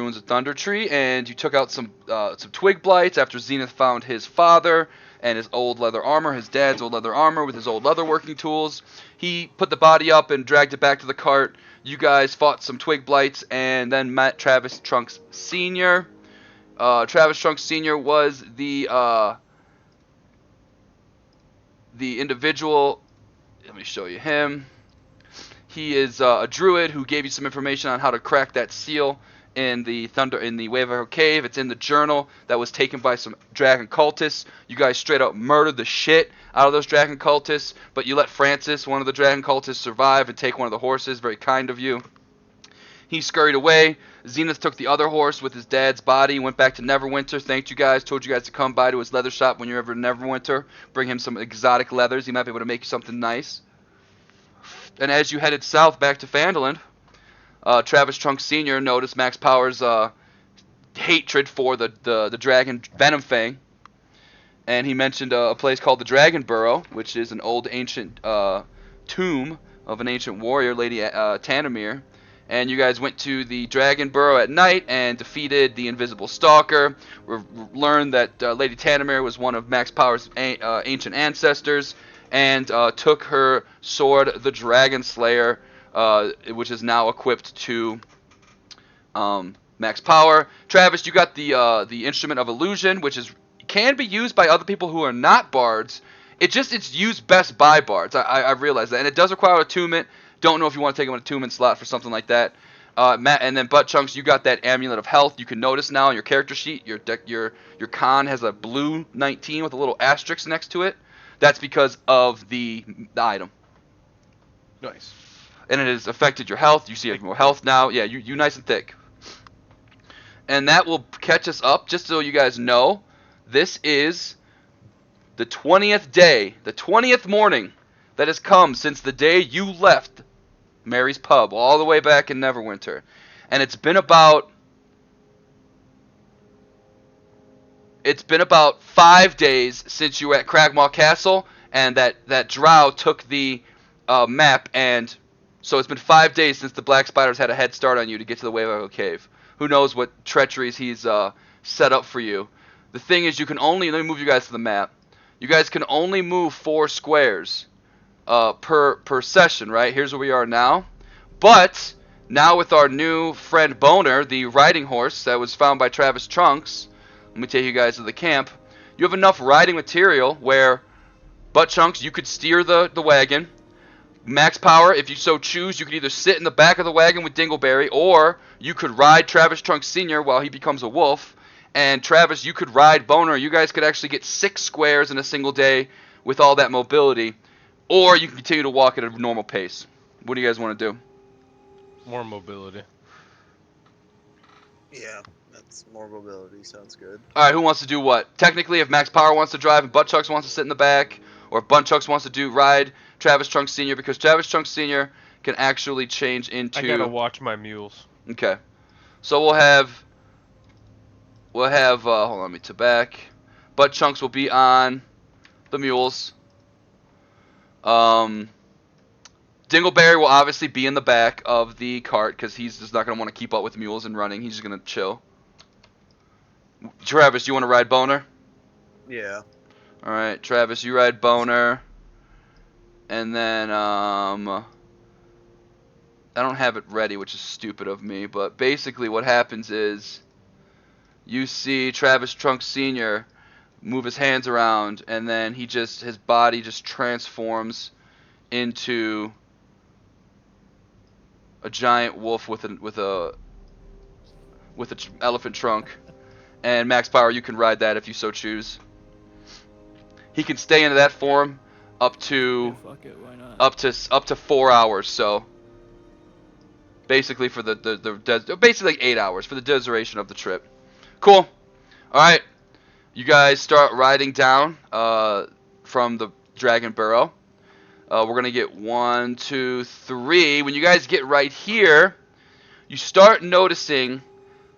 ruins of Thunder Tree, and you took out some twig blights after Zenith found his father and his old leather armor, his dad's old leather armor with his old leather working tools. He put the body up and dragged it back to the cart. You guys fought some twig blights and then met Travis Trunks Sr. Travis Trunks Sr. was the individual. Let me show you him. He is a druid who gave you some information on how to crack that seal in the Wave Echo Cave. It's in the journal that was taken by some dragon cultists. You guys straight up murdered the shit out of those dragon cultists, but you let Francis, one of the dragon cultists, survive and take one of the horses. Very kind of you. He scurried away. Zenith took the other horse with his dad's body, went back to Neverwinter, thanked you guys, told you guys to come by to his leather shop when you're ever in Neverwinter. Bring him some exotic leathers. He might be able to make you something nice. And as you headed south back to Phandalin, Travis Trunks Sr. noticed Max Power's hatred for the dragon Venom Fang. And he mentioned a place called the Dragon Burrow, which is an old ancient tomb of an ancient warrior, Lady Tanamir. And you guys went to the Dragon Burrow at night and defeated the Invisible Stalker. We learned that Lady Tanamir was one of Max Power's ancient ancestors, and took her sword, the Dragon Slayer, which is now equipped to Max Power. Travis, you got the Instrument of Illusion, which can be used by other people who are not bards. It's used best by bards. I realize that, and it does require attunement. Don't know if you want to take an attunement slot for something like that. Matt, and then Butt Chunks, you got that Amulet of Health. You can notice now on your character sheet, your con has a blue 19 with a little asterisk next to it. That's because of the item. Nice. And it has affected your health. You see more health now. Yeah, you nice and thick. And that will catch us up, just so you guys know. This is the 20th day, the 20th morning that has come since the day you left Mary's Pub, all the way back in Neverwinter. And it's been about 5 days since you were at Cragmaw Castle, and that drow took the map, and so it's been 5 days since the Black Spiders had a head start on you to get to the Wave Echo Cave. Who knows what treacheries he's set up for you. The thing is, you can only, let me move you guys to the map. You guys can only move 4 squares per session, right? Here's where we are now. But now with our new friend Boner, the riding horse that was found by Travis Trunks, let me take you guys to the camp. You have enough riding material where, Butt Chunks, you could steer the wagon. Max Power, if you so choose, you could either sit in the back of the wagon with Dingleberry, or you could ride Travis Trunks Sr. while he becomes a wolf. And Travis, you could ride Boner. You guys could actually get 6 squares in a single day with all that mobility. Or you can continue to walk at a normal pace. What do you guys want to do? More mobility. Yeah, that's more mobility. Sounds good. Alright, who wants to do what? Technically, if Max Power wants to drive and Butt Chunks wants to sit in the back, or Butt Chunks wants to ride Travis Trunks Sr., because Travis Trunks Sr. can actually change into... I gotta watch my mules. Okay. So we'll have, hold on, let me to back. Butt Chunks will be on the mules. Dingleberry will obviously be in the back of the cart, because he's just not going to want to keep up with mules and running. He's just going to chill. Travis, you want to ride Boner? Yeah. Alright, Travis, you ride Boner. And then, I don't have it ready, which is stupid of me, but basically what happens is you see Travis Trunks Sr. move his hands around, and then his body just transforms into a giant wolf with a elephant trunk. And Max Power, you can ride that if you so choose. He can stay into that form up to Fuck it, why not? up to 4 hours. So basically for basically like 8 hours for the duration of the trip. Cool. All right, you guys start riding down from the Dragon Burrow. We're gonna get 1, 2, 3. When you guys get right here, you start noticing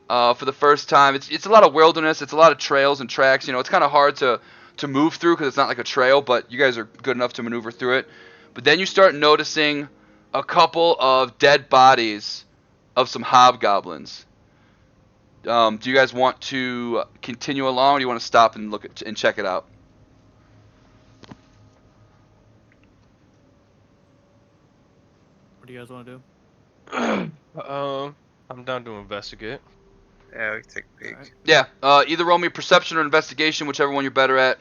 for the first time, it's a lot of wilderness. It's a lot of trails and tracks. You know, it's kind of hard to move through because it's not like a trail, but you guys are good enough to maneuver through it. But then you start noticing a couple of dead bodies of some hobgoblins. Do you guys want to continue along, or do you want to stop and look at and check it out? What do you guys want to do? I'm down to investigate. Yeah, we can take a peek. Alright. Yeah. Either roll me a perception or investigation, whichever one you're better at.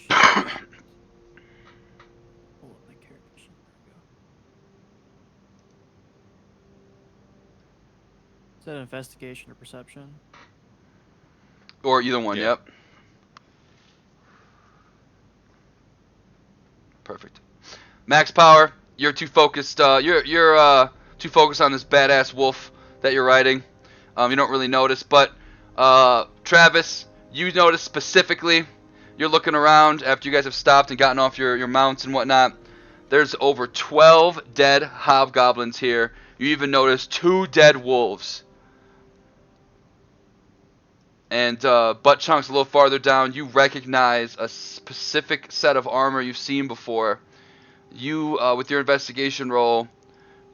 Pull up my character sheet. There we go. Is that investigation or perception? Or either one. Yeah. Yep. Perfect. Max power. You're too focused. You're too focused on this badass wolf that you're riding. You don't really notice, but Travis, you notice specifically. You're looking around after you guys have stopped and gotten off your mounts and whatnot. There's over 12 dead hobgoblins here. You even notice 2 dead wolves. And Butt Chunk's a little farther down. You recognize a specific set of armor you've seen before. You, with your investigation roll,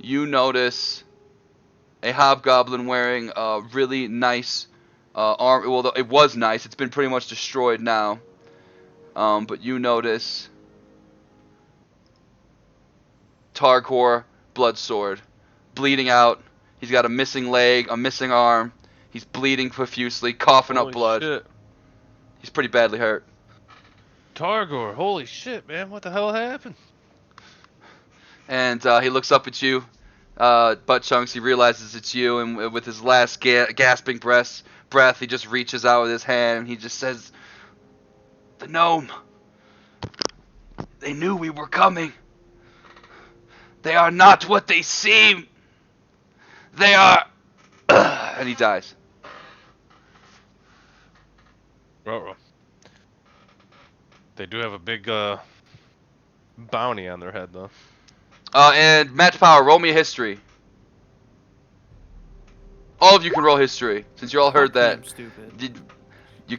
you notice a hobgoblin wearing a really nice armor. Well, it was nice. It's been pretty much destroyed now. But you notice Tarkor Bloodsword, bleeding out. He's got a missing leg, a missing arm. He's bleeding profusely, coughing up Holy blood. shit. He's pretty badly hurt. Targor, holy shit, man, what the hell happened? And he looks up at you, Butt Chunks. He realizes it's you, and with his last gasping breath, he just reaches out with his hand, and he just says, "The gnome. They knew we were coming. They are not what they seem. They are..." And he dies. Ruh-roh. They do have a big bounty on their head, though. And Match Power, roll me a history. All of you can roll history, since you all heard Fuck me, that. I'm stupid.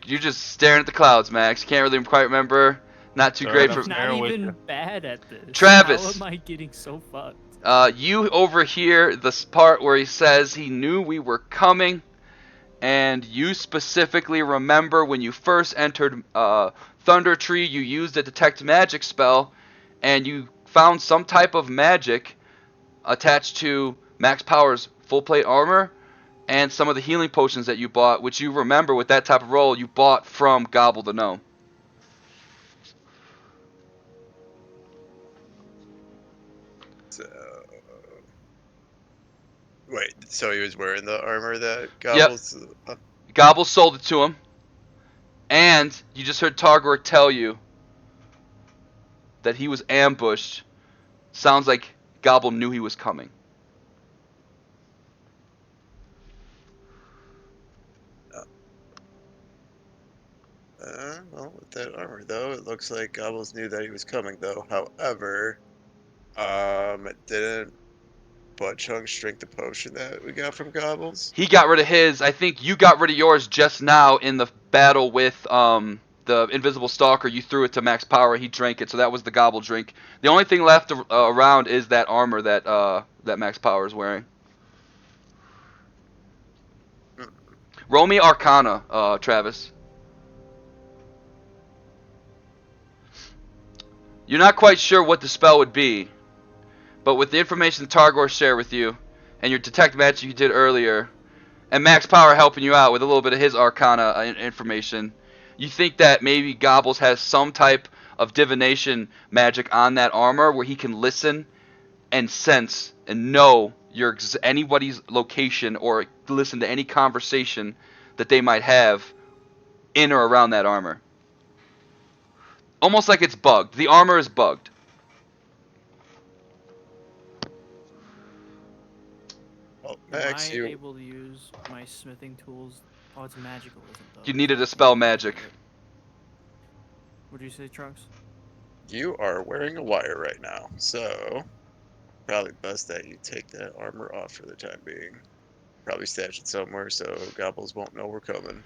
You're just staring at the clouds, Max. You can't really quite remember. Not too It's great alright, for... I'm I'm not with even you. bad at this. Travis. How am I getting so fucked? You overhear this part where he says he knew we were coming, and you specifically remember when you first entered Thunder Tree, you used a detect magic spell, and you found some type of magic attached to Max Power's full plate armor and some of the healing potions that you bought, which you remember with that type of roll you bought from Gobble the Gnome. So, wait, so he was wearing the armor that Gobbles? Gobble sold it to him, and you just heard Targor tell you that he was ambushed. Sounds like Gobble knew he was coming. Well, with that armor, though, it looks like Gobbles knew that he was coming, though. However, didn't Butt Chunks drink the potion that we got from Gobbles? He got rid of his. I think you got rid of yours just now in the battle with the Invisible Stalker. You threw it to Max Power. He drank it, so that was the Gobble drink. The only thing left around is that armor that Max Power is wearing. Roll me Arcana, Travis. You're not quite sure what the spell would be, but with the information Targor shared with you, and your detect magic you did earlier, and Max Power helping you out with a little bit of his Arcana information, you think that maybe Gobbles has some type of divination magic on that armor where he can listen and sense and know anybody's location or listen to any conversation that they might have in or around that armor. Almost like it's bugged. The armor is bugged. Well, Am Max, I you able to use my smithing tools? Oh, it's magical, isn't it? You needed to dispel magic. What'd you say, Trunks? you are wearing a wire right now, so probably best that you take that armor off for the time being. Probably stash it somewhere so Gobbles won't know we're coming.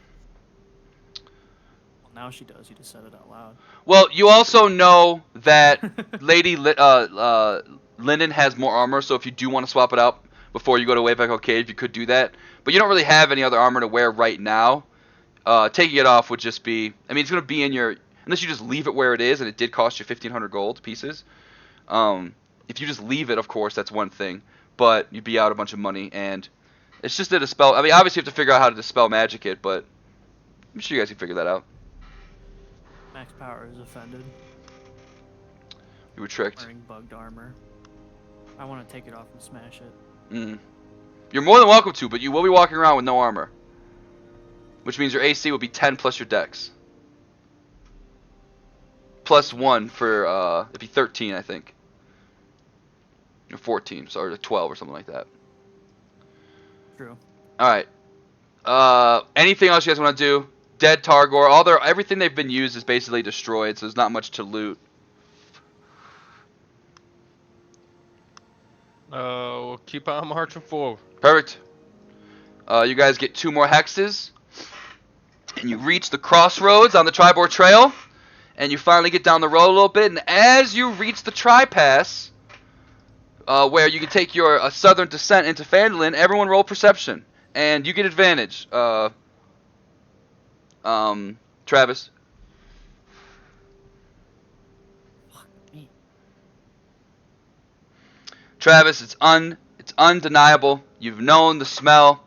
Well, now she does. You just said it out loud. Well, you also know that Lady Linden has more armor, so if you do want to swap it out before you go to Wave Echo Cave, you could do that. But you don't really have any other armor to wear right now. Taking it off would just be, I mean, it's going to be in your, unless you just leave it where it is, and it did cost you 1,500 gold pieces. If you just leave it, of course, that's one thing, but you'd be out a bunch of money, and it's just a dispel. I mean, obviously you have to figure out how to dispel magic it, but I'm sure you guys can figure that out. Max Power is offended. You were tricked. Wearing bugged armor. I want to take it off and smash it. Mm. You're more than welcome to, but you will be walking around with no armor. Which means your AC will be 10 plus your dex. Plus 1 for, it'd be 13, I think. Or 14, so, or 12 or something like that. True. Alright. Anything else you guys want to do? Dead Targor, everything they've been used is basically destroyed, so there's not much to loot. We'll keep on marching forward. Perfect. You guys get 2 more hexes. And you reach the crossroads on the Tribord Trail. And you finally get down the road a little bit. And as you reach the Tri-Pass, where you can take your southern descent into Phandalin, everyone roll perception. And you get advantage. Travis. Fuck me. Travis, it's undeniable. You've known the smell,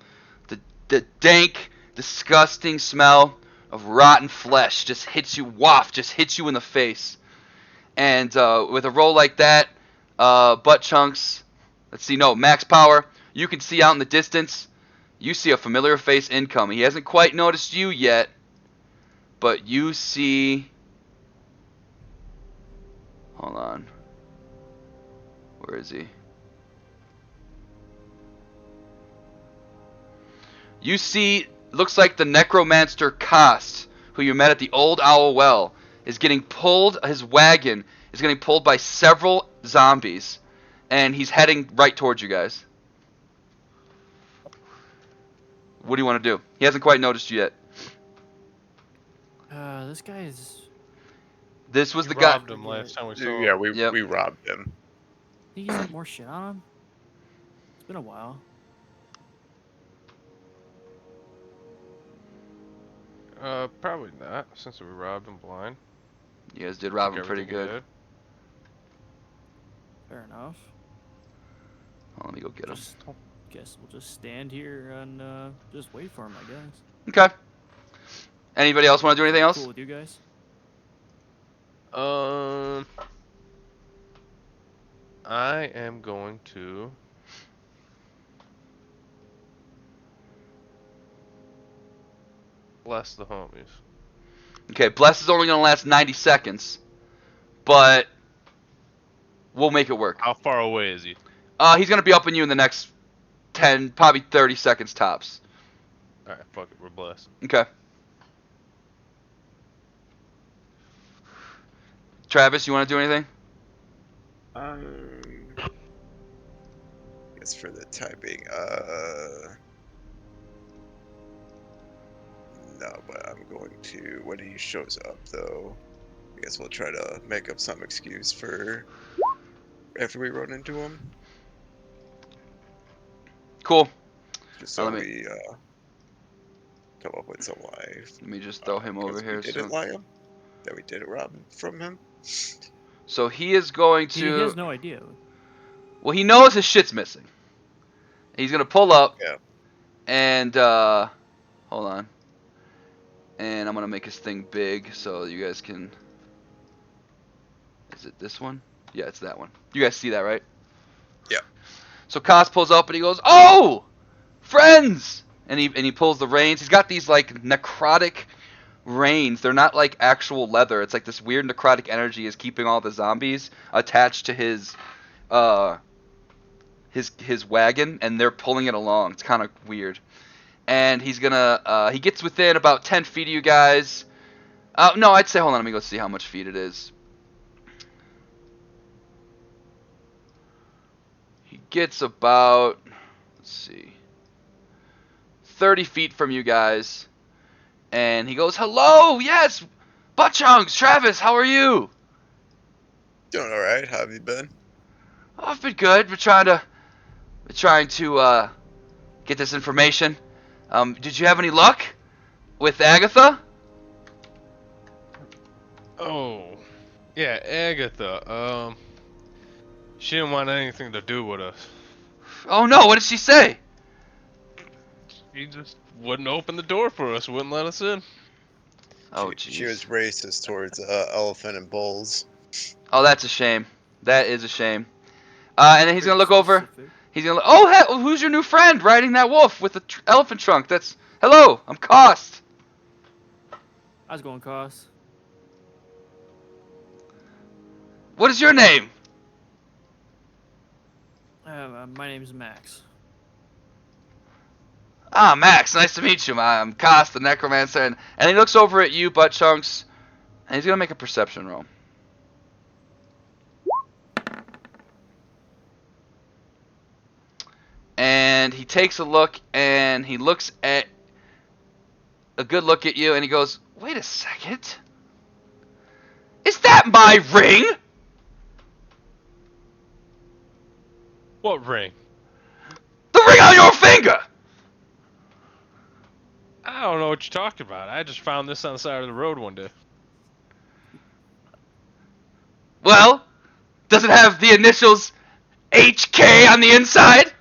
the dank, disgusting smell of rotten flesh just hits you in the face. And with a roll like that, butt chunks, max power, you can see out in the distance, you see a familiar face incoming. He hasn't quite noticed you yet, but you see, hold on, where is he? You see, looks like the necromancer Kost, who you met at the Old Owl Well, is getting pulled, his wagon is getting pulled by several zombies, and he's heading right towards you guys. What do you want to do? He hasn't quite noticed you yet. This guy is. This was You the guy. robbed him last time we saw him. Yeah, Yep. we robbed him. Think he's got more shit on him? It's been a while. Probably not, since we robbed him blind. You guys did rob him Took pretty everything he good. had. Fair enough. Let me go get him. Just guess we'll just stand here and just wait for him, I guess. Okay. Anybody else want to do anything else? Cool with you guys? I am going to bless the homies. Okay, Bless is only going to last 90 seconds, but we'll make it work. How far away is he? He's going to be up on you in the next 10, probably 30 seconds tops. Alright, fuck it, we're blessed. Okay. Travis, you want to do anything? I guess for the time being, no, but I'm going to, when he shows up though, I guess we'll try to make up some excuse for after we run into him. Cool. Just so Let me- we come up with some lie. Let me just throw him over 'Cause here. We didn't lie him. That we did rob from him. So he is going He to... has no idea. Well, he knows his shit's missing. He's going to pull up. Yeah. And, hold on. And I'm going to make his thing big so you guys can... Is it this one? Yeah, it's that one. You guys see that, right? Yeah. So Kaz pulls up and he goes, "Oh! Friends!" And he pulls the reins. He's got these, like, necrotic reins. They're not, like, actual leather. It's like this weird necrotic energy is keeping all the zombies attached to his wagon, and they're pulling it along. It's kind of weird. And he's gonna, he gets within about 10 feet of you guys. No, I'd say, hold on, let me go see how much feet it is. He gets about, let's see, 30 feet from you guys. And he goes, "Hello, yes, Butt Chunks, Travis, how are you?" Doing alright, how have you been? Oh, I've been good. We're trying to get this information. Did you have any luck with Agatha? Oh, yeah, Agatha. She didn't want anything to do with us. Oh no, what did she say? She just wouldn't open the door for us. Wouldn't let us in. Oh She was jeez. racist towards elephant and bulls. Oh, that's a shame. That is a shame. And then he's gonna Very look over. specific. He's gonna. Oh, who's your new friend riding that wolf with the elephant trunk? That's. Hello, I'm Cost. How's it going, Cos? What is your name? My name's Max. Ah, Max. Nice to meet you. I'm Cost, the necromancer, and he looks over at you, Butt Chunks, and he's gonna make a perception roll. And he takes a look, and he looks at a good look at you, and he goes, "Wait a second. Is that my ring? What ring? The ring on your finger!" I don't know what you're talking about. I just found this on the side of the road one day. Well, does it have the initials HK on the inside?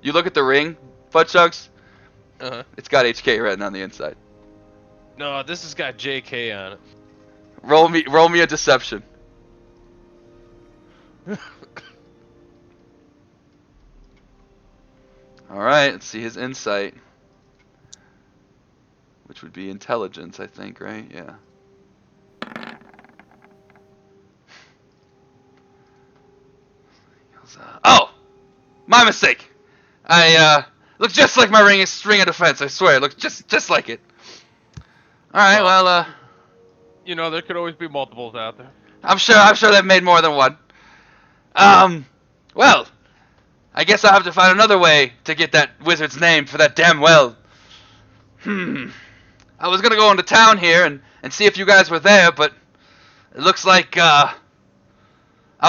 You look at the ring, Butt Chunks. It's got HK written on the inside. No, this has got JK on it. Roll me a deception. All right, let's see his insight, which would be intelligence, I think, right? Yeah. Oh, my mistake. I looks just like my ring of defense. I swear, it looks just like it. All right, well, You know, there could always be multiples out there. I'm sure they've made more than one. Well, I guess I'll have to find another way to get that wizard's name for that damn well. I was gonna go into town here and see if you guys were there, but it looks like I'll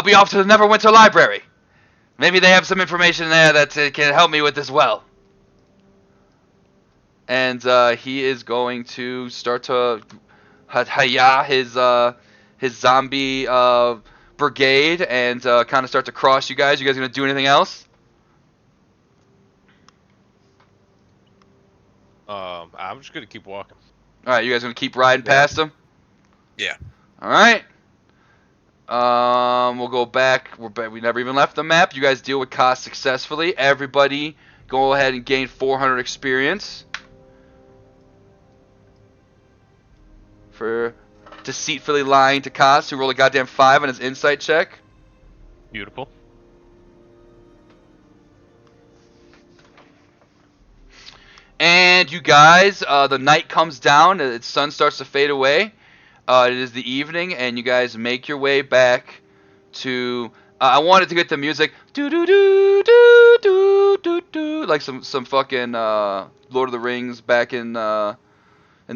be off to the Neverwinter Library. Maybe they have some information there that can help me with this well. And he is going to start to haya his zombie brigade and kind of start to cross you guys. You guys gonna do anything else? I'm just gonna keep walking. All right, you guys gonna keep riding past him? Yeah. All right. We'll go back. We never even left the map. You guys deal with cost successfully. Everybody, go ahead and gain 400 experience for deceitfully lying to Cost, who rolled a goddamn 5 on his insight check. Beautiful. And you guys, the night comes down, the sun starts to fade away. It is the evening, and you guys make your way back to. I wanted to get the music, do do do do do do do, like some fucking Lord of the Rings back in the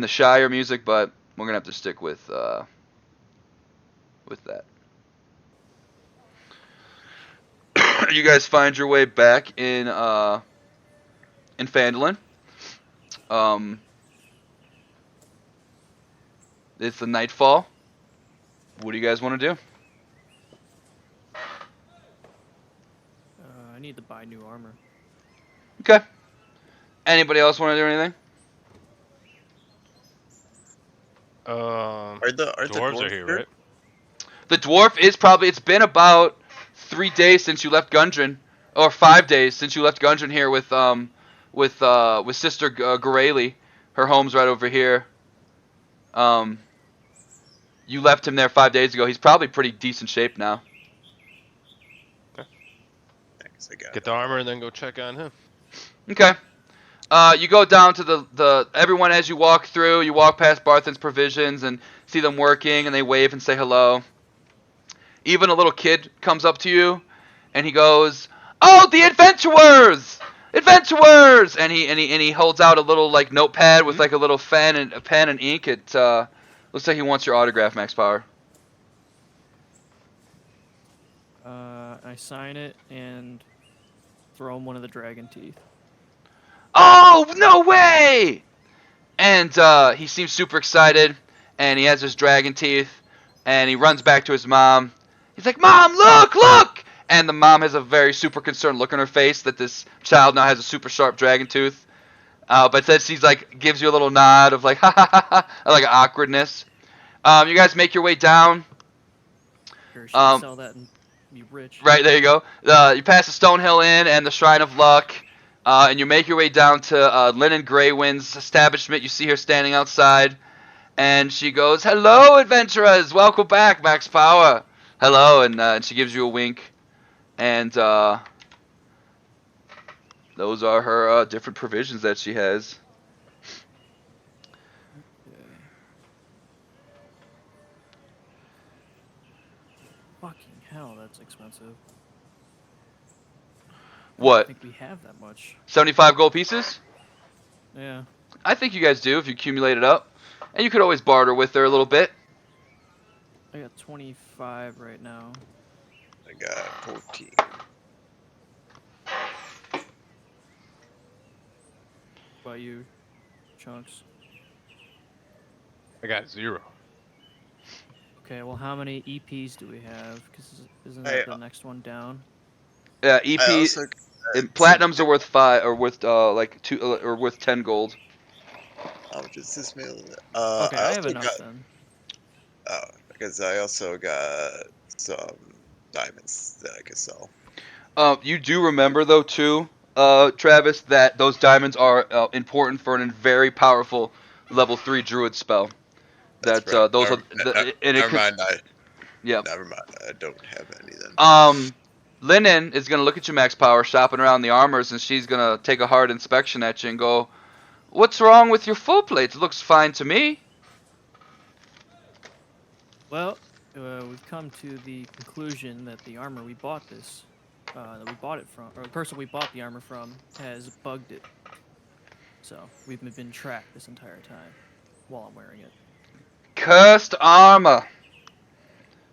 Shire music, but we're gonna have to stick with that. You guys find your way back in Phandalin. It's the nightfall. What do you guys want to do? I need to buy new armor. Okay. Anybody else want to do anything? Are the dwarves are here, right? The dwarf is probably. It's been about 3 days since you left Gundren, or 5 days since you left Gundren here with Sister Gareli. Her home's right over here. You left him there 5 days ago. He's probably pretty decent shape now. Thanks, I got Get the armor and then go check on him. Okay. You go down to the everyone as you walk through. You walk past Barthen's Provisions and see them working, and they wave and say hello. Even a little kid comes up to you, and he goes, "Oh, the adventurers! Adventurers!" And he holds out a little like notepad with like a little pen and ink. It looks like he wants your autograph, Max Power. I sign it and throw him one of the dragon teeth. Oh, no way! And he seems super excited, and he has his dragon teeth, and he runs back to his mom. He's like, Mom, look, look! And the mom has a very super concerned look on her face that this child now has a super sharp dragon tooth. But then she's like, gives you a little nod of like, ha ha ha ha, like awkwardness. You guys make your way down. Or she can Um, sell that and be rich. Right, there you go. You pass the Stonehill Inn and the Shrine of Luck, and you make your way down to Linen Greywind's establishment. You see her standing outside, and she goes, Hello, adventurers! Welcome back, Max Power! Hello, and she gives you a wink. And those are her different provisions that she has. Okay. Fucking hell, that's expensive. I don't What? think we have that much. 75 gold pieces? Yeah. I think you guys do if you accumulate it up. And you could always barter with her a little bit. I got 25 right now. I got 14. What about you, Chunks? I got 0. Okay, well, how many EPs do we have? Because isn't Hey, that the next one down? Yeah, I EP also and platinums are worth 5 or worth like 2 or worth 10 gold. how much is this meal? Okay, I have also enough got then. because I also got some diamonds that I could sell. You do remember though too, Travis, that those diamonds are important for a very powerful level 3 druid spell. That's That right. those are and it Never could, mind. yeah. Never mind. I don't have any then. Linen is gonna look at you, Max Power, shopping around the armors, and she's gonna take a hard inspection at you and go, "What's wrong with your full plate? It looks fine to me." Well, we've come to the conclusion that the armor we bought that we bought it from, or the person we bought the armor from, has bugged it. So we've been tracked this entire time while I'm wearing it. Cursed armor.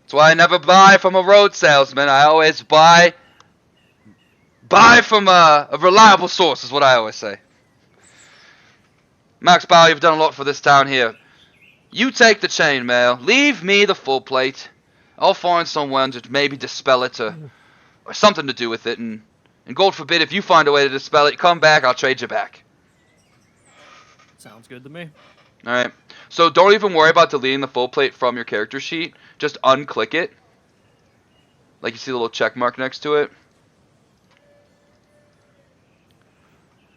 That's why I never buy from a road salesman. I always buy from a reliable source, is what I always say. Max Bauer, you've done a lot for this town here. You take the chainmail. Leave me the full plate. I'll find someone to maybe dispel it or something to do with it. And God forbid, if you find a way to dispel it, come back, I'll trade you back. Sounds good to me. Alright. So don't even worry about deleting the full plate from your character sheet. Just unclick it. Like you see the little check mark next to it.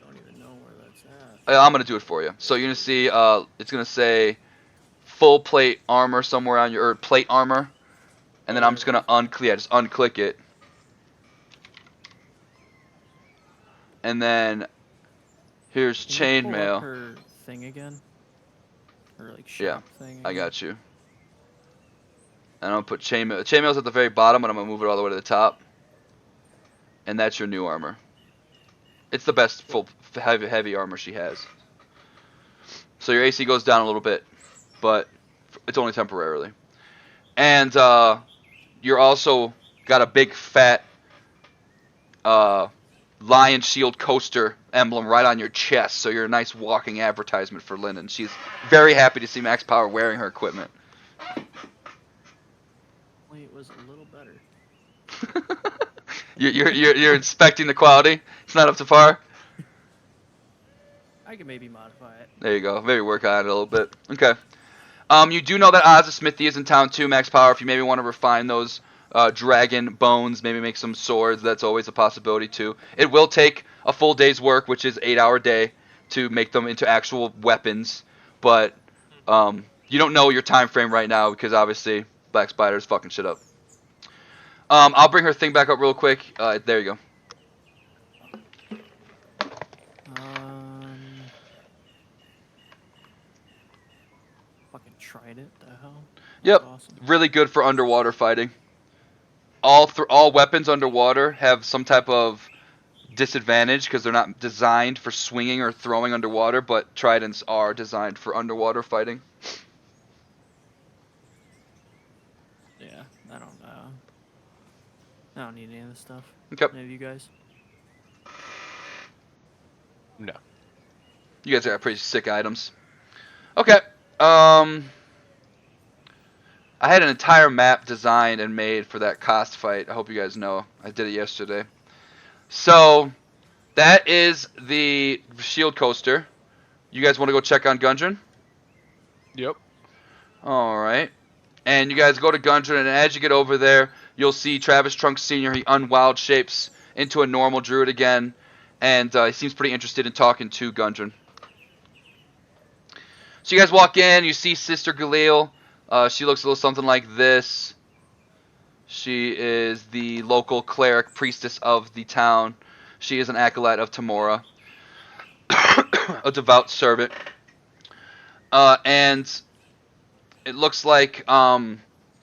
Don't even know where that's at. I'm going to do it for you. So you're going to see, it's going to say full plate armor somewhere on your, or plate armor. And then I'm just going to just unclick it. And then here's Can you pull up chainmail. her thing again? Her like shop Yeah, thing. I again? got you. And I'm going to put chainmail. Chainmail's at the very bottom, but I'm going to move it all the way to the top. And that's your new armor. It's the best full heavy armor she has. So your AC goes down a little bit, but it's only temporarily. And you're also got a big fat lion shield coaster emblem right on your chest, so you're a nice walking advertisement for Linen. She's very happy to see Max Power wearing her equipment. Only it was a little better. You're inspecting the quality. It's not up to par. I could maybe modify it. There you go. Maybe work on it a little bit. Okay. You do know that Oz's Smithy is in town too, Max Power. If you maybe want to refine those dragon bones, maybe make some swords, that's always a possibility too. It will take a full day's work, which is 8-hour day, to make them into actual weapons. But you don't know your time frame right now because obviously Black Spider's fucking shit up. I'll bring her thing back up real quick. There you go. Fucking tried it. The hell. Yep. That's awesome. Really good for underwater fighting. All weapons underwater have some type of disadvantage because they're not designed for swinging or throwing underwater, but tridents are designed for underwater fighting. Yeah, I don't know. I don't need any of this stuff. Okay. Any of you guys? No. You guys got pretty sick items. Okay. I had an entire map designed and made for that cost fight. I hope you guys know. I did it yesterday. So, that is the shield coaster. You guys want to go check on Gundren? Yep. Alright. And you guys go to Gundren, and as you get over there, you'll see Travis Trunks Sr. He unwild shapes into a normal druid again. And he seems pretty interested in talking to Gundren. So you guys walk in, you see Sister Galil. She looks a little something like this. She is the local cleric priestess of the town. She is an acolyte of Tamora. A devout servant. And it looks like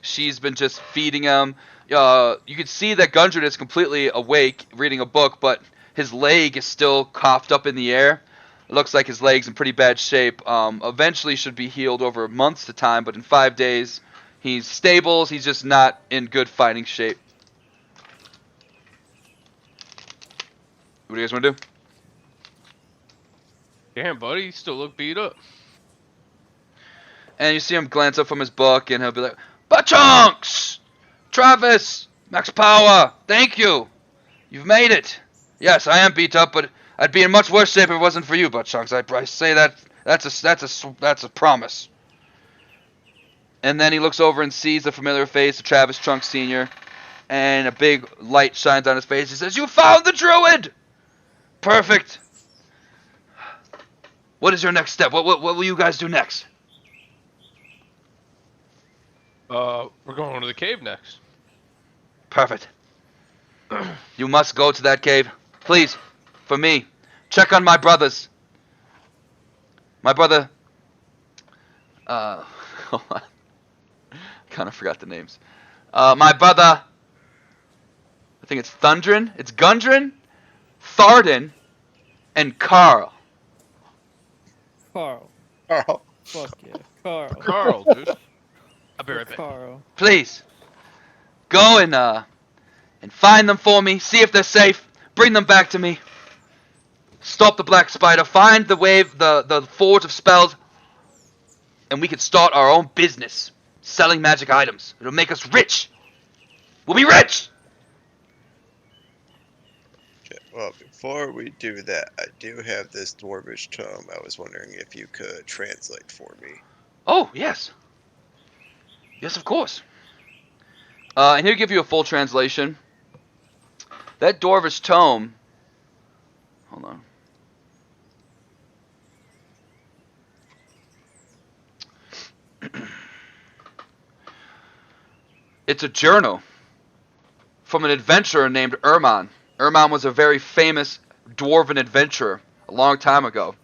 she's been just feeding him. You can see that Gundren is completely awake, reading a book, but his leg is still coughed up in the air. It looks like his leg's in pretty bad shape. Eventually should be healed over months of time, but in 5 days, he's stable. He's just not in good fighting shape. What do you guys want to do? Damn, buddy, you still look beat up. And you see him glance up from his book, and he'll be like, "Bachunks! Travis! Max Power! Thank you! You've made it! Yes, I am beat up, but I'd be in much worse shape if it wasn't for you, Bachunks. I say that's a promise." And then he looks over and sees the familiar face of Travis Trunks Sr., and a big light shines on his face. He says, "You found the druid! Perfect! What is your next step? What will you guys do next?" We're going to the cave next. Perfect. You must go to that cave. Please, for me. Check on my brothers. My brother... hold on. Kind of forgot the names. My brother... I think it's Thundrin. It's Gundren, Tharden, and Carl. Carl. Carl. Fuck yeah. Carl. Carl, dude. I'll be right back. Carl. Please, go and find them for me. See if they're safe. Bring them back to me. Stop the Black Spider. Find the the Forge of Spells, and we can start our own business, selling magic items. It'll make us rich. We'll be rich. Okay, well, before we do that, I do have this dwarvish tome. I was wondering if you could translate for me. Oh yes, yes, of course. And he'll give you a full translation. That Dwarvish tome. Hold on. It's a journal from an adventurer named Erman. Erman was a very famous dwarven adventurer a long time ago.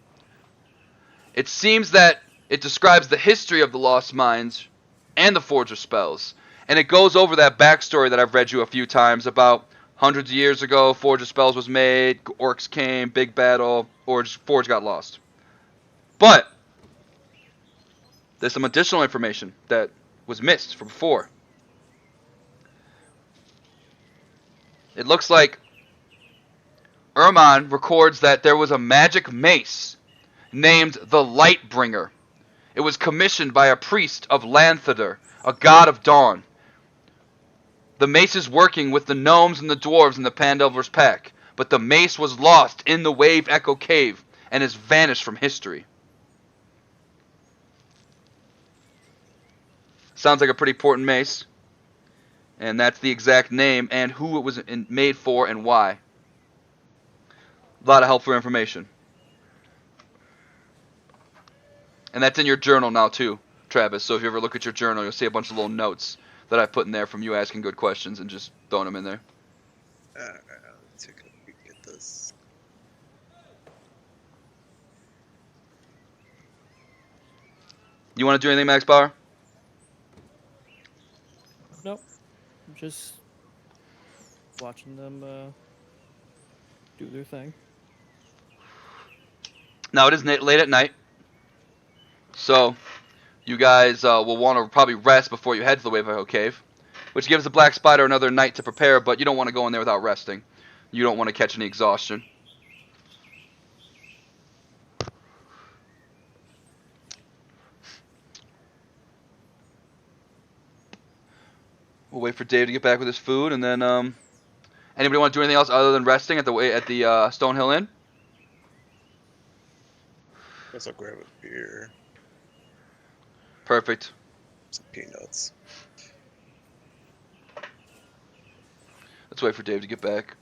It seems that it describes the history of the Lost Mines and the Forge of Spells. And it goes over that backstory that I've read you a few times about hundreds of years ago, Forge of Spells was made, orcs came, big battle, Forge got lost. But there's some additional information that was missed from before. It looks like Erman records that there was a magic mace named the Lightbringer. It was commissioned by a priest of Lanthader, a god of dawn. The mace is working with the gnomes and the dwarves in the Pandelver's pack, but the mace was lost in the Wave Echo Cave and has vanished from history. Sounds like a pretty important mace. And that's the exact name and who it was made for and why. A lot of helpful information. And that's in your journal now too, Travis. So if you ever look at your journal, you'll see a bunch of little notes that I put in there from you asking good questions and just throwing them in there. Let's take a peek at this. You want to do anything, Max Bauer? Nope. I'm just watching them do their thing. Now it is late at night, so you guys will want to probably rest before you head to the Wave Echo Cave. which gives the black spider another night to prepare, but you don't want to go in there without resting. You don't want to catch any exhaustion. We'll wait for Dave to get back with his food, and then anybody want to do anything else other than resting at the Stonehill Inn? Guess I'll grab a beer, Perfect. some peanuts. Let's wait for Dave to get back.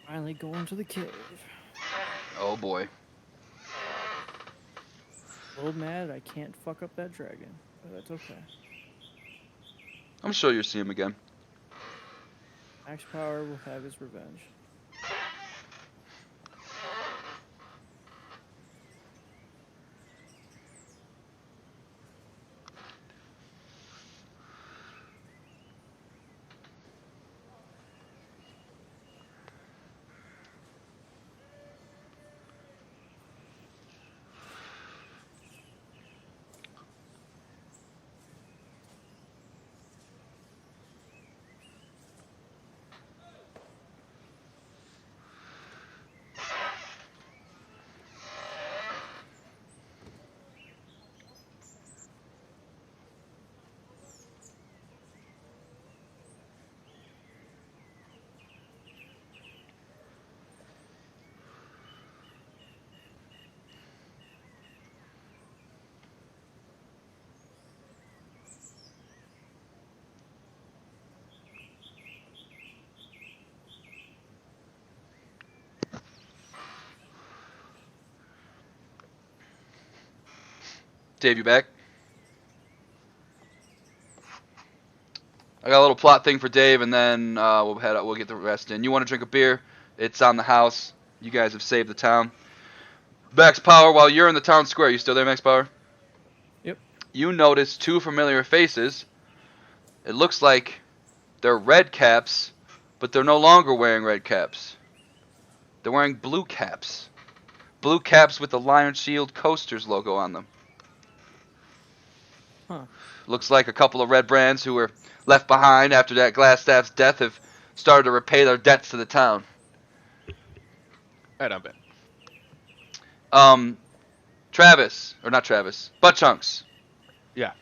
Finally going to the cave. Oh boy. A little mad I can't fuck up that dragon, but that's okay. I'm sure you'll see him again. Max Power will have his revenge. Dave, you back? I got a little plot thing for Dave, and then we'll head out. We'll get the rest in. You want to drink a beer? It's on the house. You guys have saved the town. Max Power, while you're in the town square, you still there, Max Power? Yep. You notice two familiar faces. It looks like they're red caps, but they're no longer wearing red caps. They're wearing blue caps. Blue caps with the Lion Shield Coasters logo on them. Huh. Looks like a couple of red brands who were left behind after that Glassstaff's death have started to repay their debts to the town. Right on, Ben. Travis, or not Travis, Butt Chunks. Yeah.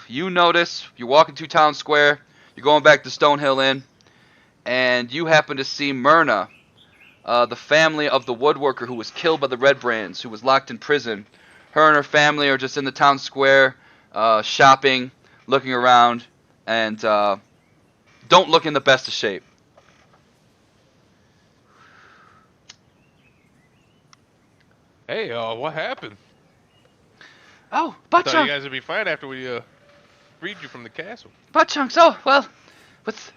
You notice, you're walking to town square, you're going back to Stonehill Inn, and you happen to see Myrna, the family of the woodworker who was killed by the Red Brands, who was locked in prison. Her and her family are just in the town square, shopping, looking around, and don't look in the best of shape. Hey, what happened? Oh, I Butt thought Chunks! you guys would be fine after we freed you from the castle. Butt Chunks, oh, well, with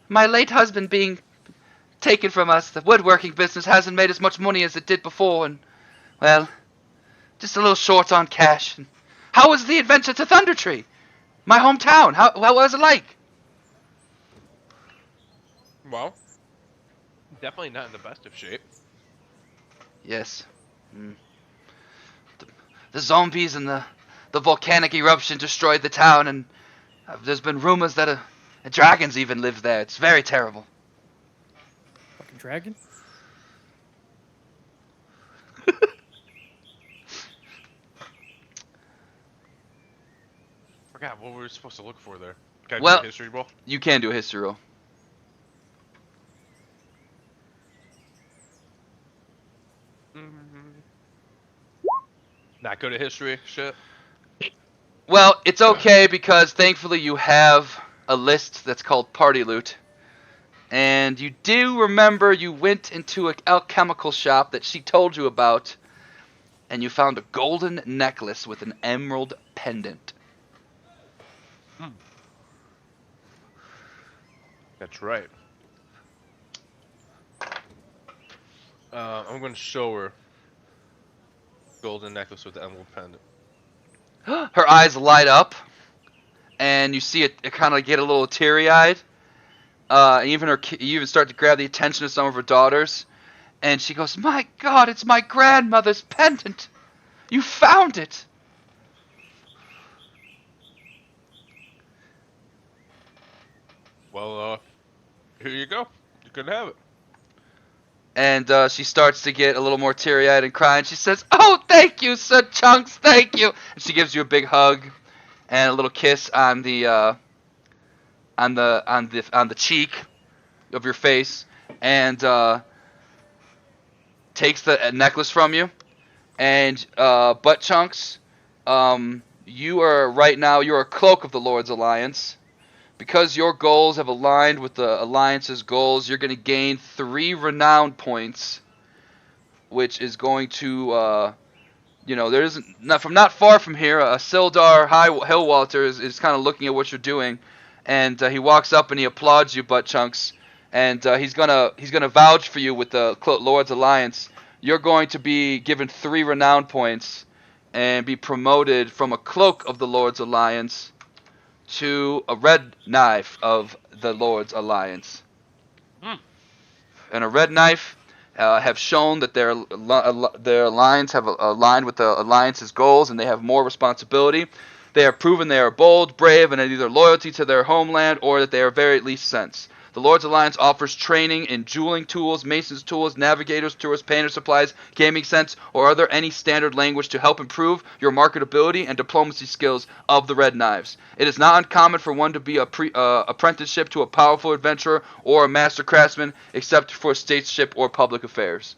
my late husband being taken from us, the woodworking business hasn't made as much money as it did before, and, well, just a little short on cash. How was the adventure to Thunder Tree? My hometown, how was it like? Well, definitely not in the best of shape. Yes. The zombies and the volcanic eruption destroyed the town, and there's been rumors that dragons even live there. It's very terrible. Fucking dragon? Forgot what we were supposed to look for there. Can I Well- do a history roll? You can do a history roll. Not good at history, shit. Well, it's okay because thankfully you have a list that's called Party Loot. And you do remember you went into an alchemical shop that she told you about, and you found a golden necklace with an emerald pendant. That's right. I'm gonna show her golden necklace with the emerald pendant. Her eyes light up, and you see it kind of get a little teary-eyed. You even start to grab the attention of some of her daughters, and she goes, "My God, it's my grandmother's pendant! You found it!" Well, here you go. You can have it. And she starts to get a little more teary-eyed and crying. She says, "Oh, thank you, Sir Chunks, thank you!" And she gives you a big hug and a little kiss on the cheek of your face, and takes the necklace from you. And Butt Chunks, you are right now. You are a cloak of the Lord's Alliance. Because your goals have aligned with the Alliance's goals, you're going to gain 3 renown points, which is going to, there's not far from here, Sildar Hillwalter is kind of looking at what you're doing, and he walks up and he applauds you, Butt Chunks, and he's gonna vouch for you with the Lord's Alliance. You're going to be given 3 renown points and be promoted from a cloak of the Lord's Alliance to a red knife of the Lord's Alliance. And a red knife have shown that their alliance have aligned with the Alliance's goals, and they have more responsibility. They have proven they are bold, brave, and have either loyalty to their homeland or that they are very least sense. The Lord's Alliance offers training in jeweling tools, mason's tools, navigators, tours, painter supplies, gaming sense, or other any standard language to help improve your marketability and diplomacy skills of the Red Knives. It is not uncommon for one to be apprenticeship to a powerful adventurer or a master craftsman, except for stateship or public affairs.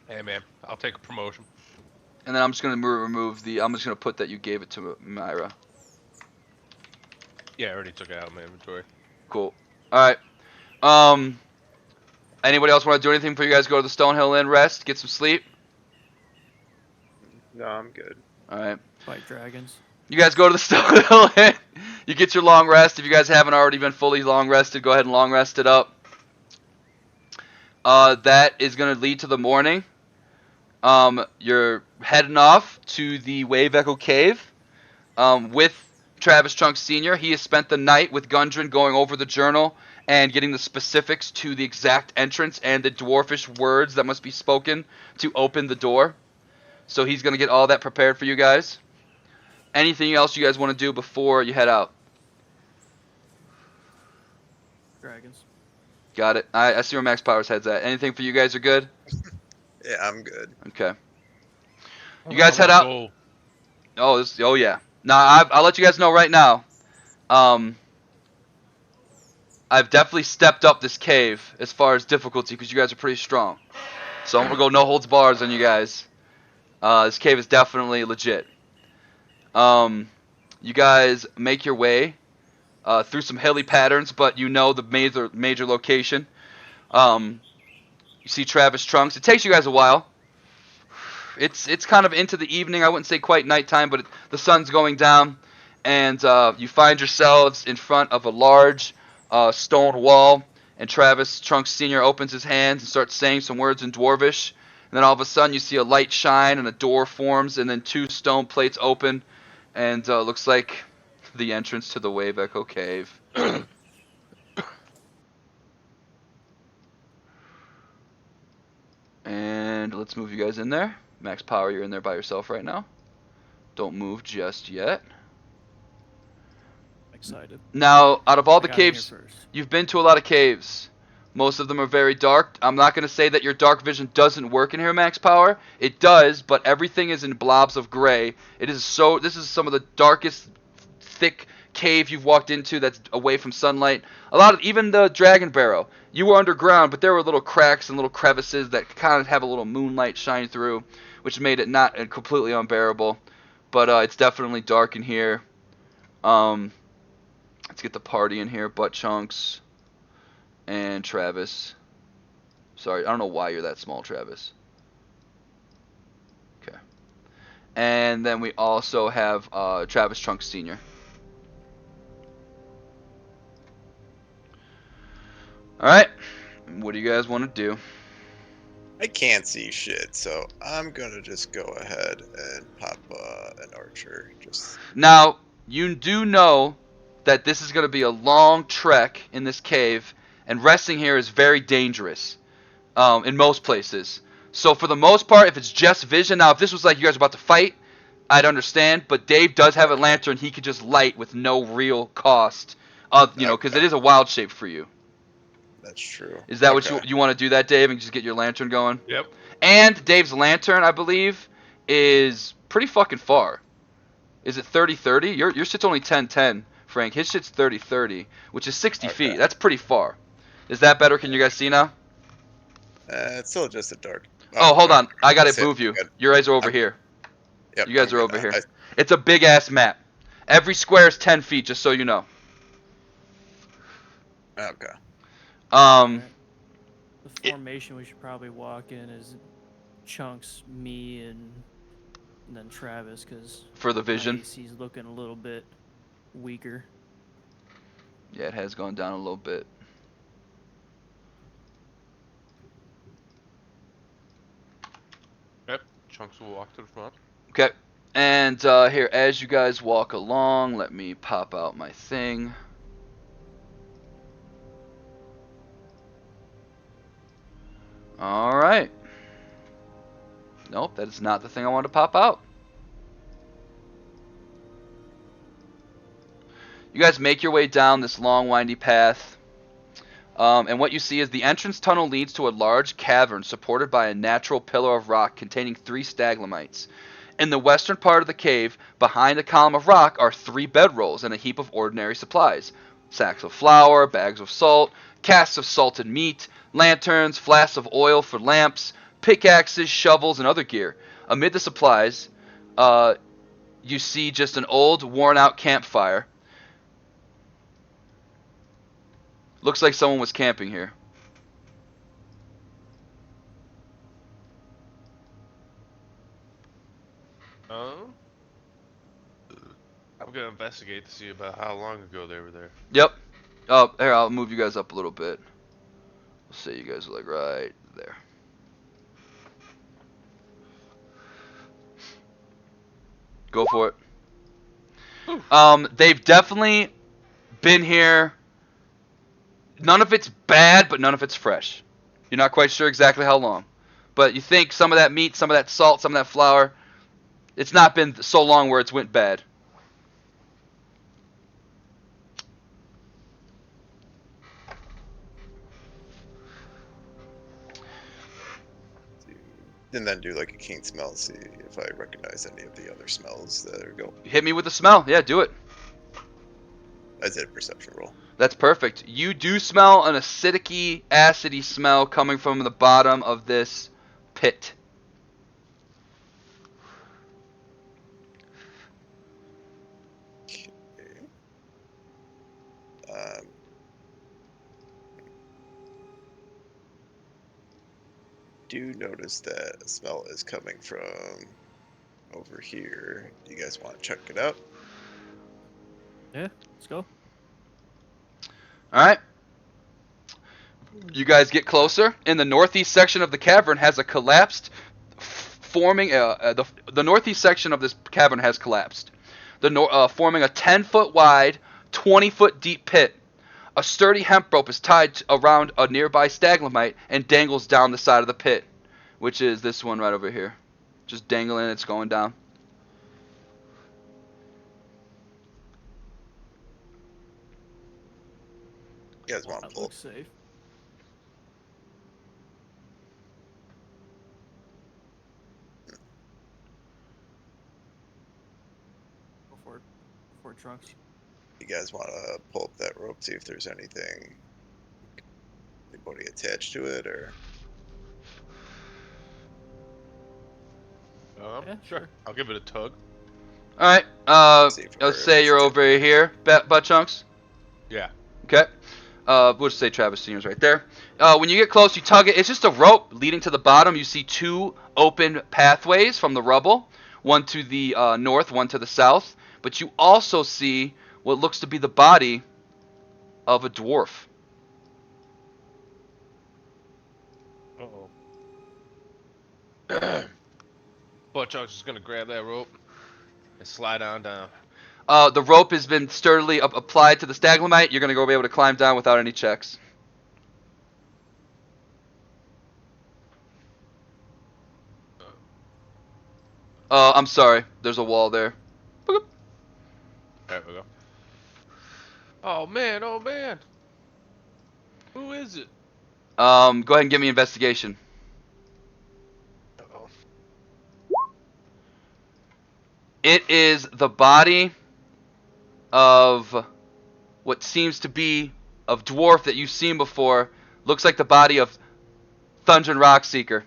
Hey, man. I'll take a promotion. And then I'm just going to remove I'm just going to put that you gave it to Myra. Yeah, I already took it out of my inventory. Cool. Alright. Anybody else want to do anything before you guys go to the Stonehill Inn, rest, get some sleep? No, I'm good. Alright. Fight dragons. You guys go to the Stonehill Inn. You get your long rest. If you guys haven't already been fully long rested, go ahead and long rest it up. That is going to lead to the morning. You're heading off to the Wave Echo Cave with Travis Trunks Sr. He has spent the night with Gundren going over the journal and getting the specifics to the exact entrance and the dwarfish words that must be spoken to open the door. So he's going to get all that prepared for you guys. Anything else you guys want to do before you head out? Dragons. Got it. I see where Max Power's head's at. Anything for you guys are good? Yeah, I'm good. Okay. You guys head out. Oh yeah. Now I'll let you guys know right now. I've definitely stepped up this cave as far as difficulty because you guys are pretty strong. So I'm gonna go no holds bars on you guys. This cave is definitely legit. You guys make your way through some hilly patterns, but you know the major location. You see Travis Trunks. It takes you guys a while. It's kind of into the evening. I wouldn't say quite nighttime, but the sun's going down, and you find yourselves in front of a large stone wall. And Travis Trunks Sr. opens his hands and starts saying some words in Dwarvish. And then all of a sudden, you see a light shine and a door forms, and then 2 stone plates open, and looks like the entrance to the Wave Echo Cave. And let's move you guys in there. Max Power, you're in there by yourself right now. Don't move just yet. Excited. Now, out of all I the got in here caves, first. you've been to a lot of caves. Most of them are very dark. I'm not going to say that your dark vision doesn't work in here, Max Power. It does, but everything is in blobs of gray. This is some of the darkest, thick cave you've walked into that's away from sunlight. Even the Dragon Barrow. You were underground, but there were little cracks and little crevices that kind of have a little moonlight shine through, which made it not completely unbearable. But it's definitely dark in here. Let's get the party in here. Butt Chunks and Travis. Sorry, I don't know why you're that small, Travis. Okay. And then we also have Travis Trunks Sr. Alright. What do you guys want to do? I can't see shit, so I'm gonna just go ahead and pop an archer. Just Now, you do know that this is going to be a long trek in this cave, and resting here is very dangerous in most places. So for the most part, if it's just vision, now if this was like you guys are about to fight, I'd understand. But Dave does have a lantern he could just light with no real cost, because it is a wild shape for you. that's true. Is that what you want to do that, Dave, and just get your lantern going? Yep. And Dave's lantern, I believe, is pretty fucking far. Is it 30-30? Your shit's only 10-10, Frank. His shit's 30-30, which is 60 feet. That's pretty far. Is that better? Can you guys see now? It's still just a dark. Oh, hold on. I gotta That's it. move you. Good. Your eyes are over I'm- here. Yep, You guys I'm are good over now. here. It's a big ass map. Every square is 10 feet, just so you know. Okay. Um, The formation we should probably walk in is Chunks, me, and then Travis, because for the vision. AC's looking a little bit weaker. Yeah, it has gone down a little bit. Yep. Chunks will walk to the front. Okay. And here, as you guys walk along, let me pop out my thing. Alright. Nope, that is not the thing I wanted to pop out. You guys make your way down this long, windy path. And what you see is the entrance tunnel leads to a large cavern supported by a natural pillar of rock containing 3 stalagmites. In the western part of the cave, behind a column of rock, are 3 bedrolls and a heap of ordinary supplies. Sacks of flour, bags of salt, casks of salted meat, lanterns, flasks of oil for lamps, pickaxes, shovels, and other gear. Amid the supplies, you see just an old, worn-out campfire. Looks like someone was camping here. I'm gonna investigate to see about how long ago they were there. Yep. Oh, here, I'll move you guys up a little bit. Let's say you guys are like right there. Go for it. They've definitely been here. None of it's bad, but none of it's fresh. You're not quite sure exactly how long. But you think some of that meat, some of that salt, some of that flour, it's not been so long where it's went bad. And then do like a keen smell, see if I recognize any of the other smells that are going. Hit me with the smell. Yeah, do it. I did a perception roll. That's perfect. You do smell an acidic-y, acidy smell coming from the bottom of this pit. Okay. Do notice that a smell is coming from over here. Do you guys want to check it out? Yeah, let's go. Alright. You guys get closer. In the northeast section of the cavern has a collapsed, the northeast section of this cavern has collapsed. Forming a 10-foot wide, 20-foot deep pit. A sturdy hemp rope is tied around a nearby stalagmite and dangles down the side of the pit, which is this one right over here. Just dangling, it's going down. You guys want to That pull? looks safe. Go for it. Go for it, Trunks. You guys want to pull up that rope, see if there's anything, anybody attached to it, or Yeah, Sure. sure. I'll give it a tug. Alright, see if let's say you're over here, butt chunks. Yeah. Okay. We'll just say Travis Senior's right there. When you get close, you tug it. It's just a rope leading to the bottom. You see 2 open pathways from the rubble. One to the north, one to the south. But you also see what looks to be the body of a dwarf. Uh-oh. Butchok's just gonna grab that rope and slide on down. The rope has been sturdily applied to the stalagmite. You're gonna go be able to climb down without any checks. I'm sorry. There's a wall there. Boop. There we go. Oh man, oh man. Who is it? Go ahead and give me investigation. Uh-oh. It is the body of what seems to be a dwarf that you've seen before. Looks like the body of Thundrin Rockseeker.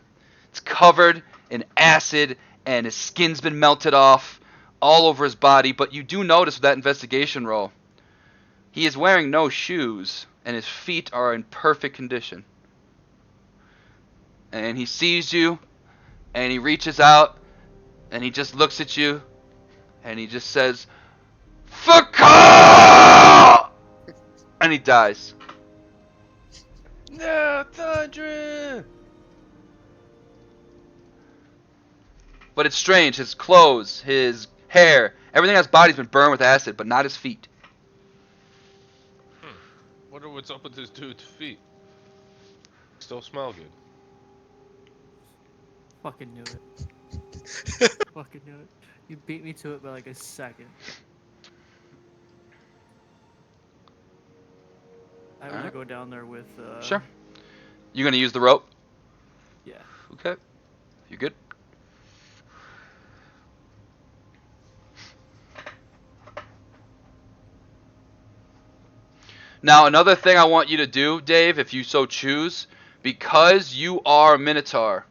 It's covered in acid and his skin's been melted off all over his body, but you do notice with that investigation roll, he is wearing no shoes and his feet are in perfect condition. And he sees you and he reaches out and he just looks at you and he just says, "Fuck!" And he dies. No, Thundrin! But it's strange. His clothes, his hair, everything on his body's been burned with acid, but not his feet. Wonder what's up with this dude's feet. Still smell good. Fucking knew it. Fucking knew it. You beat me to it by like a second. I'm gonna Alright. go down there with. Sure. You're gonna use the rope? Yeah. Okay. You good? Now, another thing I want you to do, Dave, if you so choose, because you are a Minotaur,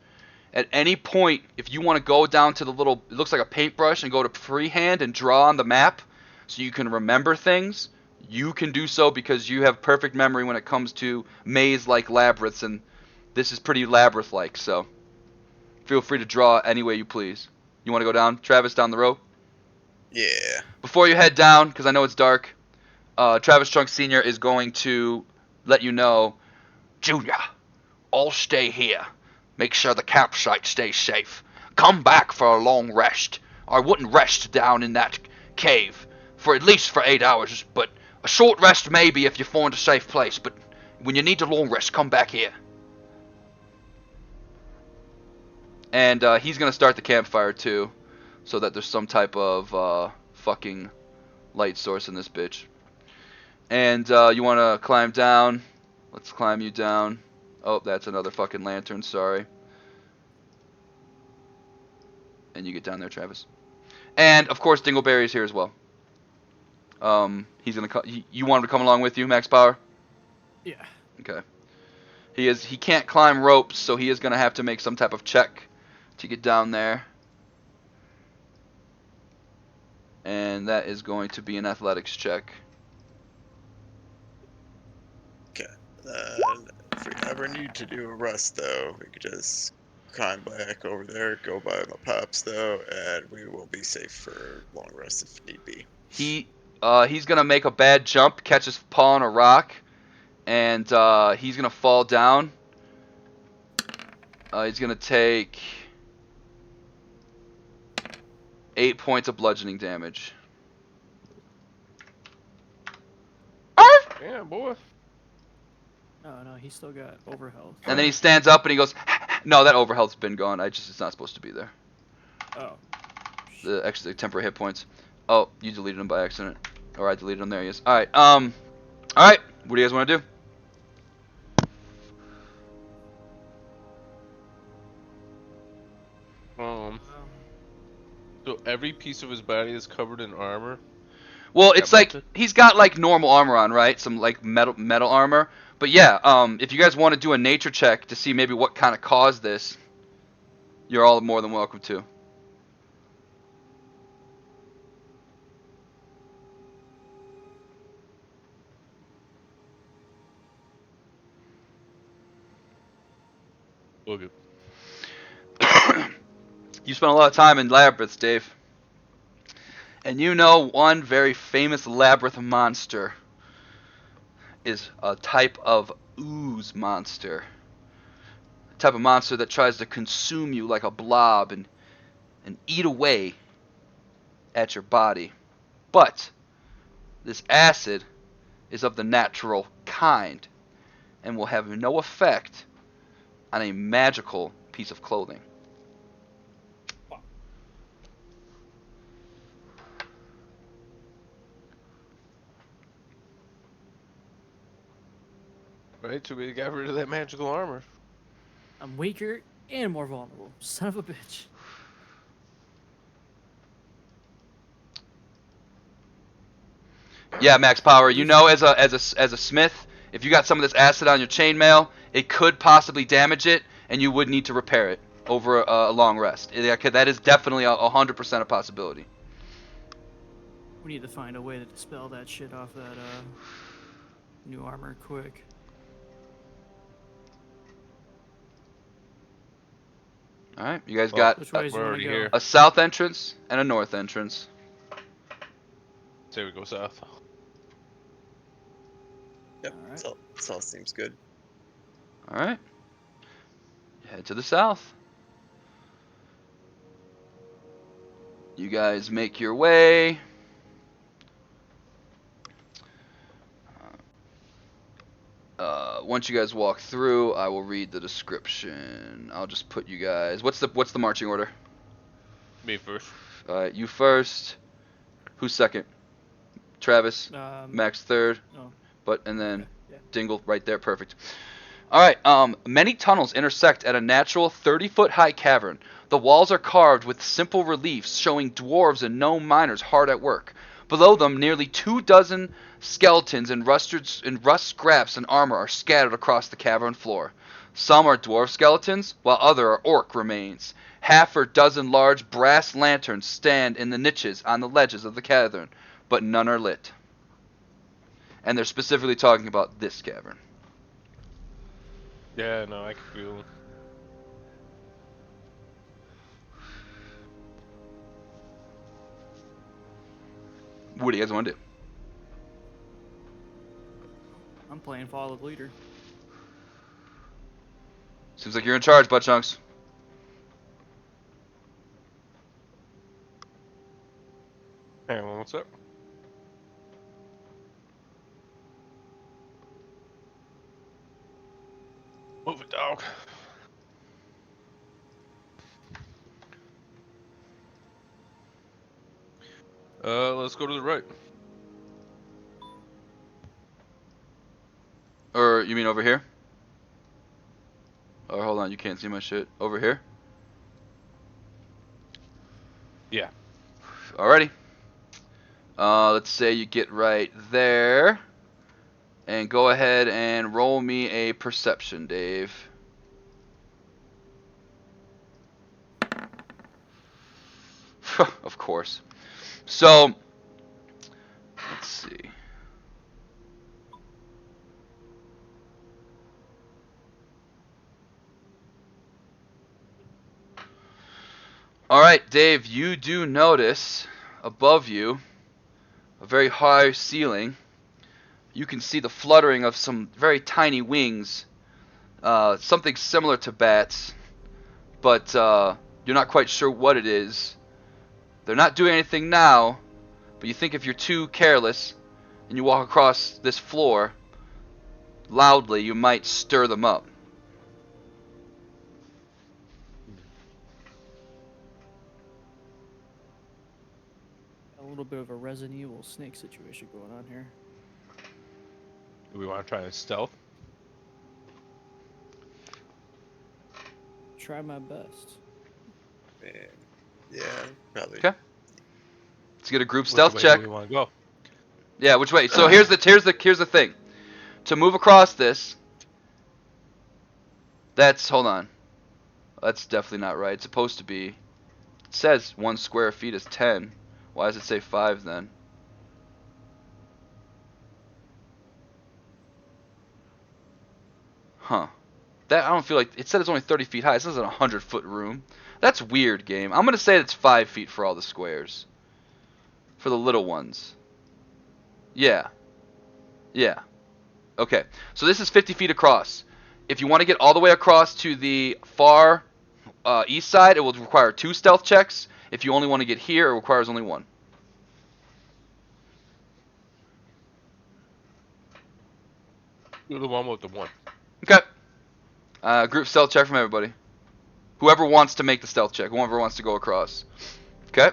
at any point, if you want to go down to the little, it looks like a paintbrush, and go to freehand and draw on the map so you can remember things, you can do so because you have perfect memory when it comes to maze-like labyrinths, and this is pretty labyrinth-like, so feel free to draw any way you please. You want to go down, Travis, down the road? Yeah. Before you head down, because I know it's dark, Travis Trunk Sr. is going to let you know, "Junior, I'll stay here. Make sure the campsite stays safe. Come back for a long rest. I wouldn't rest down in that cave for at least for 8 hours, but a short rest maybe if you find a safe place. But when you need a long rest, come back here." And he's going to start the campfire too, so that there's some type of fucking light source in this bitch. And you want to climb down. Let's climb you down. Oh, that's another fucking lantern, sorry. And you get down there, Travis. And, of course, Dingleberry's here as well. He's going to you want him to come along with you, Max Power? Yeah. Okay. He can't climb ropes, so he is going to have to make some type of check to get down there. And that is going to be an athletics check. If we ever need to do a rest, though, we could just climb back over there, go by my pops, though, and we will be safe for long rest if need be. He's gonna make a bad jump, catch his paw on a rock, and he's gonna fall down. He's gonna take 8 points of bludgeoning damage. Damn, boy. No, he's still got overhealth. And then he stands up and he goes, "No, that overhealth's been gone. It's not supposed to be there. Oh. The extra temporary hit points." Oh, you deleted him by accident, or I deleted him. There he is. All right. All right. What do you guys want to do? So every piece of his body is covered in armor? Well, it's like melted? he's got like normal armor on, right? Some like metal armor. But yeah, if you guys want to do a nature check to see maybe what kind of caused this, you're all more than welcome to. Okay. You spent a lot of time in labyrinths, Dave. And you know one very famous labyrinth monster is a type of ooze monster. type of monster that tries to consume you like a blob and eat away at your body. But this acid is of the natural kind and will have no effect on a magical piece of clothing. Right, so we got rid of that magical armor. I'm weaker and more vulnerable. Son of a bitch. Yeah, Max Power. You know, as a smith, if you got some of this acid on your chainmail, it could possibly damage it, and you would need to repair it over a long rest. That is definitely 100% a possibility. We need to find a way to dispel that shit off that new armor quick. All right, you guys Well, got Which ways do we're you want already to go? here. a south entrance and a north entrance. Say we go south. Yep. Alright. South seems good. All right, head to the south. You guys make your way. Once you guys walk through, I will read the description. I'll just put you guys. What's the marching order? Me first. You first. Who's second? Travis. Max third. No. And then Okay, yeah. Dingle right there. Perfect. All right. Many tunnels intersect at a natural 30-foot high cavern. The walls are carved with simple reliefs showing dwarves and gnome miners hard at work. Below them, nearly 24 skeletons and rust scraps and armor are scattered across the cavern floor. Some are dwarf skeletons, while others are orc remains. Half a dozen large brass lanterns stand in the niches on the ledges of the cavern, but none are lit. And they're specifically talking about this cavern. Yeah, no, I can feel. What do you guys want to do? I'm playing follow the leader. Seems like you're in charge, butt chunks. Hang on, what's up? Move it, dog. Let's go to the right. Or you mean over here? Or hold on, you can't see my shit. Over here? Yeah. Alrighty. Let's say you get right there. And go ahead and roll me a perception, Dave. Of course. So, let's see. Alright, Dave, you do notice above you a very high ceiling. You can see the fluttering of some very tiny wings. Something similar to bats, but you're not quite sure what it is. They're not doing anything now, but you think if you're too careless and you walk across this floor loudly, you might stir them up. A little bit of a Resident Evil snake situation going on here. Do we want to try and stealth? Try my best. Man. Yeah, probably. Okay. Let's get a group Which stealth way check. do we want to go? Yeah, which way? So here's the thing. To move across this, hold on. That's definitely not right. It's supposed to be. It says 1 square feet is 10. Why does it say 5 then? Huh. That I don't feel like it said it's only 30 feet high. This isn't a 100-foot room. That's weird, game. I'm gonna say it's 5 feet for all the squares. For the little ones. Yeah. Yeah. Okay. So this is 50 feet across. If you want to get all the way across to the far east side, it will require 2 stealth checks. If you only want to get here, it requires only 1. Do the one with the 1. Okay. Group stealth check from everybody. Whoever wants to make the stealth check. Whoever wants to go across. Okay.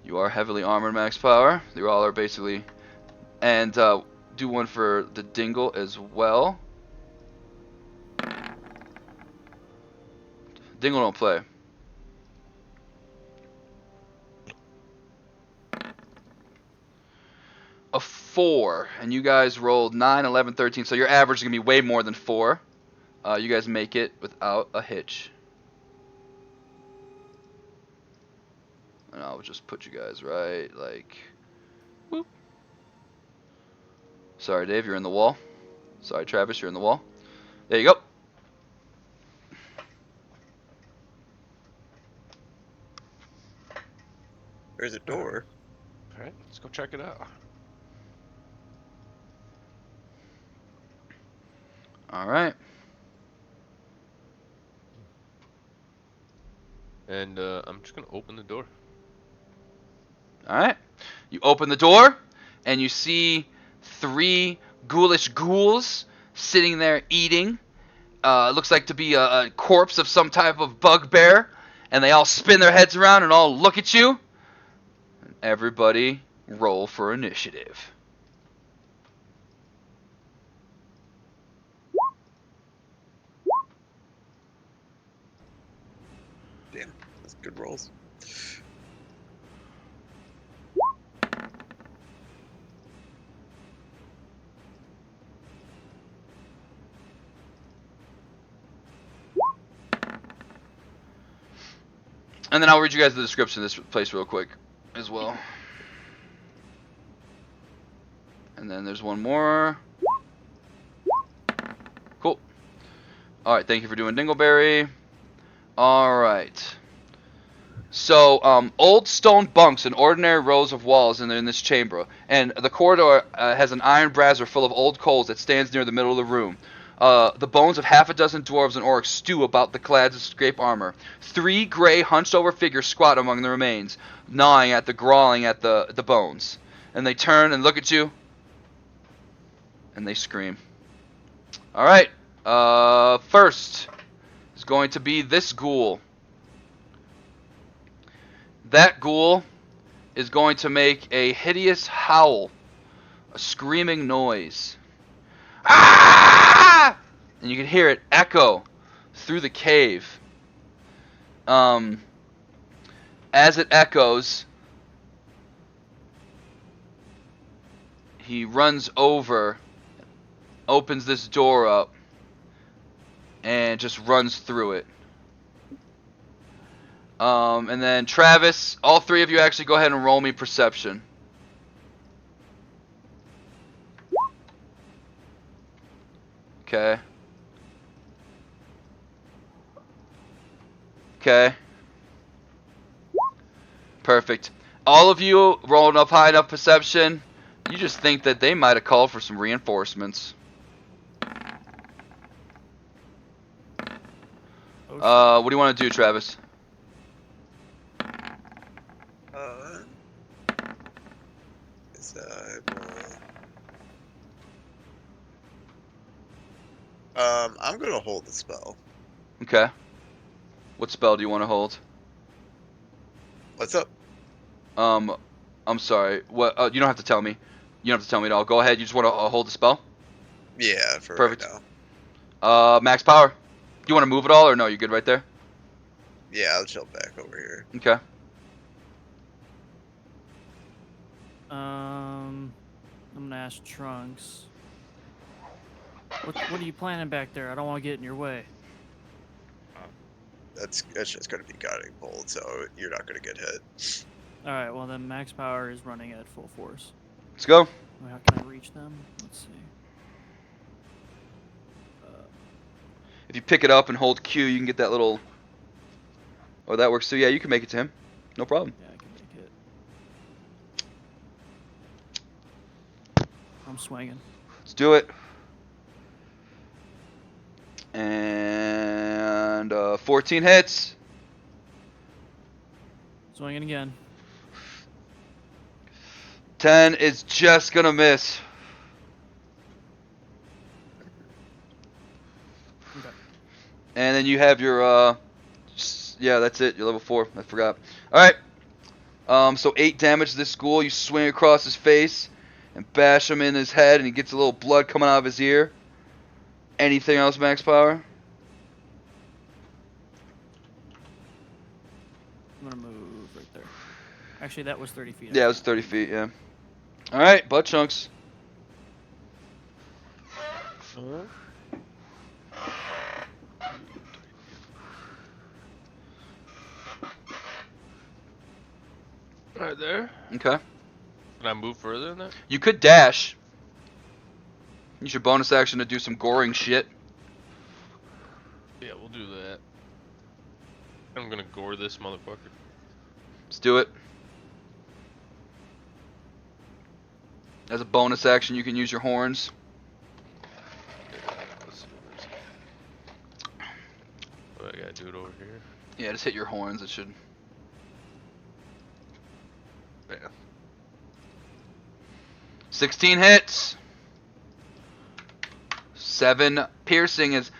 You are heavily armored, max power. You all are basically... And do one for the dingle as well. Dingle don't play. A 4, and you guys rolled 9, 11, 13, so your average is going to be way more than 4. You guys make it without a hitch. And I'll just put you guys right, like... Whoop. Sorry, Dave, you're in the wall. Sorry, Travis, you're in the wall. There you go. There's a door. Alright, let's go check it out. Alright. And I'm just gonna open the door. Alright. You open the door, and you see 3 ghoulish ghouls sitting there eating. It looks like to be a corpse of some type of bugbear. And they all spin their heads around and all look at you. Everybody roll for initiative. Damn, that's good rolls. And then I'll read you guys the description of this place real quick as well. And then there's one more. Cool. Alright, thank you for doing Dingleberry. Alright. So, old stone bunks and ordinary rows of walls in this chamber. And the corridor has an iron brazier full of old coals that stands near the middle of the room. The bones of half a dozen dwarves and orcs stew about the clads of scrape armor. 3 gray, hunched-over figures squat among the remains, gnawing at growling at the bones. And they turn and look at you, and they scream. Alright, first is going to be this ghoul. That ghoul is going to make a hideous howl, a screaming noise. Ah! And you can hear it echo through the cave. As it echoes, he runs over, opens this door up, and just runs through it. And then Travis, all 3 of you actually go ahead and roll me perception. Okay. Okay. Perfect. All of you rolling up high enough perception, you just think that they might have called for some reinforcements. What do you want to do, Travis? I'm gonna hold the spell. Okay. What spell do you want to hold? What's up? I'm sorry. What? You don't have to tell me. You don't have to tell me at all. Go ahead. You just want to hold the spell? Yeah, for Perfect. right now. Max power. Do you want to move at all, or no? You good right there? Yeah, I'll chill back over here. Okay. I'm gonna ask Trunks. What are you planning back there? I don't want to get in your way. That's just gonna be guiding bolt, so you're not gonna get hit. All right. Well, then max power is running at full force. Let's go. How can I reach them? Let's see. If you pick it up and hold Q, you can get that little... Oh, that works too. Yeah, you can make it to him. No problem. Yeah, I can make it. I'm swinging. Let's do it. And 14 hits. Swinging again. 10 is just gonna miss. Okay. And then you have your yeah, that's it. You're level 4. I forgot. All right. So 8 damage to this ghoul. You swing across his face and bash him in his head, and he gets a little blood coming out of his ear. Anything else, max power? I'm gonna move right there. Actually, that was 30 feet. Yeah, it was 30 feet. Yeah. All right, butt chunks. Right there. Okay. Can I move further than that? You could dash. Use your bonus action to do some goring shit. Yeah, we'll do that. I'm gonna gore this motherfucker. Let's do it. As a bonus action, you can use your horns. Let's see what I gotta do it over here. Yeah, just hit your horns. It should. Yeah. 16 hits. 7 piercing as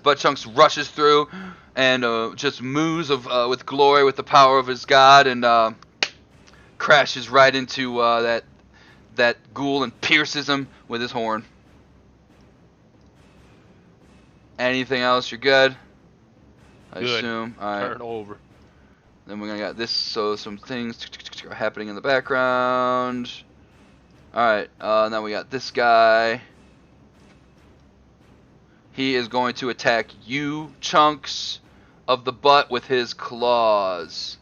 Butt Chunks rushes through and just moves with glory with the power of his god and crashes right into that ghoul and pierces him with his horn. Anything else? You're good? I Good. assume. All right. Turn over. Then we're gonna got this. So some things are happening in the background. All right. Now we got this guy. He is going to attack you, Chunks of the butt, with his claws.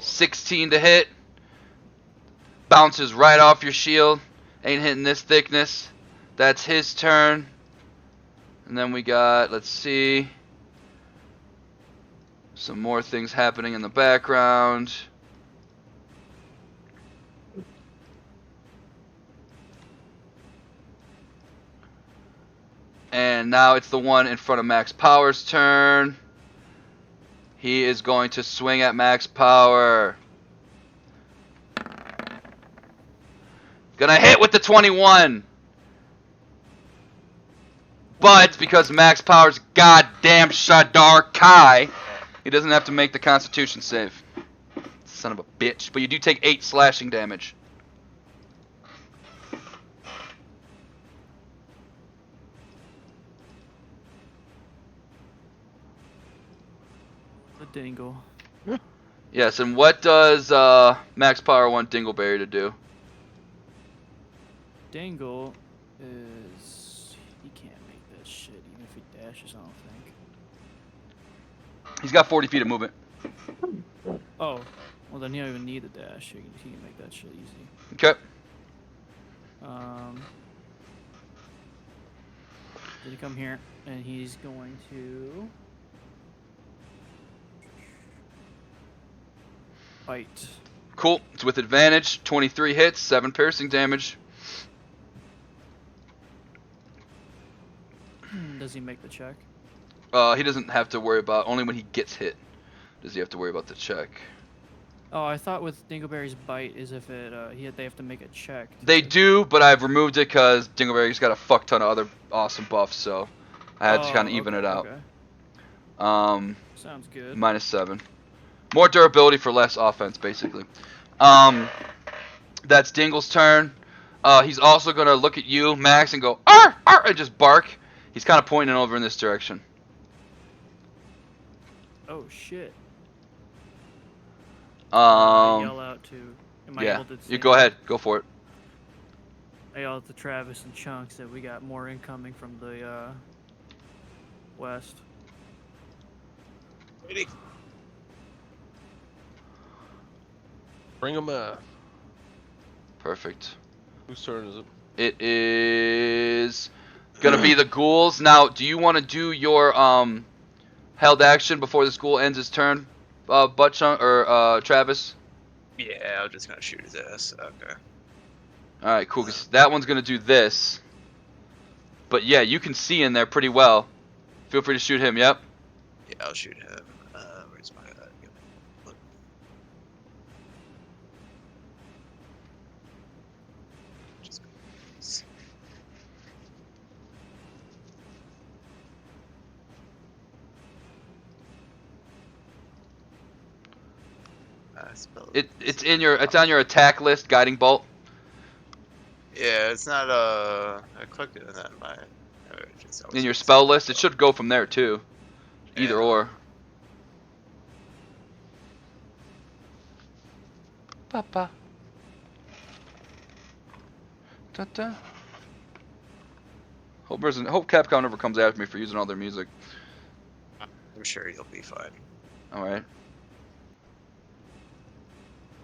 16 to hit. Bounces right off your shield. Ain't hitting this thickness. That's his turn. And then we got, let's see, some more things happening in the background. And now it's the one in front of Max Power's turn. He is going to swing at Max Power. Gonna hit with the 21. But because Max Power's goddamn Shadar Kai, he doesn't have to make the Constitution save. Son of a bitch. But you do take 8 slashing damage. The dingle. Yes, and what does Max Power want Dingleberry to do? Dingle is... He can't make that shit even if he dashes, I don't think. He's got 40 feet of movement. Oh, well then he don't even need the dash. He can make that shit easy. Okay. Did he come here? And he's going to... bite. Cool. It's with advantage. 23 hits, 7 piercing damage. Does he make the check? He doesn't have to worry about, only when he gets hit does he have to worry about the check. Oh, I thought with Dingleberry's bite is if it they have to make a check. They do, but I've removed it because Dingleberry's got a fuck ton of other awesome buffs, so I had to kind of even it out. Okay. Sounds good. -7. More durability for less offense, basically. That's Dingle's turn. He's also going to look at you, Max, and go, "Arr! Arr!" and just bark. He's kind of pointing over in this direction. Oh, shit. I yell out to... Am I Yeah, able to you go ahead. Go for it. I yell out to Travis and Chunks that we got more incoming from the west. Ready? Bring him Perfect. Whose turn is it? It is gonna be the ghouls. Now, do you want to do your held action before this ghoul ends his turn, Butchunk or Travis? Yeah, I'm just gonna shoot his ass. Okay. All right, cool. 'Cause that one's gonna do this. But yeah, you can see in there pretty well. Feel free to shoot him. Yep. Yeah, I'll shoot him. Where's my look. Just It's on your attack list. Guiding bolt. Yeah, it's not I clicked it and then my In your spell list, it should go from there too. Either Yeah. or. Papa. Da-da. Hope Capcom never comes after me for using all their music. I'm sure you'll be fine. All right.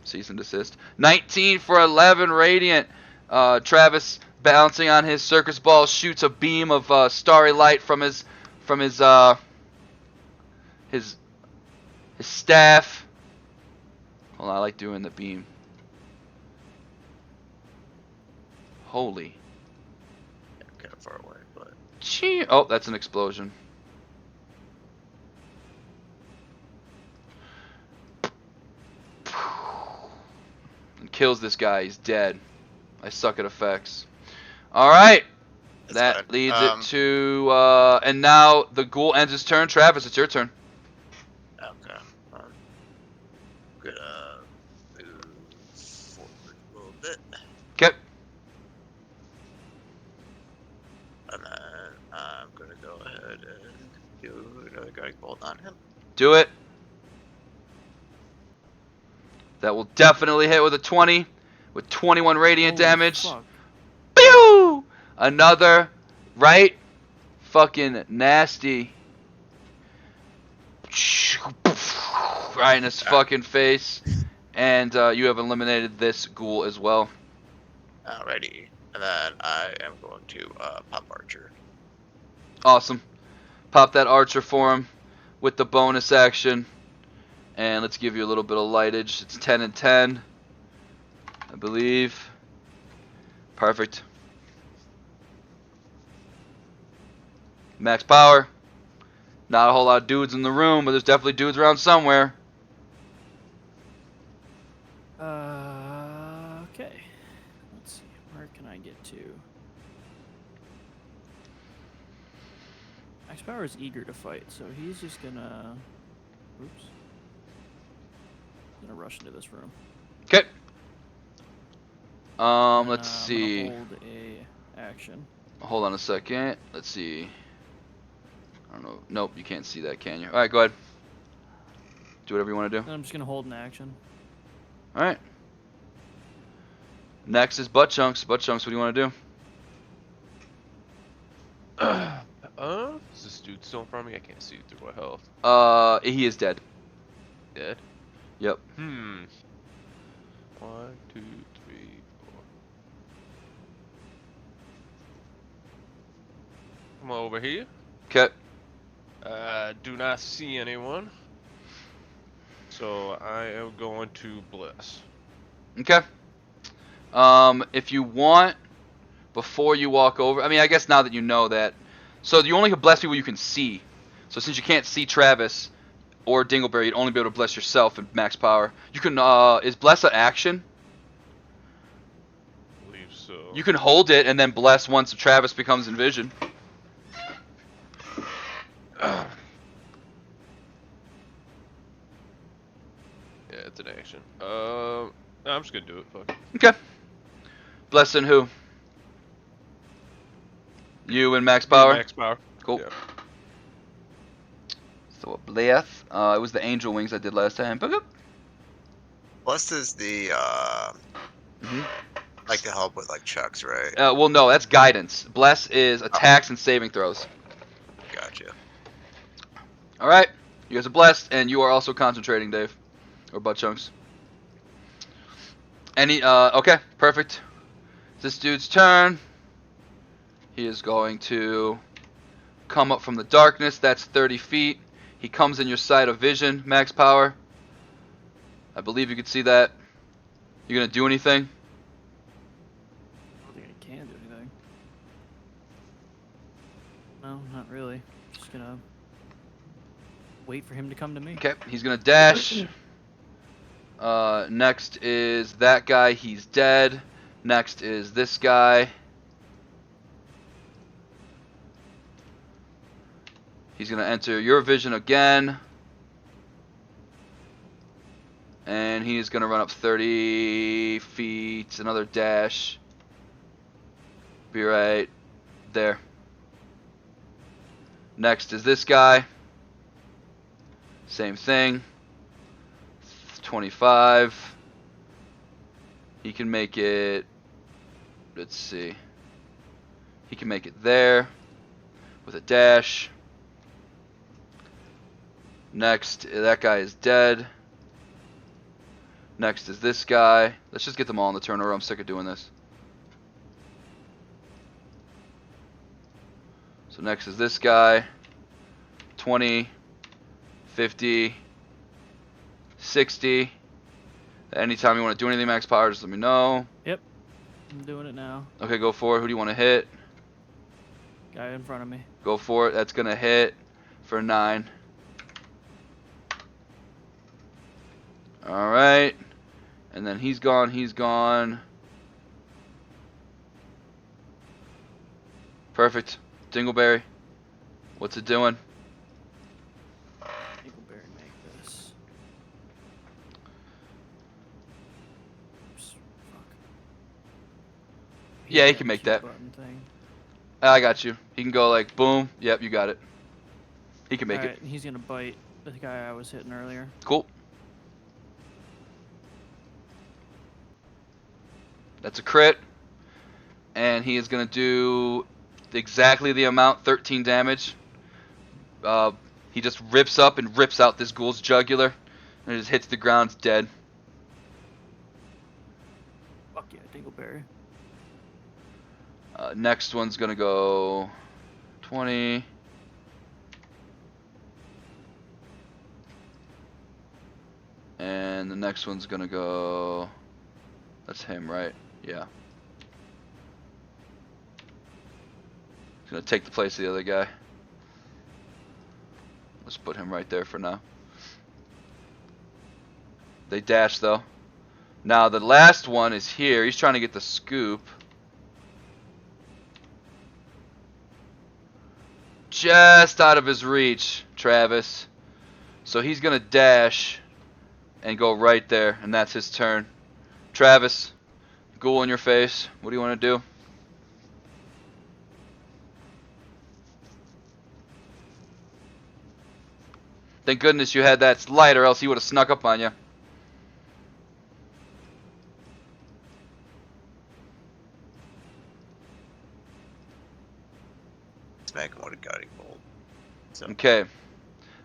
Cease and desist. 19 for 11 radiant. Travis bouncing on his circus ball shoots a beam of starry light from his staff. Hold on, I like doing the beam. Holy. Kind of far away, but Gee. Oh, that's an explosion. And kills this guy. He's dead. I suck at effects. Alright. that's That fine. leads it to, and now the ghoul ends his turn. Travis, it's your turn. Okay. Gonna move forward a little bit, Okay. and then I'm gonna go ahead and do another guiding bolt on him. Do it. That will definitely hit with a 20. With 21 radiant Holy damage. fuck. Pew! Another. Right? Fucking nasty. Right in his fucking face. And you have eliminated this ghoul as well. Alrighty, and then I am going to pop Archer. Awesome. Pop that archer for him with the bonus action. And let's give you a little bit of lightage. It's 10 and 10, I believe. Perfect. Max power. Not a whole lot of dudes in the room, but there's definitely dudes around somewhere. Okay. Let's see. Where can I get to? Max Power is eager to fight, so he's just gonna. Oops. Gonna rush into this room. Okay. Let's I'm gonna see. hold a action. Hold on a second. Let's see. I don't know. Nope, you can't see that, can you? All right, go ahead. Do whatever you want to do. Then I'm just gonna hold an action. All right. Next is butt chunks. Butt chunks. What do you want to do? Is this dude still in front of me? I can't see through my health. He is dead. Dead? Yep. 1, 2, 3, 4. Come over here. Okay. Do not see anyone. So I am going to bless. Okay. If you want, before you walk over, I mean, I guess now that you know that, so you only can bless people you can see. So since you can't see Travis or Dingleberry, you'd only be able to bless yourself in max power. You can, is bless an action? I believe so. You can hold it and then bless once Travis becomes in vision. Yeah, it's an action. I'm just gonna do it. Fuck. Okay. Blessing who? You and max power? Max power. Cool. Yeah. So a bless. It was the angel wings I did last time. Boop. Blessed is the Mhm. like to help with like checks, right? Well, no, that's guidance. Bless is attacks and saving throws. Gotcha. All right, you guys are blessed, and you are also concentrating, Dave, or butt chunks. Any? Okay, perfect. This dude's turn. He is going to come up from the darkness. That's 30 feet. He comes in your side of vision, max power. I believe you can see that. You gonna do anything? I don't think I can do anything. No, not really. Just gonna wait for him to come to me. Okay, he's gonna dash. Next is that guy. He's dead. Next is this guy. He's gonna enter your vision again. And he's gonna run up 30 feet. Another dash. Be right there. Next is this guy. Same thing. 25. He can make it. Let's see. He can make it there with a dash. Next, that guy is dead. Next is this guy. Let's just get them all in the turn order. I'm sick of doing this. So next is this guy. 20, 50, 60. Anytime you want to do anything max power, just let me know. Yep. I'm doing it now. Okay, go for it. Who do you want to hit? Guy in front of me. Go for it. That's going to hit for 9. Alright. And then he's gone. He's gone. Perfect. Dingleberry. What's it doing? Dingleberry, make this. Oops, fuck. Yeah, he got can a make cue that. button thing. I got you. He can go like boom. Yep, you got it. He can make Alright, it. and he's gonna bite the guy I was hitting earlier. Cool. That's a crit. And he is going to do exactly the amount, 13 damage. He just rips up and rips out this ghoul's jugular. And it just hits the ground, it's dead. Fuck yeah, Dingleberry. Next one's going to go 20. And the next one's going to go... That's him, right? Yeah. He's going to take the place of the other guy. Let's put him right there for now. They dash, though. Now, the last one is here. He's trying to get the scoop. Just out of his reach, Travis. So he's going to dash and go right there, and that's his turn. Travis, ghoul in your face. What do you want to do? Thank goodness you had that light, or else he would have snuck up on you. Smack him with a guiding bolt. So. Okay.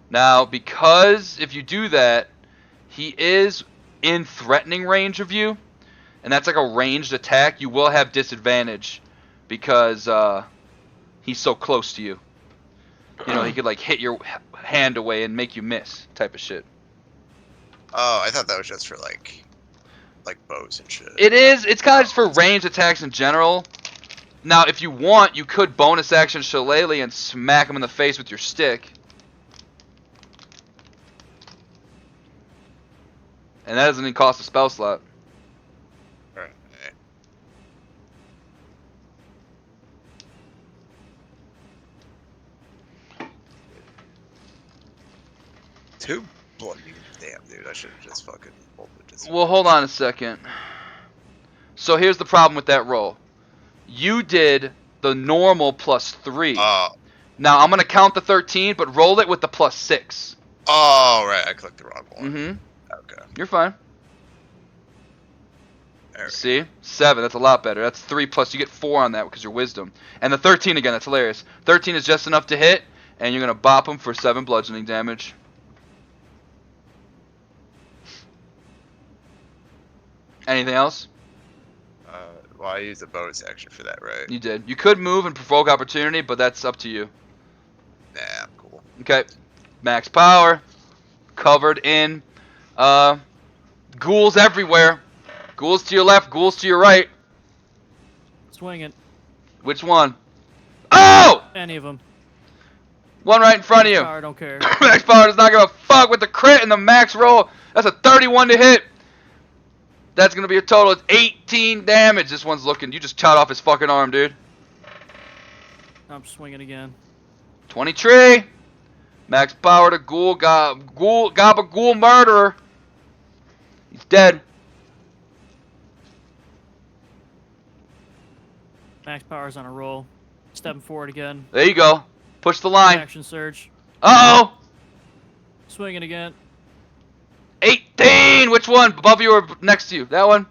Now, because if you do that, he is in threatening range of you, and that's like a ranged attack, you will have disadvantage because he's so close to you. You know, he could like hit your hand away and make you miss, type of shit. Oh, I thought that was just for like bows and shit. It is. It's kind of just for ranged attacks in general. Now, if you want, you could bonus action Shillelagh and smack him in the face with your stick. And that doesn't even cost a spell slot. Alright. Two bloody damn, dude. I should have just fucking bolted this. Well, hold on a second. So here's the problem with that roll. You did the normal +3. Oh. Now I'm gonna count the 13, but roll it with the +6. Oh, right. I clicked the wrong one. Mm-hmm. Okay. You're fine. There we See? 7. That's a lot better. That's 3 plus. You get 4 on that because you're wisdom. And the 13 again. That's hilarious. 13 is just enough to hit, and you're gonna bop him for 7 bludgeoning damage. Anything else? Well, I used a bonus action for that, right? You did. You could move and provoke opportunity, but that's up to you. Nah, I'm cool. Okay. Max power. Covered in ghouls everywhere. Ghouls to your left, ghouls to your right. Swing it. Which one? Oh! Any of them. One right in front of you. Power, don't care. Max Power does not give a fuck with the crit and the max roll. That's a 31 to hit. That's going to be a total of 18 damage. This one's looking. You just chopped off his fucking arm, dude. I'm swinging again. 23. Max Power to Gabagool Murderer. He's dead. Max Power's on a roll. Stepping forward again. There you go. Push the line. Action surge. Uh-oh. Swinging again. 18. Which one? Above you or next to you? That one?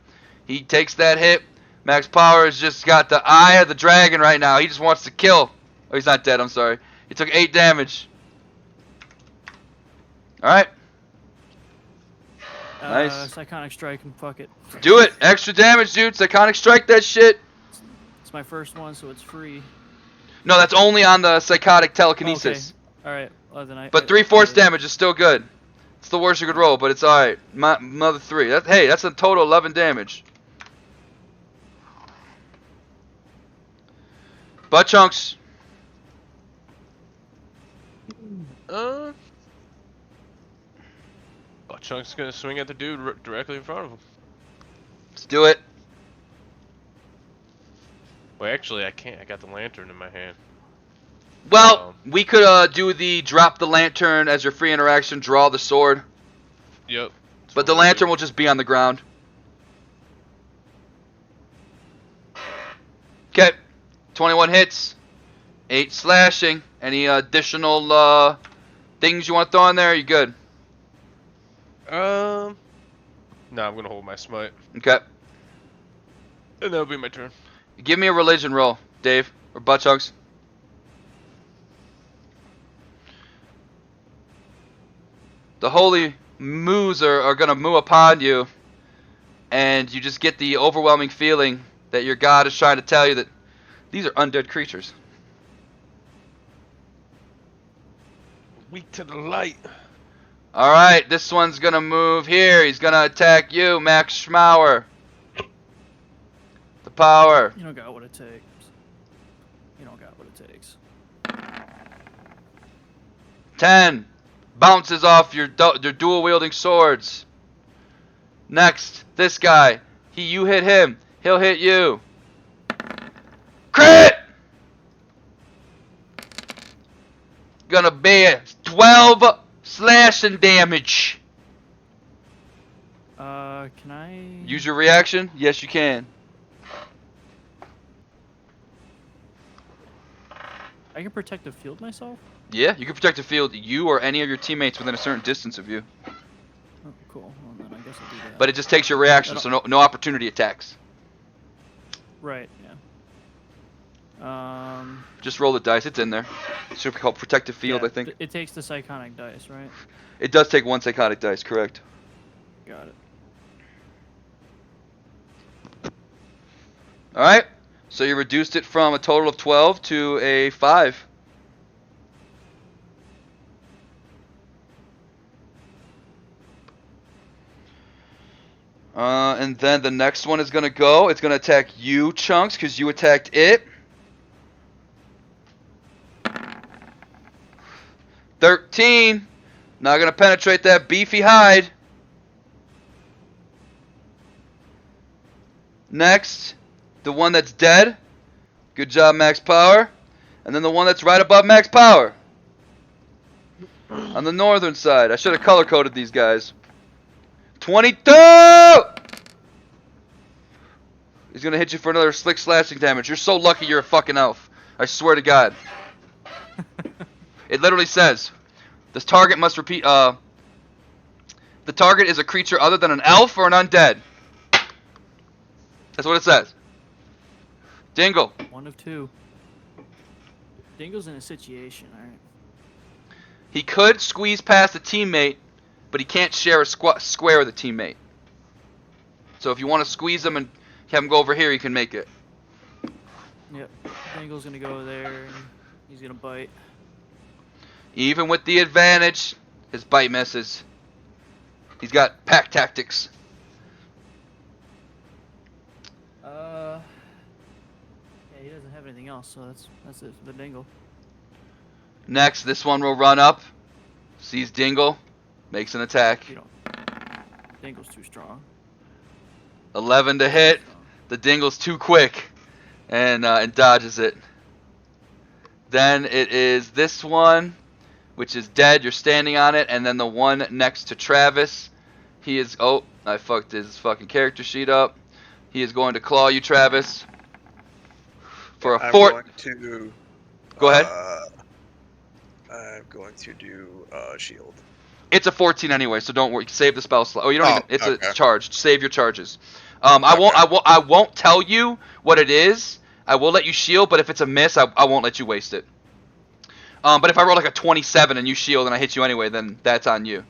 He takes that hit. Max Power has just got the eye of the dragon right now. He just wants to kill. Oh, he's not dead. I'm sorry. He took 8 damage. Alright. Nice. Psychonic Strike and fuck it. Do it. Extra damage, dude. Psychonic Strike that shit. It's my first one, so it's free. No, that's only on the Psychotic Telekinesis. Okay. Alright. Well, then But 3/4 damage is still good. It's the worst you could roll, but it's alright. Another 3. Hey, that's a total 11 damage. Butt chunks. Chunk's gonna swing at the dude directly in front of him. Let's do it. Well, actually, I can't. I got the lantern in my hand. Well, we could do the drop the lantern as your free interaction, draw the sword. Yep. But the lantern will just be on the ground. Okay. 21 hits. 8 slashing. Any additional things you want to throw in there? You good? No, I'm gonna hold my smite, Okay. and that'll be my turn. Give me a religion roll, Dave. Or butt chunks. The holy moos are going to moo upon you. And you just get the overwhelming feeling that your god is trying to tell you that these are undead creatures. Weak to the light. Alright, this one's going to move here. He's going to attack you, Max Schmauer. The power. You don't got what it takes. You don't got what it takes. 10. Bounces off your dual wielding swords. Next, this guy. You hit him. He'll hit you. Crit! Gonna be 12 slashing damage. Can I... Use your reaction? Yes, you can. I can protect the field myself? Yeah, you can protect the field, you or any of your teammates within a certain distance of you. Oh, cool. Well, then I guess I'll do that. But it just takes your reaction, so no opportunity attacks. Right, yeah. Just roll the dice, it's in there. It should be called protective field, yeah, I think. It takes the psychonic dice, right? It does take 1 psychotic dice, correct. Got it. Alright, so you reduced it from a total of 12 to a 5. And then the next one is going to go. It's going to attack you, Chunks, because you attacked it. 13. Not going to penetrate that beefy hide. Next, the one that's dead. Good job, Max Power. And then the one that's right above Max Power. On the northern side. I should have color-coded these guys. 22! He's going to hit you for another slick slashing damage. You're so lucky you're a fucking elf. I swear to God. It literally says, this target must repeat, the target is a creature other than an elf or an undead. That's what it says. Dingle. 1 of 2. Dingle's in a situation, alright. He could squeeze past a teammate, but he can't share a square with a teammate. So if you want to squeeze him and have him go over here, you can make it. Yep. Dingle's gonna go there, and he's gonna bite. Even with the advantage, his bite misses. He's got pack tactics. Yeah, he doesn't have anything else, so that's it for the Dingle. Next, this one will run up, sees Dingle, makes an attack. You don't. Dingle's too strong. 11 to Too hit. strong. The Dingle's too quick, and dodges it. Then it is this one, which is dead. You're standing on it, and then the one next to Travis. He is. Oh, I fucked his fucking character sheet up. He is going to claw you, Travis. For a I'm fort. going to. Go ahead. I'm going to do shield. It's a 14 anyway, so don't worry. Save the spell slot. Oh, you don't Oh, even. It's okay. a charged. Save your charges. I won't tell you what it is. I will let you shield, but if it's a miss, I won't let you waste it. But if I roll like a 27 and you shield and I hit you anyway, then that's on you.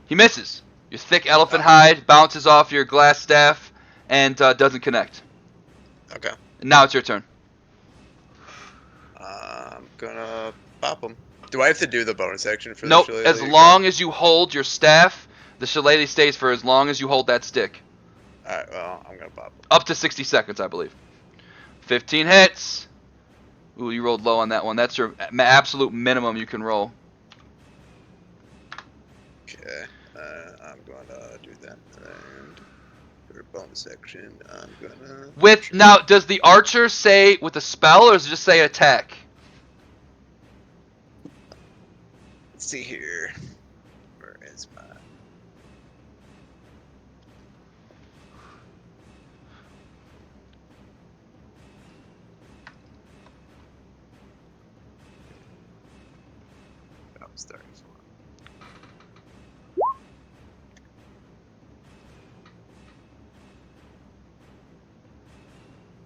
He misses. Your thick elephant hide bounces off your glass staff and doesn't connect. Okay. And now it's your turn. I'm gonna pop him. Do I have to do the bonus action for Nope. the shillelagh? As long as you hold your staff, the shillelagh stays for as long as you hold that stick. Alright, well, I'm gonna pop him. Up to 60 seconds, I believe. 15 hits. Ooh, you rolled low on that one. That's your absolute minimum you can roll. Okay. I'm gonna do that. And for bonus action, I'm gonna. Now, does the archer say with a spell, or does it just say attack? Let's see here. Where is my. I'm starting from.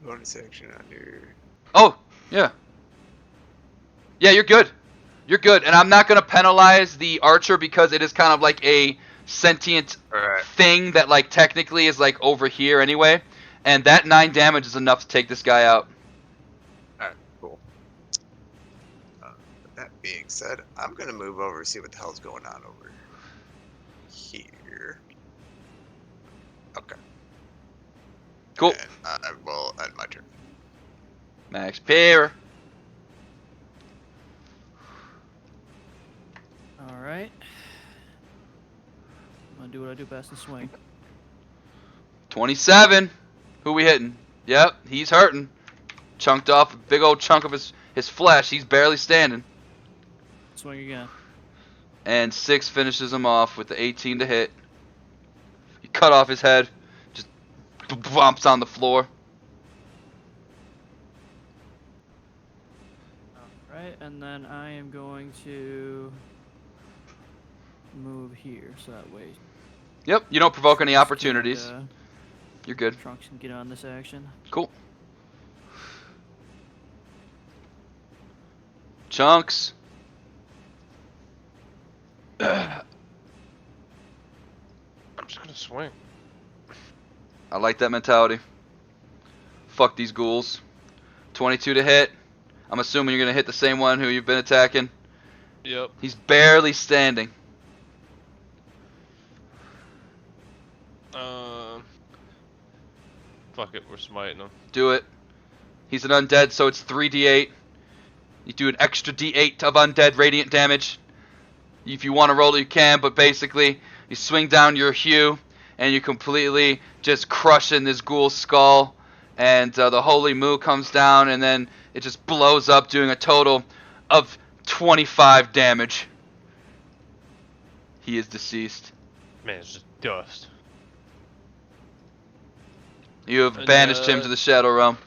Bonus action under. Oh, yeah. Yeah, you're good. You're good. And I'm not going to penalize the archer because it is kind of like a sentient Alright. thing that, like, technically is, like, over here anyway. And that 9 damage is enough to take this guy out. Alright, cool. With that being said, I'm gonna move over and see what the hell's going on over here. Okay. Cool. And I will end my turn. Max Pair. Alright. I'm gonna do what I do best and swing. 27. Who we hitting? Yep, he's hurting. Chunked off a big old chunk of his flesh. He's barely standing. Swing again. And 6 finishes him off with the 18 to hit. You cut off his head. Just bumps on the floor. Alright, and then I am going to move here so that way Yep, you don't provoke any Trunks opportunities. can, You're good. Trunks can get on this action. Cool. Chunks. I'm just gonna swing. I like that mentality. Fuck these ghouls. 22 to hit. I'm assuming you're going to hit the same one who you've been attacking. Yep. He's barely standing. Fuck it, we're smiting him. Do it. He's an undead, so it's 3d8. You do an extra d8 of undead radiant damage. If you want to roll it, you can, but basically, you swing down your hue, and you completely just crush in this ghoul's skull, and the holy moo comes down, and then it just blows up, doing a total of 25 damage. He is deceased. Man, it's just dust. You have And, banished him to the Shadow Realm.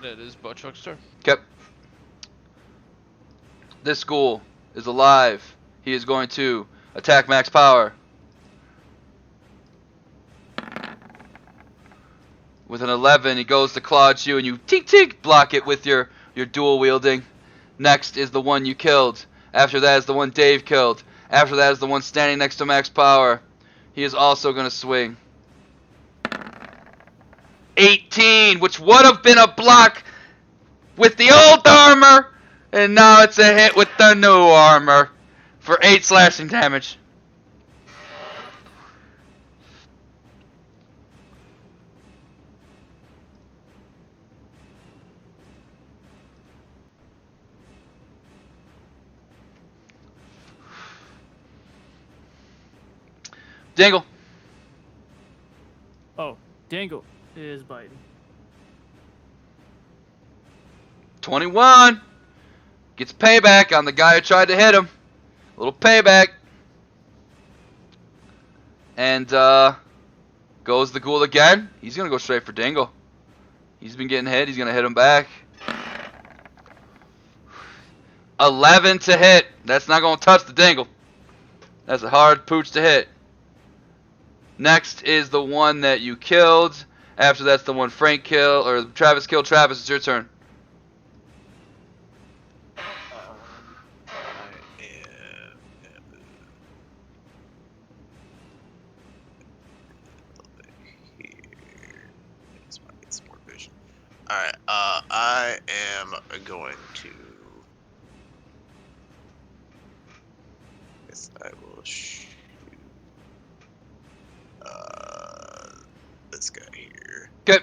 That is Buttchuck's turn. Okay. This ghoul is alive. He is going to attack max power. With an 11, he goes to claw at you, and you tink tink block it with your dual wielding. Next is the one you killed. After that is the one Dave killed. After that is the one standing next to max power. He is also going to swing. 18, which would have been a block with the old armor, and now it's a hit with the new armor for 8 slashing damage. Dingle. Oh, Dingle is biting. 21. Gets payback on the guy who tried to hit him. A little payback. And goes the ghoul again. He's going to go straight for Dingle. He's been getting hit. He's going to hit him back. 11 to hit. That's not going to touch the Dingle. That's a hard pooch to hit. Next is the one that you killed. After that's the one Frank killed, or Travis killed. Travis, it's your turn. Alright, I am going to. Guess I will shoot. This guy here. Good.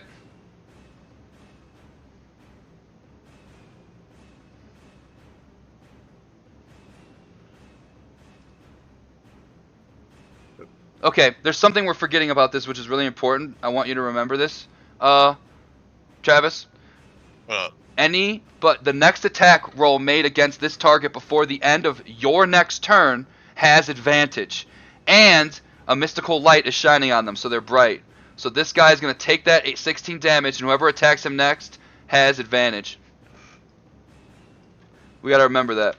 Okay, there's something we're forgetting about this, which is really important. I want you to remember this. Travis, but the next attack roll made against this target before the end of your next turn has advantage. And a mystical light is shining on them, so they're bright. So this guy is going to take that 16 damage, and whoever attacks him next has advantage. We got to remember that.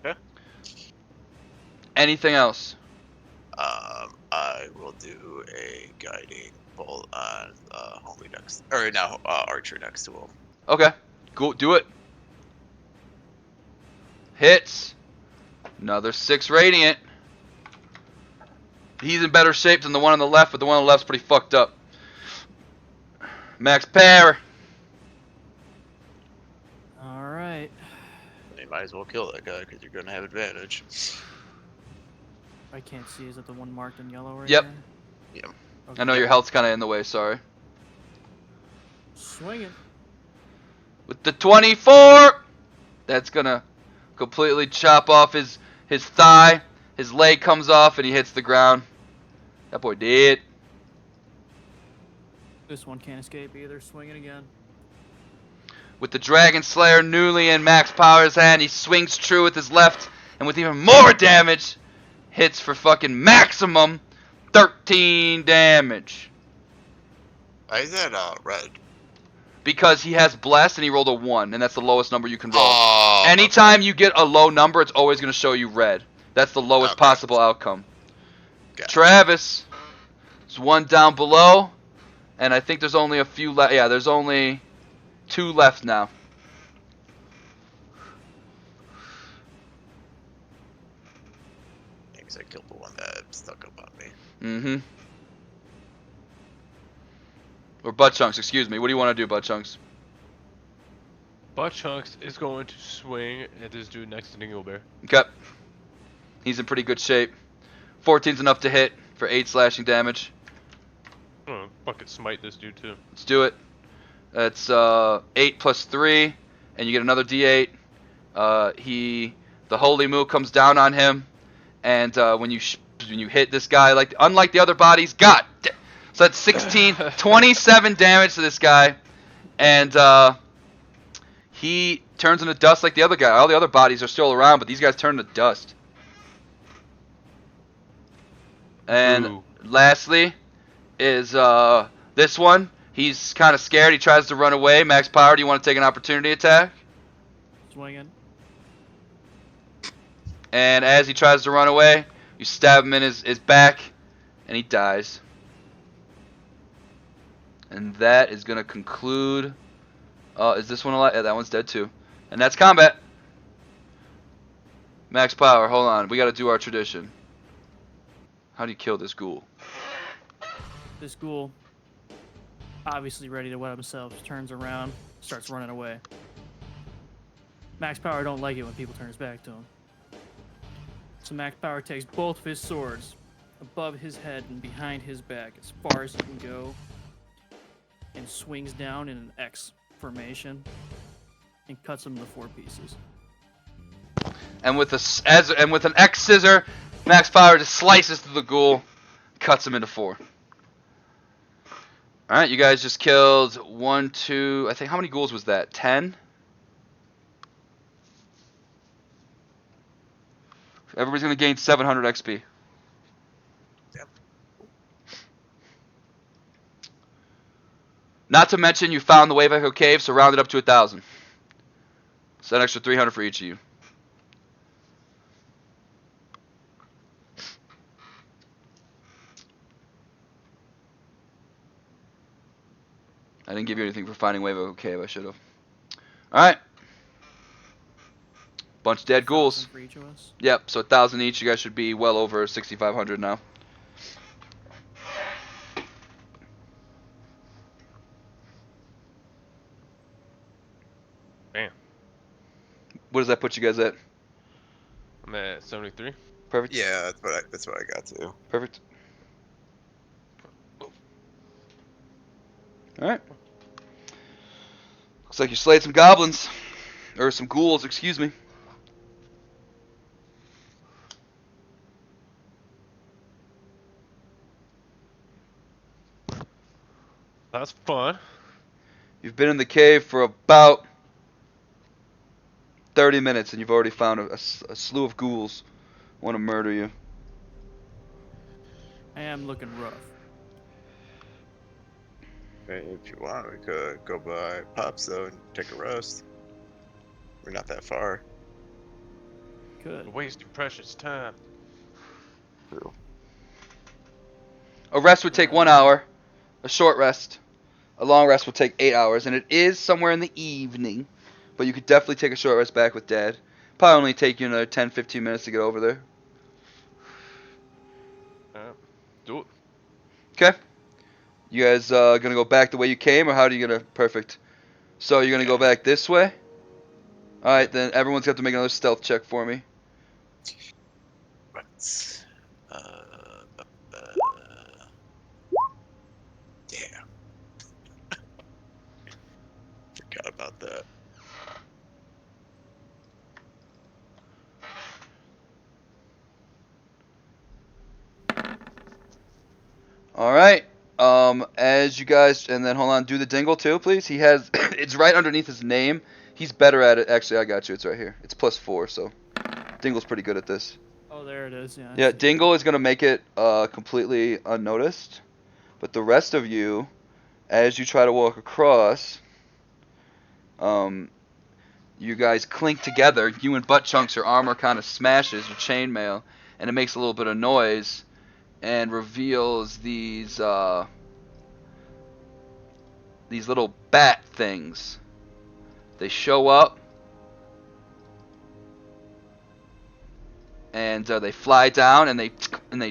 Okay. Anything else? I will do a guiding bolt on homie next, or now archer next to him. Okay, go do it. Hits. Another 6 radiant. He's in better shape than the one on the left, but the one on the left's pretty fucked up. Max power. All right. You might as well kill that guy because you're gonna have advantage. I can't see. Is that the one marked in yellow right Yep. there? Yep. Okay. I know your health's kind of in the way, sorry. Swinging. With the 24, that's gonna completely chop off his thigh. His leg comes off and he hits the ground. That boy dead. This one can't escape either. Swinging again. With the Dragon Slayer newly in max power's hand, he swings true with his left, and with even more damage, hits for fucking maximum 13 damage. Why is that red? Because he has blessed and he rolled a 1, and that's the lowest number you can roll. Oh, Anytime you get a low number, it's always going to show you red. That's the lowest Okay. possible outcome. Gotcha. Travis, there's one down below, and I think there's only a few left. Yeah, there's only 2 left now. Because I killed the one that stuck up on me. Mm-hmm. Or Butt Chunks, excuse me. What do you want to do, Butt Chunks? Butt Chunks is going to swing at this dude next to Dinglebear. Okay. He's in pretty good shape. 14's enough to hit for 8 slashing damage. I'm gonna fucking smite this dude too. Let's do it. That's 8 plus 3, and you get another D8. The holy move comes down on him, and when you hit this guy, like unlike the other bodies, so that's 16, 27 damage to this guy, and he turns into dust like the other guy. All the other bodies are still around, but these guys turn into dust. And Ooh. lastly is this one. He's kind of scared. He tries to run away. Max power. Do you want to take an opportunity attack? Swinging. And as he tries to run away, you stab him in his back, and he dies. And that is going to conclude... is this one alive? Yeah, that one's dead too. And that's combat. Max power. Hold on. We got to do our tradition. How do you kill this ghoul? This ghoul, obviously ready to wet himself, turns around, starts running away. Max Power don't like it when people turn his back to him. So Max Power takes both of his swords above his head and behind his back as far as he can go and swings down in an X formation and cuts him into 4 pieces. and with an X scissor, Max Power just slices through the ghoul, cuts him into 4. All right, you guys just killed 1, 2. I think how many ghouls was that? 10. Everybody's gonna gain 700 XP. Yep. Not to mention you found the Wave Echo Cave, so round it up to 1,000. So an extra 300 for each of you. I didn't give you anything for finding Wave Echo Cave. I should have. All right. Bunch of dead ghouls. For each of us. Yep. So 1,000 each. You guys should be well over 6,500 now. Damn. What does that put you guys at? I'm at 73. Perfect. Yeah, that's what I got to. Perfect. Alright. Looks like you slayed some goblins. Or some ghouls, excuse me. That's fun. You've been in the cave for about 30 minutes and you've already found a slew of ghouls want to murder you. I am looking rough. Hey, if you want, we could go by Pops though and take a rest. We're not that far. Good. You're wasting precious time. True. A rest would take 1 hour. A short rest. A long rest will take 8 hours. And it is somewhere in the evening. But you could definitely take a short rest back with Dad. Probably only take you another 10-15 minutes to get over there. Do it. Okay. You guys gonna go back the way you came, or how are you gonna? Perfect. So you're gonna go back this way. All right, then everyone's got to make another stealth check for me. But, yeah. Forgot about that. All right. As you guys, and then hold on, do the dingle too, please. He has, it's right underneath his name. He's better at it. Actually, I got you. It's right here. It's +4, so Dingle's pretty good at this. Oh, there it is. Yeah. I Yeah, see. Dingle is gonna make it completely unnoticed, but the rest of you, as you try to walk across, you guys clink together. You and Butt Chunks, your armor kind of smashes your chainmail, and it makes a little bit of noise, and reveals these little bat things. They show up, and they fly down, and they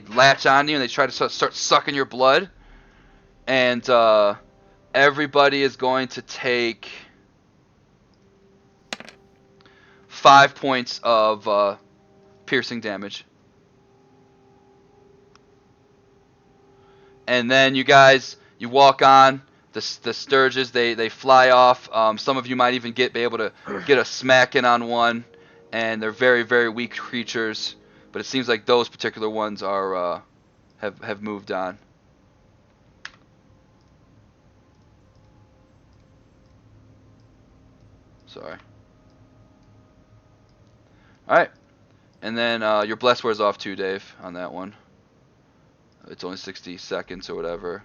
latch onto you, and they try to start sucking your blood. And everybody is going to take 5 points of piercing damage. And then you guys, you walk on. The Sturges, they fly off. Some of you might even be able to get a smack in on one. And they're very, very weak creatures. But it seems like those particular ones are have moved on. Sorry. Alright. And then your bless wears off too, Dave, on that one. It's only 60 seconds or whatever.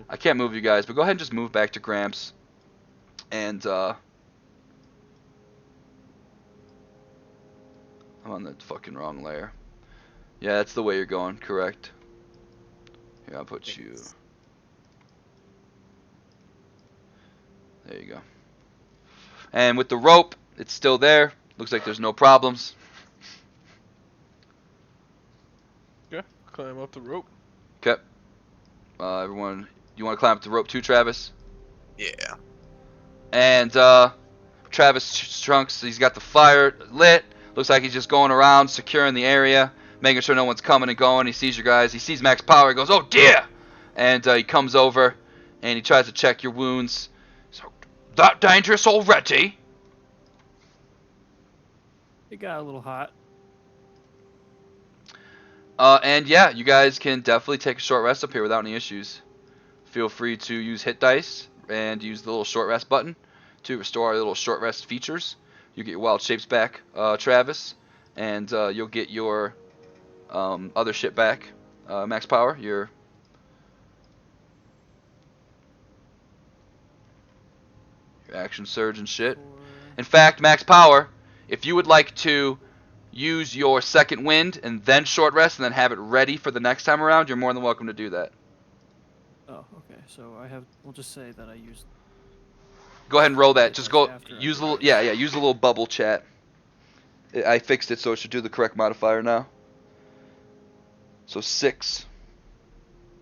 I can't move you guys, but go ahead and just move back to Gramps. And I'm on the fucking wrong layer. Yeah, that's the way you're going, correct. Here, I'll put you... There you go. And with the rope, it's still there. Looks like there's no problems. Yeah, climb up the rope. Okay. Everyone, you want to climb up the rope too, Travis? Yeah. And Travis Trunks, he's got the fire lit. Looks like he's just going around securing the area, making sure no one's coming and going. He sees you guys. He sees Max Power. He goes, "Oh dear!" And he comes over and he tries to check your wounds. So, that dangerous already? It got a little hot. And yeah, you guys can definitely take a short rest up here without any issues. Feel free to use hit dice and use the little short rest button to restore our little short rest features. You get your wild shapes back, Travis, and you'll get your other shit back, max power, your action surge and shit. In fact, max power, if you would like to use your second wind and then short rest and then have it ready for the next time around, you're more than welcome to do that. Oh, okay. So we'll just say that I used. Go ahead and roll that. Hit Just dice go after I use a did little, this. yeah, use a little bubble chat. I fixed it so it should do the correct modifier now. So 6.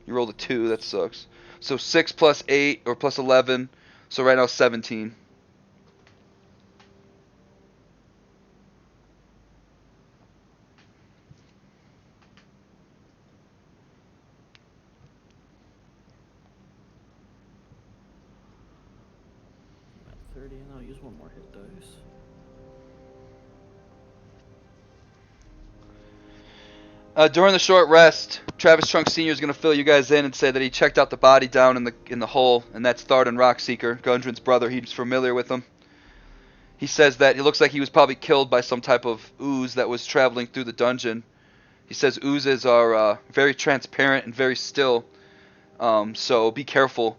You rolled a 2, that sucks. So 6 plus 8 or plus 11. So right now 17. I'm at 30, and I'll use one more hit dice. During the short rest, Travis Trunk Sr. is going to fill you guys in and say that he checked out the body down in the hole, and that's Thardan Rockseeker, Gundren's brother. He's familiar with him. He says that it looks like he was probably killed by some type of ooze that was traveling through the dungeon. He says oozes are very transparent and very still, so be careful.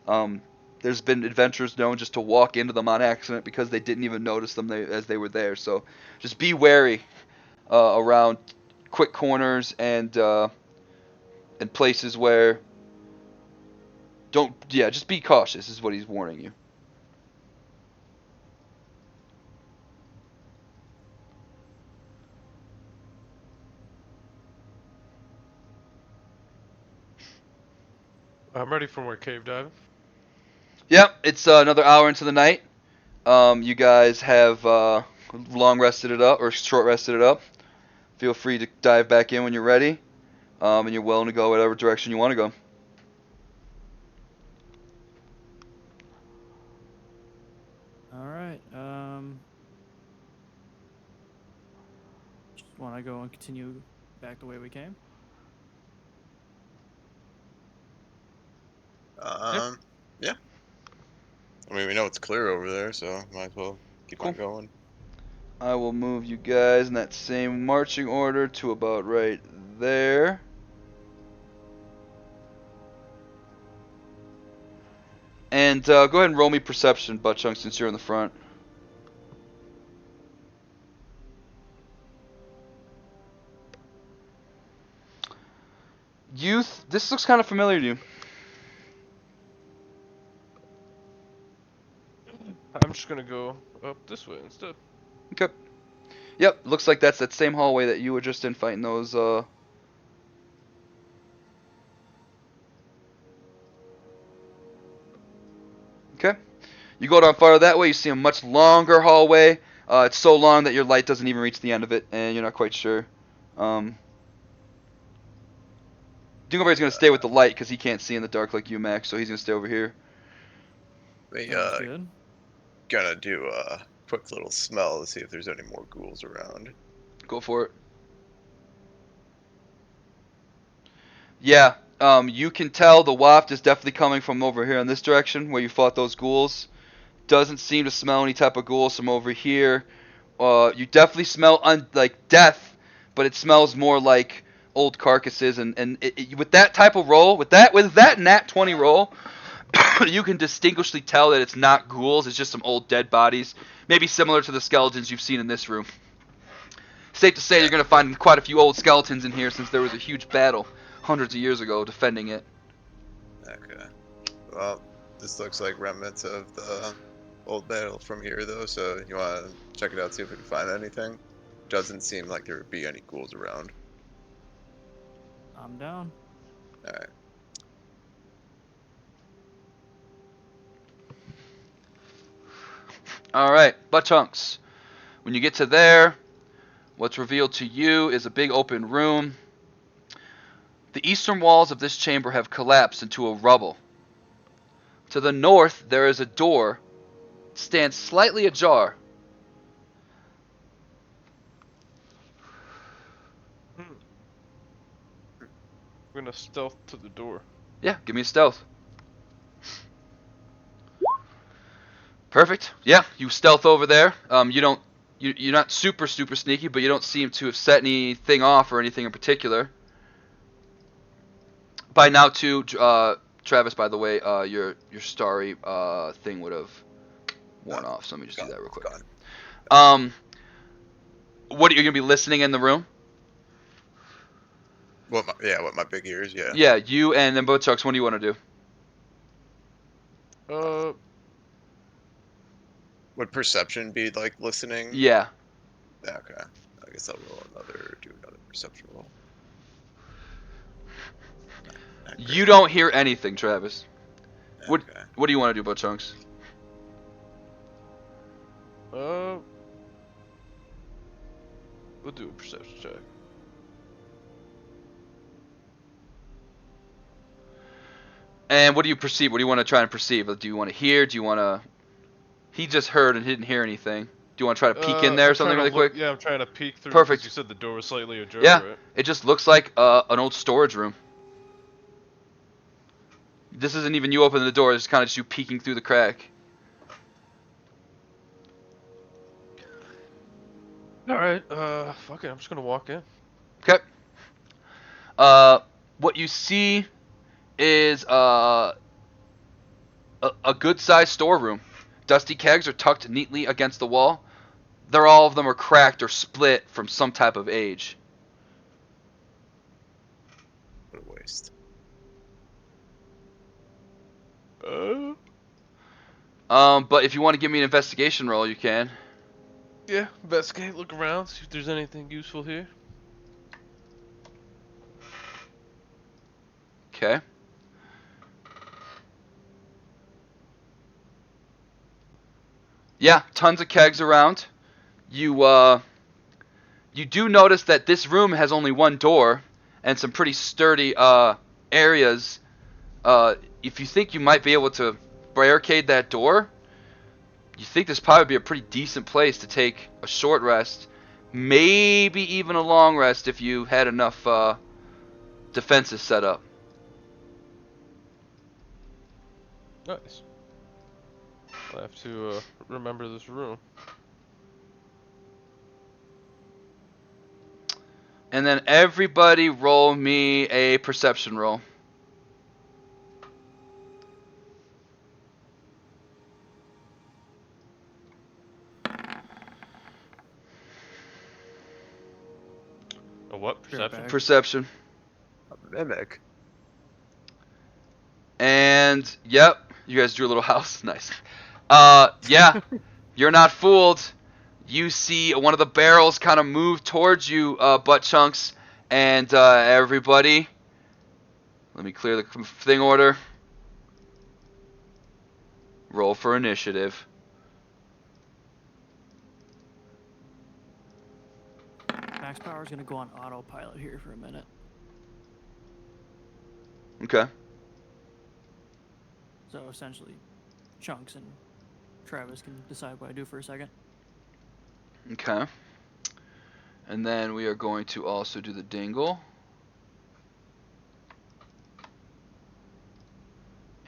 There's been adventurers known just to walk into them on accident because they didn't even notice them as they were there. So just be wary around quick corners and places where just be cautious is what he's warning you. I'm ready for more cave diving. Yep, it's another hour into the night. You guys have long rested it up or short rested it up. Feel free to dive back in when you're ready, and you're willing to go whatever direction you want to go. All right. Just want to go and continue back the way we came. Yeah. I mean, we know it's clear over there, so might as well keep Cool. on going. I will move you guys in that same marching order to about right there. And go ahead and roll me perception, Buttchunk, since you're in the front. Youth, this looks kind of familiar to you. I'm just gonna go up this way instead. Okay. Yep, looks like that's that same hallway that you were just in fighting those, Okay. You go down farther that way, you see a much longer hallway. It's so long that your light doesn't even reach the end of it, and you're not quite sure. Dingleberry's going to stay with the light because he can't see in the dark like you, Max, so he's going to stay over here. We Sounds good. gonna do a quick little smell to see if there's any more ghouls around. Go for it. Yeah, you can tell the waft is definitely coming from over here in this direction where you fought those ghouls. Doesn't seem to smell any type of ghouls from over here. You definitely smell like death, but it smells more like old carcasses. And with that type of roll, with that nat 20 roll, you can distinguishly tell that it's not ghouls. It's just some old dead bodies, maybe similar to the skeletons you've seen in this room. Safe to say you're going to find quite a few old skeletons in here since there was a huge battle hundreds of years ago defending it. Okay. Well, this looks like remnants of the old battle from here, though, so you want to check it out, see if we can find anything? Doesn't seem like there would be any ghouls around. I'm down. Alright. Alright, butt chunks. When you get to there, what's revealed to you is a big open room. The eastern walls of this chamber have collapsed into a rubble. To the north, there is a door, stands slightly ajar. gonna stealth to the door. Yeah, give me a stealth. Perfect. Yeah, you stealth over there. You're not super sneaky, but you don't seem to have set anything off or anything in particular. By now, too, Travis. By the way, your starry thing would have worn off. So let me just do that real quick. Gone. What are you gonna be listening in the room? What my big ears, yeah. Yeah, you and then both Chucks. What do you want to do? Would perception be like listening? Yeah. Yeah, okay. I guess I'll do another perception roll. Not You great. don't hear anything, Travis. What Okay. What do you want to do, Both Chunks? We'll do a perception check. And what do you perceive? What do you want to try and perceive? Do you want to hear? Do you want to? He just heard and didn't hear anything. Do you want to try to peek in there or I'm something trying really to look, quick? Yeah, I'm trying to peek through. Perfect. Because you said the door was slightly ajar, Yeah, right? it just looks like an old storage room. This isn't even you opening the door. It's kind of just you peeking through the crack. Alright, fuck it, I'm just gonna walk in. Okay. What you see is a good-sized storeroom. Dusty kegs are tucked neatly against the wall. All of them are cracked or split from some type of age. What a waste. But if you want to give me an investigation roll, you can. Yeah, investigate, look around, see if there's anything useful here. Okay. Yeah, tons of kegs around. You do notice that this room has only one door and some pretty sturdy areas. If you think you might be able to barricade that door, you think this probably be a pretty decent place to take a short rest, maybe even a long rest if you had enough defenses set up. Nice. I'll have to remember this room. And then everybody roll me a perception roll. A what? Sure, Perception? bag. Perception. A mimic. And yep, you guys drew a little house. Nice. Yeah, you're not fooled. You see one of the barrels kind of move towards you, Butt Chunks, and everybody. Let me clear the thing order. Roll for initiative. Max Power's gonna go on autopilot here for a minute. Okay. So essentially, Chunks and Travis can decide what I do for a second. Okay. And then we are going to also do the dingle.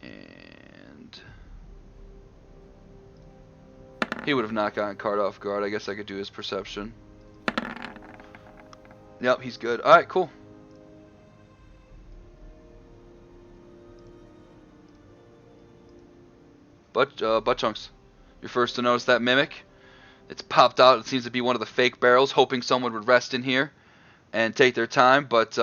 And he would have not gotten caught off guard. I guess I could do his perception. Yep, he's good. Alright, cool. Butt Chunks, you're first to notice that mimic. It's popped out. It seems to be one of the fake barrels, hoping someone would rest in here and take their time, but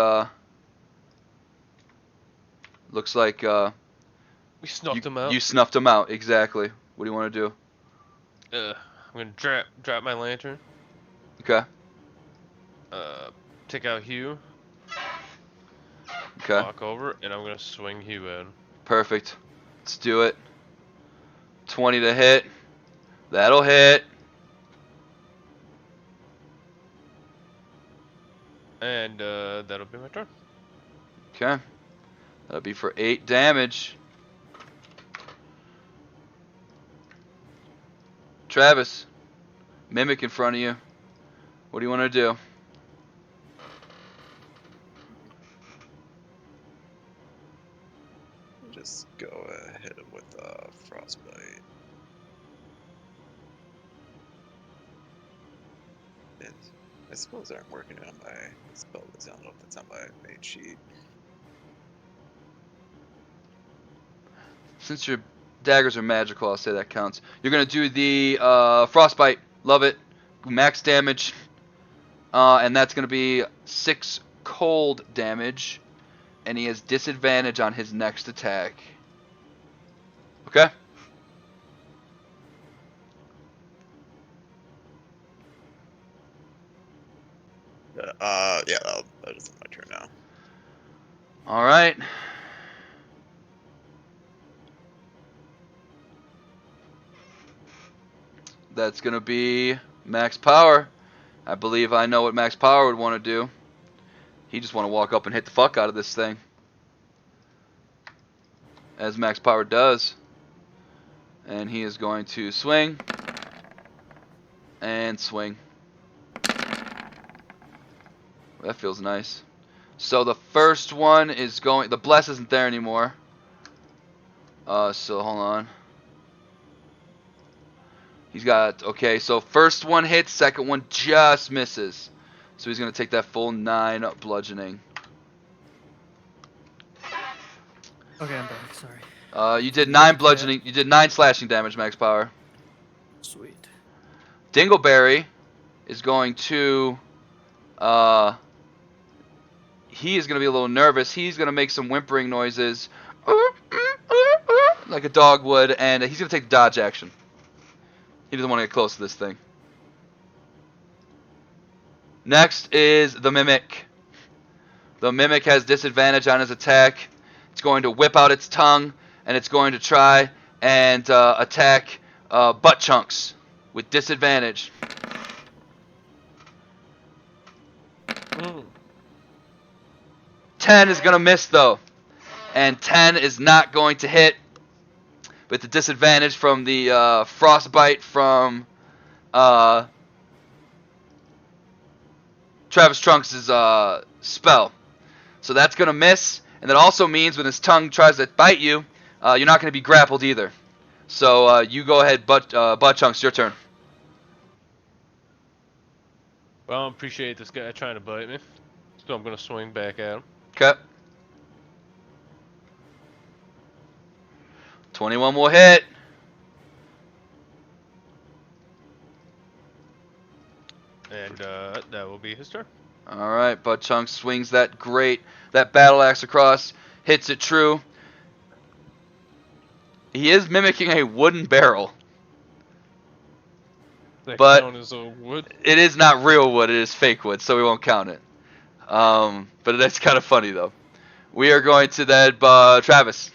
looks like We snuffed him out. you snuffed him out. Exactly. What do you want to do? I'm gonna drop my lantern. Okay. Take out Hugh. Okay. Walk over, and I'm gonna swing Hugh in. Perfect. Let's do it. 20 to hit. That'll hit. And that'll be my turn. Okay. That'll be for 8 damage. Travis, mimic in front of you. What do you want to do? Frostbite. And my spells aren't working on my spell list. I don't know if that's on my main sheet. Since your daggers are magical, I'll say that counts. You're gonna do the frostbite. Love it. Max damage. And that's gonna be 6 cold damage. And he has disadvantage on his next attack. Okay? Yeah, that is my turn now. Alright. That's gonna be max power. I believe I know what max power would want to do. He just want to walk up and hit the fuck out of this thing. As max power does. And he is going to swing. And swing. That feels nice. So the first one is going... The bless isn't there anymore. So hold on. He's got... Okay, so first one hits, second one just misses. So he's going to take that full 9 bludgeoning. Okay, I'm back. Sorry. You did 9 bludgeoning. You did 9 slashing damage, max power. Sweet. Dingleberry is going to... he is going to be a little nervous. He's going to make some whimpering noises. Like a dog would. And he's going to take the dodge action. He doesn't want to get close to this thing. Next is the Mimic. The Mimic has disadvantage on his attack. It's going to whip out its tongue. And it's going to try and attack butt chunks with disadvantage. 10 is going to miss, though. And 10 is not going to hit. With the disadvantage from the frostbite from Travis Trunks' spell. So that's going to miss. And that also means when his tongue tries to bite you, you're not going to be grappled either. So you go ahead, Butt Chunks, your turn. Well, I appreciate this guy trying to bite me. So I'm going to swing back at him. Okay. 21 will hit. And that will be his turn. Alright, Butt Chunks swings that battle axe across, hits it true. He is mimicking a wooden barrel. That But count as a wood? it is not real wood, it is fake wood, so we won't count it. But that's kind of funny, though. We are going to then, Travis.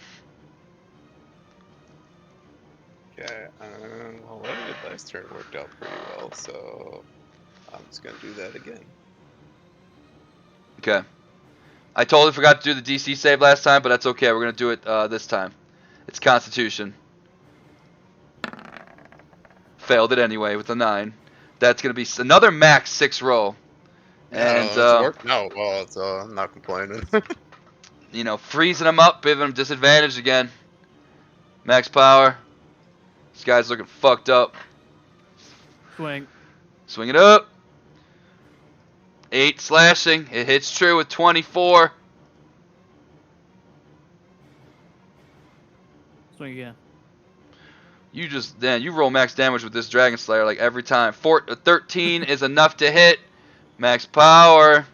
Okay, well, what I did last turn worked out pretty well, so I'm just gonna do that again. Okay. I totally forgot to do the DC save last time, but that's okay. We're going to do it this time. It's Constitution. Failed it anyway with a 9. That's going to be another max 6 roll. And, it's worked out well, so I'm not complaining. you know, freezing him up, giving him disadvantage again. Max power. This guy's looking fucked up. Swing. Swing it up. 8 slashing. It hits true with 24. Swing again. You roll max damage with this Dragon Slayer like every time. 13 is enough to hit. Max power.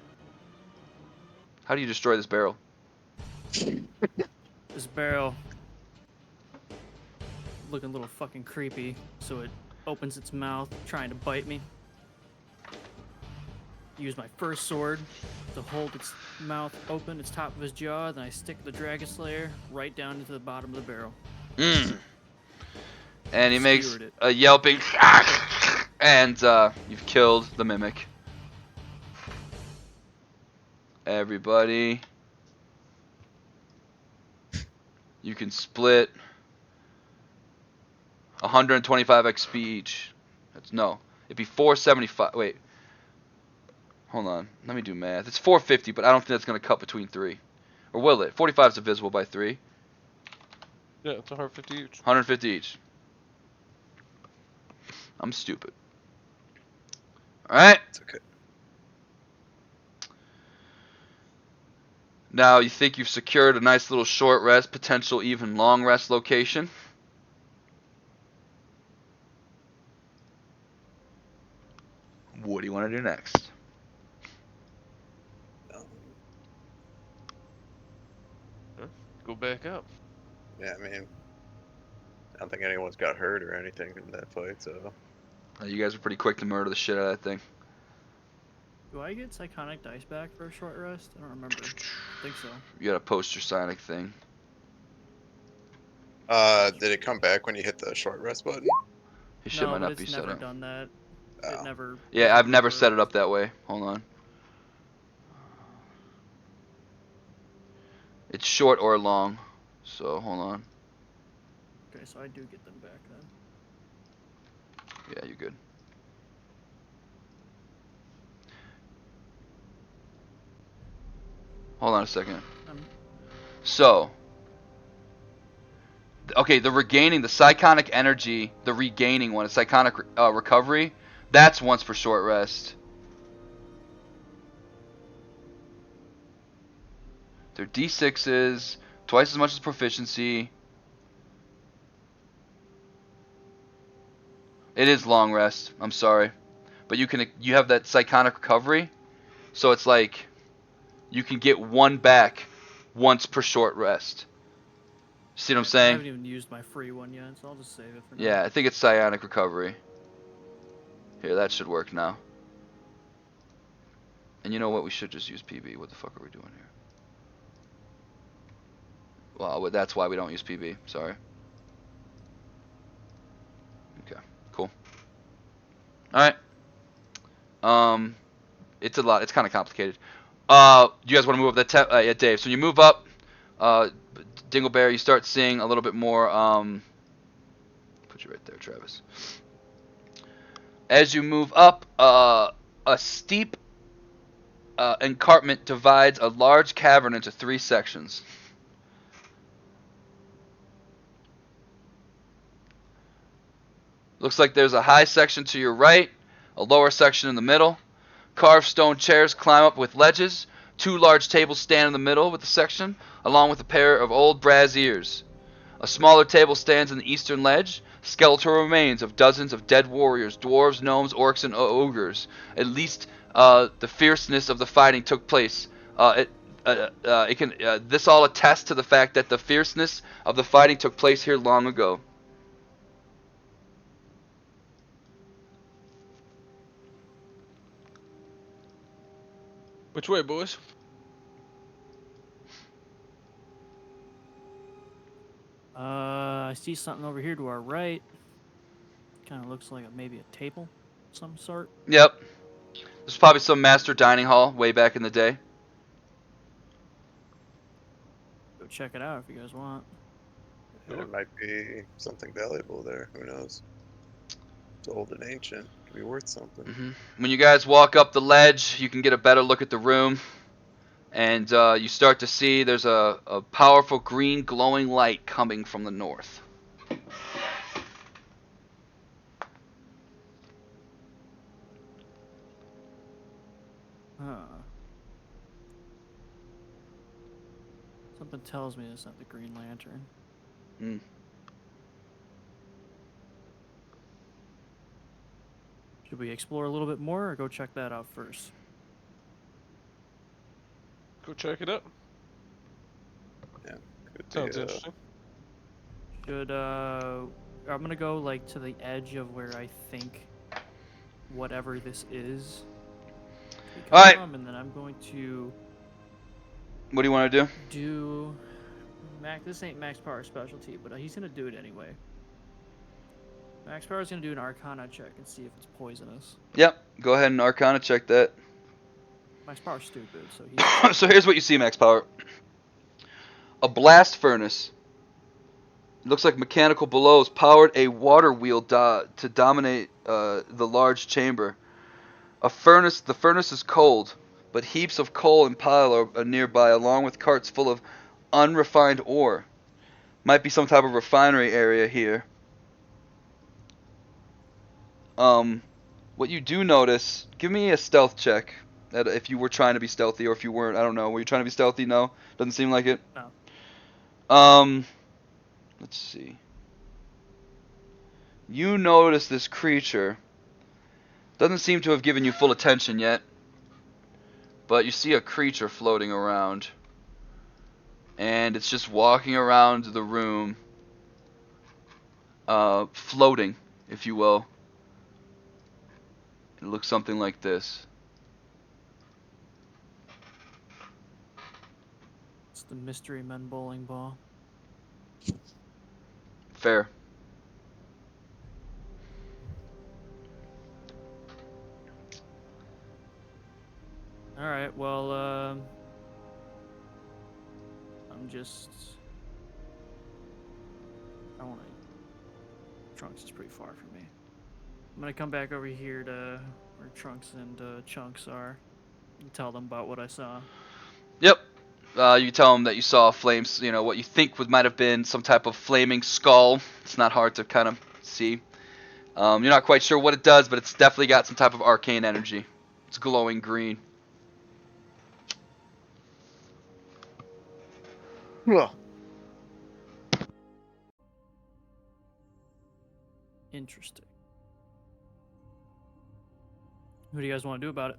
How do you destroy this barrel? This barrel looking a little fucking creepy, so it opens its mouth trying to bite me. Use my first sword to hold its mouth open, its top of his jaw, then I stick the Dragon Slayer right down into the bottom of the barrel. And he makes Skewered it. a yelping, and you've killed the Mimic. Everybody, you can split 125 XP each. It'd be 475. Wait, hold on. Let me do math. It's 450, but I don't think that's gonna cut between 3, or will it? 45 is divisible by 3. Yeah, it's 150 each. 150 each. I'm stupid. Alright. It's okay. Now you think you've secured a nice little short rest, potential even long rest location. What do you want to do next? Um, Go back up. yeah, I mean, I don't think anyone's got hurt or anything in that fight, so. You guys are pretty quick to murder the shit out of that thing. Do I get Psychonic Dice back for a short rest? I don't remember. I think so. You got a poster Sonic thing. Did it come back when you hit the short rest button? His shit No, might but not be it's set never up. done that. Oh. It never. Yeah, doesn't I've never remember. set it up that way. Hold on. It's short or long. So, hold on. Okay, so I do get them back then. Yeah, you're good. Hold on a second. So, okay, the regaining, the Psychonic Energy, the regaining one, the Psychonic Recovery, that's once per short rest. They're D6s, twice as much as proficiency. It is long rest. I'm sorry, but you have that Psychonic Recovery, so it's like you can get one back once per short rest. See what I'm I saying? haven't even used my free one yet, so I'll just save it for now. Yeah, I think it's Psionic Recovery. Here, that should work now. And you know what? We should just use PB. What the fuck are we doing here? Well, that's why we don't use PB. Sorry. Okay, cool. Alright. It's a lot. It's kind of complicated. Do you guys want to move up that yeah, Dave. So you move up, Dingleberry, you start seeing a little bit more, put you right there, Travis. As you move up, a steep escarpment divides a large cavern into 3 sections. Looks like there's a high section to your right, a lower section in the middle. Carved stone chairs climb up with ledges. 2 large tables stand in the middle with the section, along with a pair of old braziers. A smaller table stands in the eastern ledge. Skeletal remains of dozens of dead warriors, dwarves, gnomes, orcs, and ogres. At least the fierceness of the fighting took place. This all attests to the fact that the fierceness of the fighting took place here long ago. Which way, boys? I see something over here to our right. Kind of looks like maybe a table of some sort. Yep. There's probably some master dining hall way back in the day. Go check it out if you guys want. And it might be something valuable there. Who knows? It's old and ancient. Could be worth something. When you guys walk up the ledge, you can get a better look at the room. And you start to see there's a powerful green glowing light coming from the north. Huh. Something tells me it's not the Green Lantern. Mm. Should we explore a little bit more or go check that out first? Go check it out. Could Sounds be, interesting. Should I'm gonna go like to the edge of where I think whatever this is. All right. And then I'm going to What do you want to do? do Max. This ain't Max Power's specialty, but he's gonna do it anyway. Max Power's gonna do an Arcana check and see if it's poisonous. Yep. Go ahead and Arcana check that. Max Power's stupid, so he's So here's what you see, Max Power. A blast furnace. It looks like mechanical bellows powered a water wheel to dominate the large chamber. The furnace is cold, but heaps of coal and pile are nearby, along with carts full of unrefined ore. Might be some type of refinery area here. What you do notice, give me a stealth check. If you were trying to be stealthy, or if you weren't, I don't know. Were you trying to be stealthy? No, doesn't seem like it. No. Let's see. You notice this creature doesn't seem to have given you full attention yet, but you see a creature floating around, and it's just walking around the room, floating, if you will. It looks something like this. It's the mystery men bowling ball. Fair. All right. Well, I'm just. I want to. Trunks is pretty far from me. I'm gonna come back over here to where Trunks and Chunks are, and tell them about what I saw. Yep. You tell them that you saw flames, what you think might have been some type of flaming skull. It's not hard to kind of see. You're not quite sure what it does, but it's definitely got some type of arcane energy. It's glowing green. Well, Interesting. What do you guys want to do about it?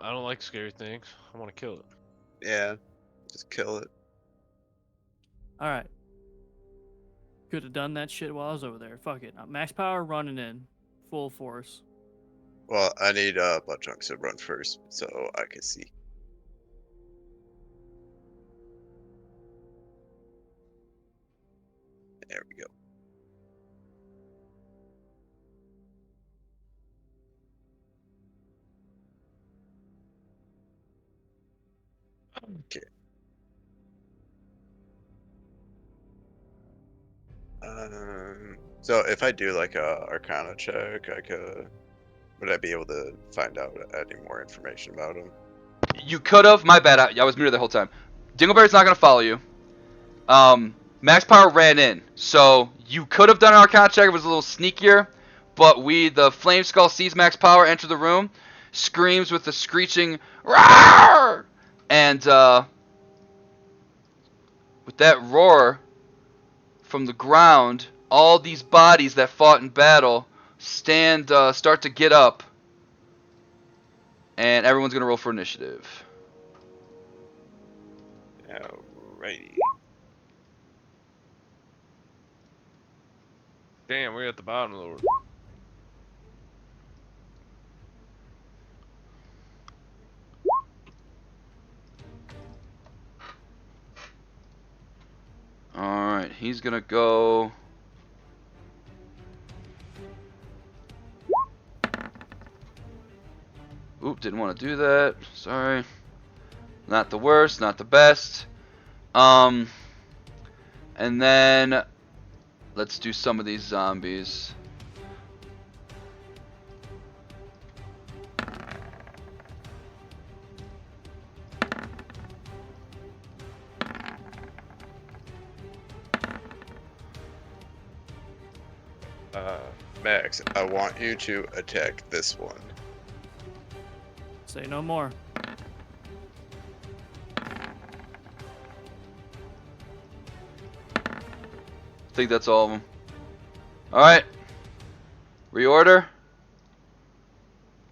I don't like scary things. I want to kill it. yeah, just kill it. All right. Could have done that shit while I was over there. Fuck it. Max power running in, full force. Well, I need butt chunks to run first so I can see. There we go. Okay. So if I do like a Arcana check, would I be able to find out any more information about him? You could have. My bad. I was muted the whole time. Dingleberry's not going to follow you. Max Power ran in. So you could have done an Arcana check. It was a little sneakier. But the Flame Skull sees Max Power enter the room, screams with a screeching roar, and with that roar from the ground, all these bodies that fought in battle start to get up, and everyone's gonna roll for initiative. Alrighty. Damn, we're at the bottom of the order. Alright, he's gonna go. Oop, didn't want to do that. Sorry. Not the worst, not the best. And then let's do some of these zombies. Max, I want you to attack this one. Say no more. I think that's all of them. Alright. Reorder.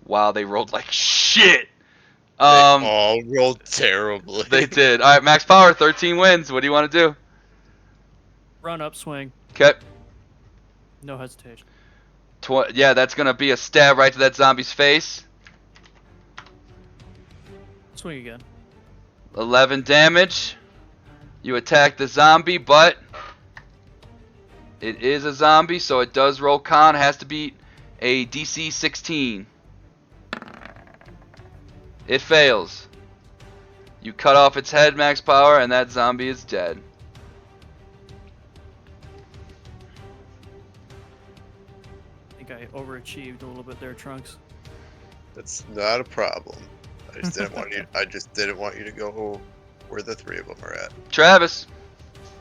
Wow, they rolled like shit. They all rolled terribly. They did. Alright, max power, 13 wins. What do you want to do? Run up, swing. Okay. No hesitation. Yeah, that's going to be a stab right to that zombie's face. Swing again. 11 damage. You attack the zombie, but it is a zombie, so it does roll con. It has to beat a DC 16. It fails. You cut off its head, max power, and that zombie is dead. I think I overachieved a little bit there, Trunks. That's not a problem. I just didn't want you. I just didn't want you to go where the three of them are at. Travis.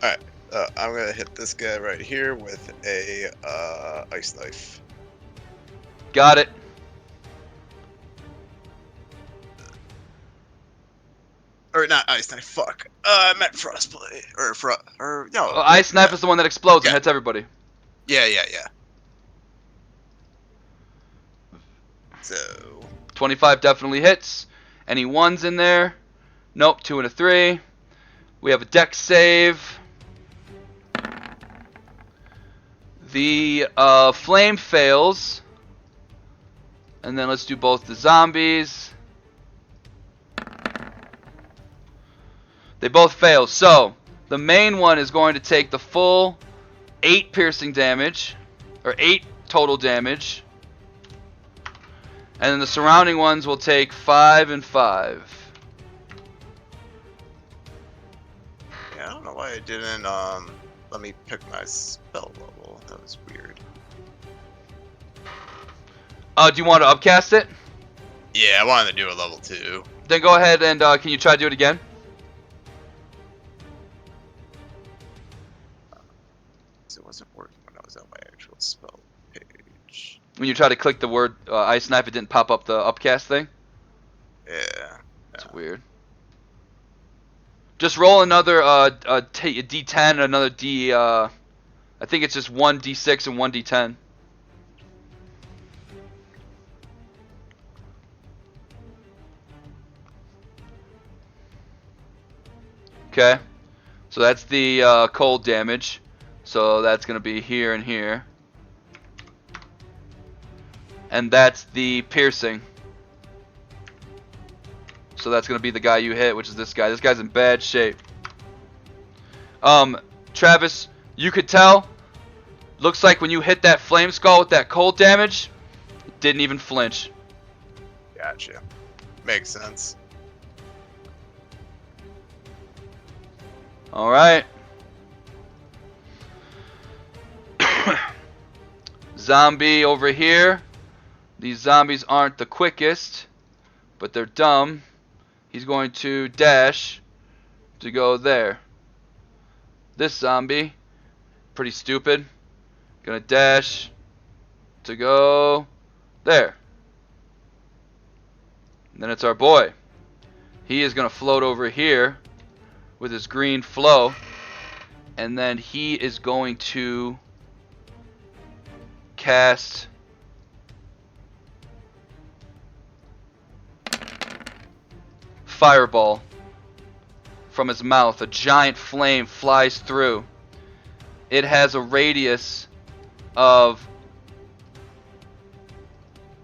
All right. I'm gonna hit this guy right here with a ice knife. Got it. Or not ice knife. Fuck. I meant frostblade. Or no. Ice knife is the one that explodes and Yeah. hits everybody. Yeah. So 25 definitely hits. Any ones in there? Nope. 2 and a 3. We have a dex save. The flame fails. And then let's do both the zombies. They both fail. So, the main one is going to take the full 8 piercing damage. Or 8 total damage. And then the surrounding ones will take 5 and 5. yeah, I don't know why I didn't let me pick my spell level. That was weird. Do you want to upcast it? Yeah, I wanted to do a level 2. Then go ahead and can you try to do it again? So it wasn't working when I was on my actual spell page. When you try to click the word ice knife, it didn't pop up the upcast thing? Yeah. That's weird. Just roll another D10 and another D. I think it's just one D6 and one D10. Okay. So that's the cold damage. So that's going to be here and here. And that's the piercing. So that's going to be the guy you hit, which is this guy. This guy's in bad shape. Travis, you could tell. Looks like when you hit that flame skull with that cold damage, it didn't even flinch. Gotcha. Makes sense. Alright. Zombie over here. These zombies aren't the quickest, but they're dumb. He's going to dash to go there. This zombie, pretty stupid, gonna dash to go there. And then it's our boy. He is gonna float over here with his green flow, and then he is going to cast Fireball from his mouth. A giant flame flies through. It has a radius of,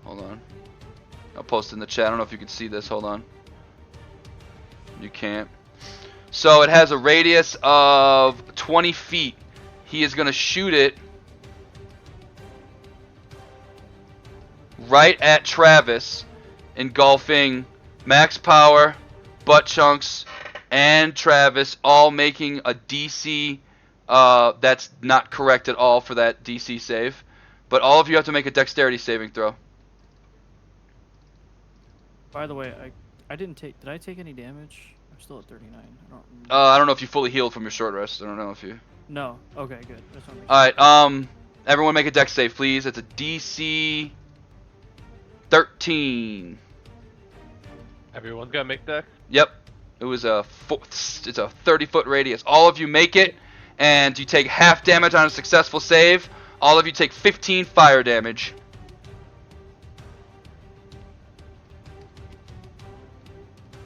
hold on, I'll post in the chat. I don't know if you can see this. Hold on. You can't. So it has a radius of 20 feet. He is going to shoot it right at Travis, engulfing Max Power, Butt Chunks, and Travis, all making a DC. That's not correct at all for that DC save. But all of you have to make a dexterity saving throw. By the way, I didn't take. Did I take any damage? I'm still at 39. I don't remember. I don't know if you fully healed from your short rest. I don't know if you. No. Okay, good. That's what I'm making Alright, everyone make a dex save, please. It's a DC 13. Everyone's gotta make dex. Yep. It was it's a 30-foot radius. All of you make it, and you take half damage on a successful save. All of you take 15 fire damage.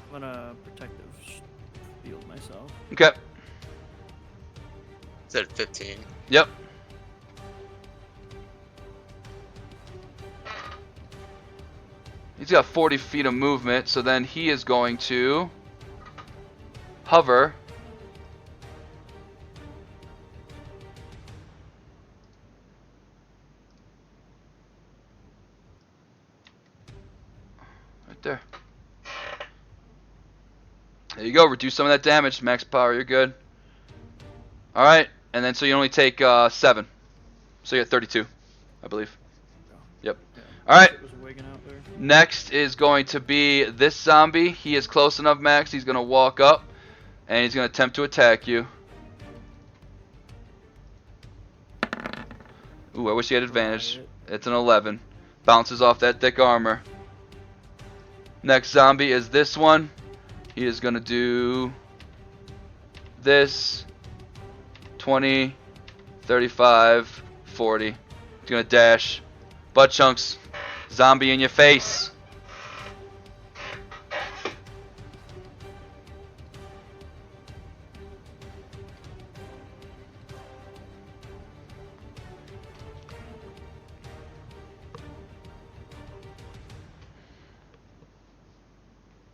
I'm gonna protective shield myself. Okay. Said 15. Yep. He's got 40 feet of movement, so then he is going to hover. Right there. There you go. Reduce some of that damage. Max power. You're good. Alright. And then so you only take 7. So you're at 32, I believe. Yep. Yeah. Alright. It was wigging out there. Next is going to be this zombie. He is close enough, Max. He's going to walk up, and he's going to attempt to attack you. Ooh, I wish he had advantage. Riot. It's an 11. Bounces off that thick armor. Next zombie is this one. He is going to do this. 20, 35, 40. He's going to dash. Butt chunks. Zombie in your face.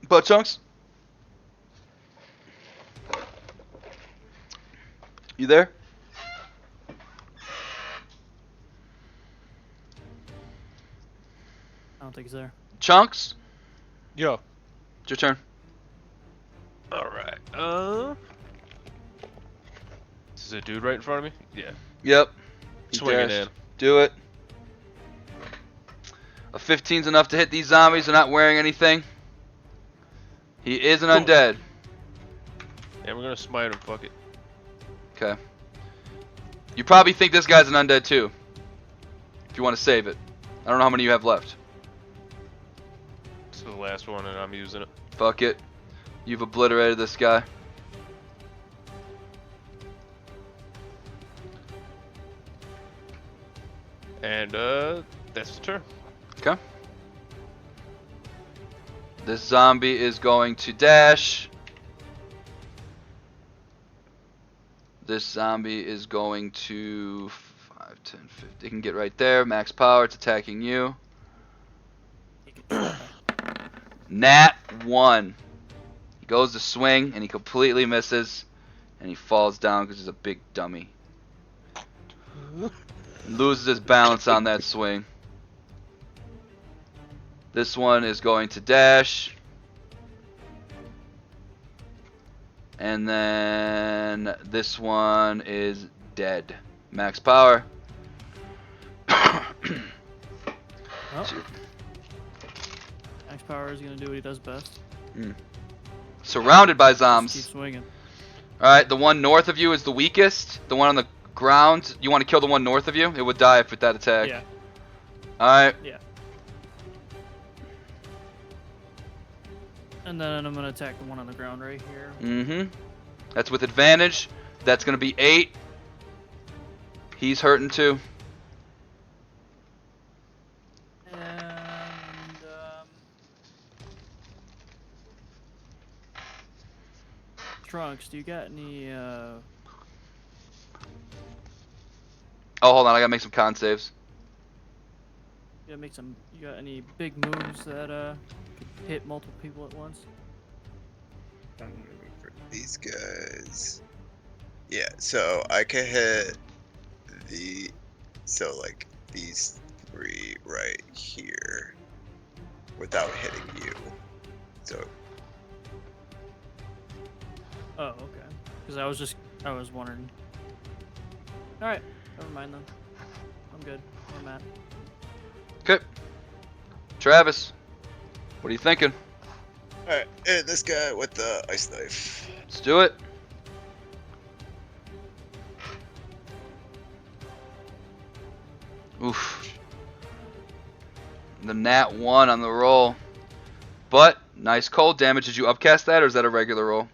Butt chunks. You there? I don't think he's there. Chunks? Yo. It's your turn. Alright. This is a dude right in front of me? Yeah. Yep. He Swing it dashed. in. Do it. A 15's enough to hit these zombies. They're not wearing anything. He is an Cool. undead. Yeah, we're gonna smite him, fuck it. Okay. You probably think this guy's an undead too. If you want to save it. I don't know how many you have left. This is the last one and I'm using it. Fuck it. You've obliterated this guy. And that's the turn. Okay. This zombie is going to dash. This zombie is going to 5, 10, 50. He can get right there. Max power. It's attacking you. Nat 1. He goes to swing and he completely misses. And he falls down because he's a big dummy. Loses his balance on that swing. This one is going to dash. And then this one is dead. Max power. Oh. Max Power is gonna do what he does best. Surrounded by Just keep zombs. swinging. Alright, the one north of you is the weakest. The one on the ground, you want to kill the one north of you? It would die with that attack. Yeah. Alright. Yeah. And then I'm gonna attack the one on the ground right here. Mm-hmm. That's with advantage. That's going to be 8. He's hurting too. And Trunks, do you got any Oh, hold on. I got to make some con saves. you got any big moves that could hit multiple people at once? For these guys. Yeah, so I can hit like these 3 right here without hitting you. So Oh, okay. Because I was wondering. Alright, never mind then. I'm good. Where I'm at. Okay. Travis, what are you thinking? alright, and this guy with the ice knife. Let's do it. Oof. The nat 1 on the roll. But, nice cold damage. Did you upcast that or is that a regular roll?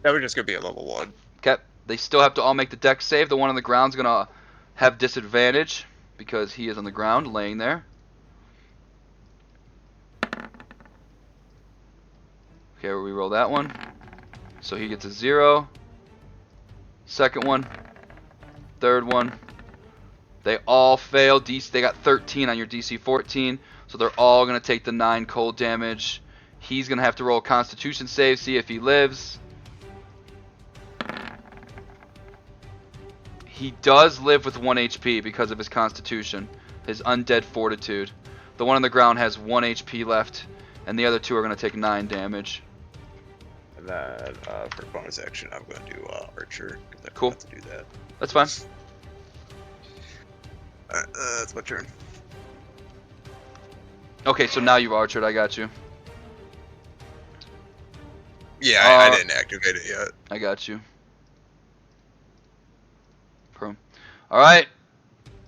That would just gonna be a level 1. Okay. They still have to all make the dex save. The one on the ground's going to have disadvantage because he is on the ground laying there. Okay, we roll that one. So he gets a 0. Second one. Third one. They all fail. They got 13 on your DC 14. So they're all going to take the 9 cold damage. He's going to have to roll a Constitution save, see if he lives. He does live with 1 HP because of his Constitution. His Undead Fortitude. The one on the ground has 1 HP left. And the other 2 are going to take 9 damage. And then for bonus action, I'm going to do Archer. 'Cause I Cool. forgot to do that. That's fine. Alright, that's my turn. Okay, so now you've archered. I got you. Yeah, I didn't activate it yet. I got you. Pro. Alright.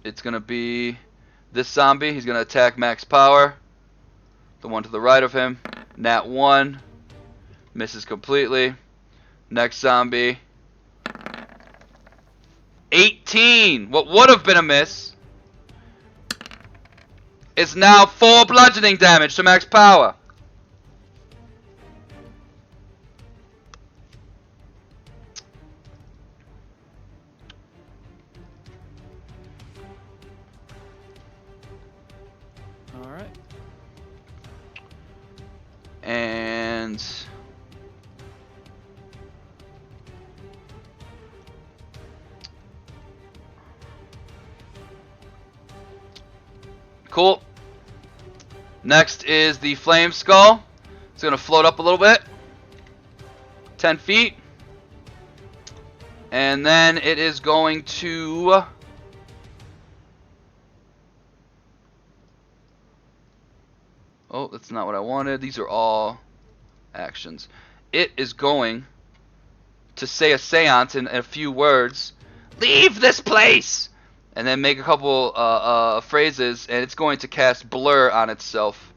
It's going to be this zombie. He's going to attack max power. The one to the right of him. Nat 1. Misses completely. Next zombie. 18. What would have been a miss is now 4 bludgeoning damage to max power. All right. And cool. Next is the flame skull. It's gonna float up a little bit, 10 feet, and then it is going to oh, that's not what I wanted. These are all actions. It is going to say a seance in a few words. Leave this place! And then make a couple phrases, and it's going to cast blur on itself.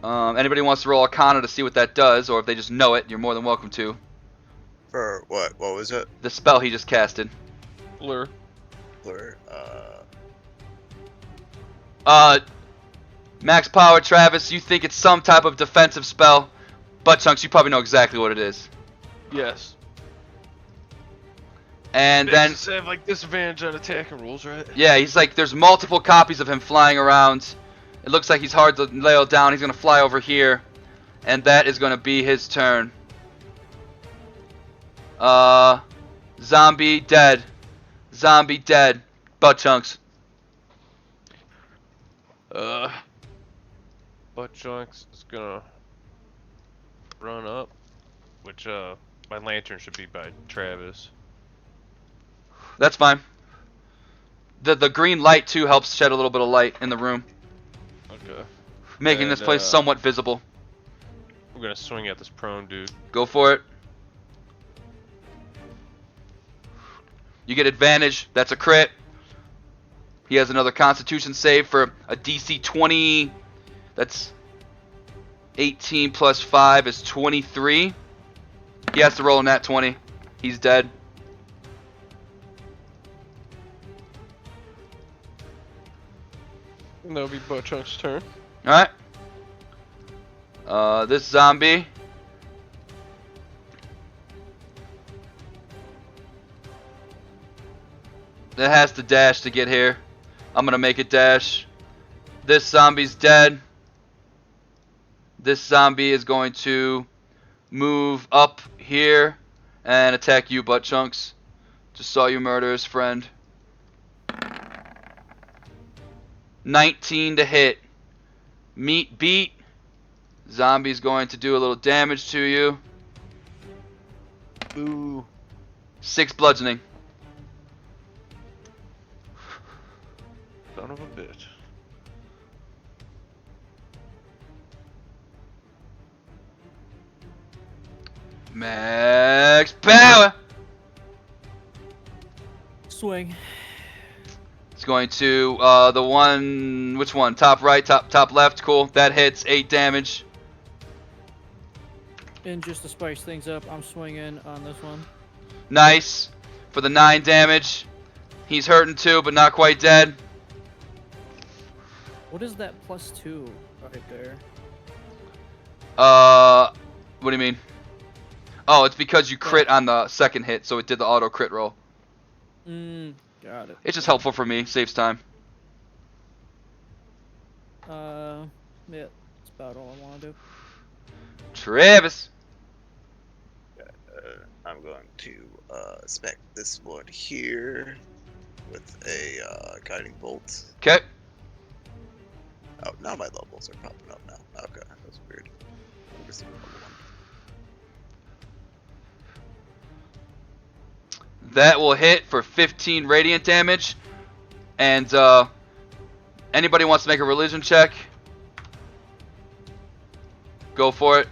Anybody wants to roll Arcana to see what that does, or if they just know it, you're more than welcome to. For what? What was it? The spell he just casted. Blur. Blur. Max power, Travis, you think it's some type of defensive spell. Butt Chunks, you probably know exactly what it is. Yes. And They then, just have like disadvantage on attacking rolls, right? yeah, he's like, there's multiple copies of him flying around. It looks like he's hard to nail down. He's going to fly over here. And that is going to be his turn. Zombie dead. Zombie dead. Butt Chunks. Butt Chunks is gonna run up, which my lantern should be by Travis. That's fine. The green light too helps shed a little bit of light in the room, Okay. making this And, place somewhat visible. I'm gonna swing at this prone dude. Go for it. You get advantage. That's a crit. He has another Constitution save for a DC 20. That's 18 plus 5 is 23. He has to roll a nat 20. He's dead. And that'll be Butt Chunks' turn. Alright. This zombie. It has to dash to get here. I'm gonna make it dash. This zombie's dead. This zombie is going to move up here and attack you, Butt Chunks. Just saw you murder his friend. 19 to hit. Meat beat. Zombie's going to do a little damage to you. Ooh. 6 bludgeoning. Son of a bitch. Max power. Swing. It's going to the one. Which one? Top right, top left. Cool. That hits 8 damage. And just to spice things up, I'm swinging on this one. Nice. For the 9 damage. He's hurting too, but not quite dead. What is that +2 right there? What do you mean? Oh, it's because you crit on the second hit, so it did the auto crit roll. Got it. It's just helpful for me. Saves time. Yeah, that's about all I want to do. Travis. I'm going to spec this one here with a guiding bolt. Okay. Oh, now my levels are popping up now. Okay, that was weird. Where's the level one? That will hit for 15 radiant damage. And anybody wants to make a religion check? Go for it.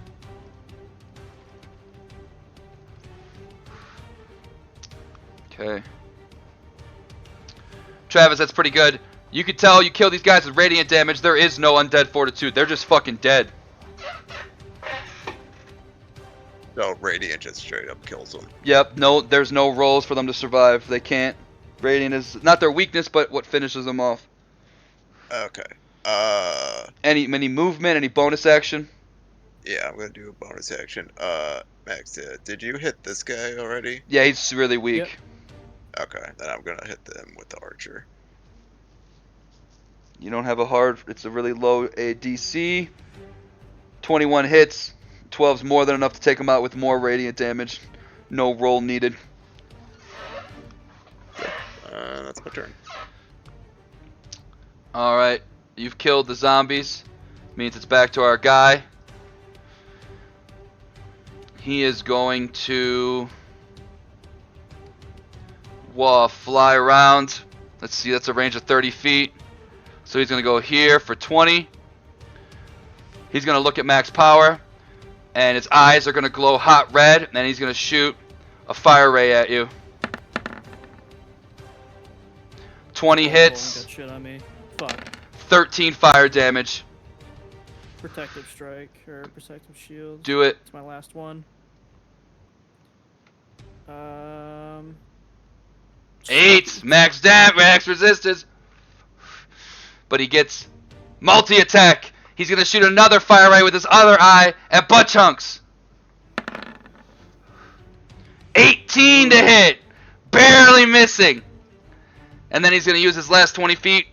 Okay. Travis, that's pretty good. You could tell you kill these guys with radiant damage. There is no undead fortitude. They're just fucking dead. No, radiant just straight up kills them. Yep, no, there's no rolls for them to survive. They can't. Radiant is not their weakness, but what finishes them off. Okay. Any movement, any bonus action? Yeah, I'm gonna do a bonus action. Max, did you hit this guy already? Yeah, he's really weak. Yep. Okay, then I'm gonna hit them with the archer. You don't have a hard. It's a really low ADC. 21 hits. 12's more than enough to take him out with more radiant damage. No roll needed. That's my turn. Alright, you've killed the zombies. Means it's back to our guy. He is going to fly around. Let's see, that's a range of 30 feet. So he's going to go here for 20. He's going to look at max power. And his eyes are going to glow hot red. And then he's going to shoot a fire ray at you. 20 hits. Got shit on me. Fuck. 13 fire damage. Protective strike or protective shield. Do it. It's my last one. 8. Max resistance. But he gets multi-attack. He's going to shoot another fire ray with his other eye at butt chunks. 18 to hit. Barely missing. And then he's going to use his last 20 feet.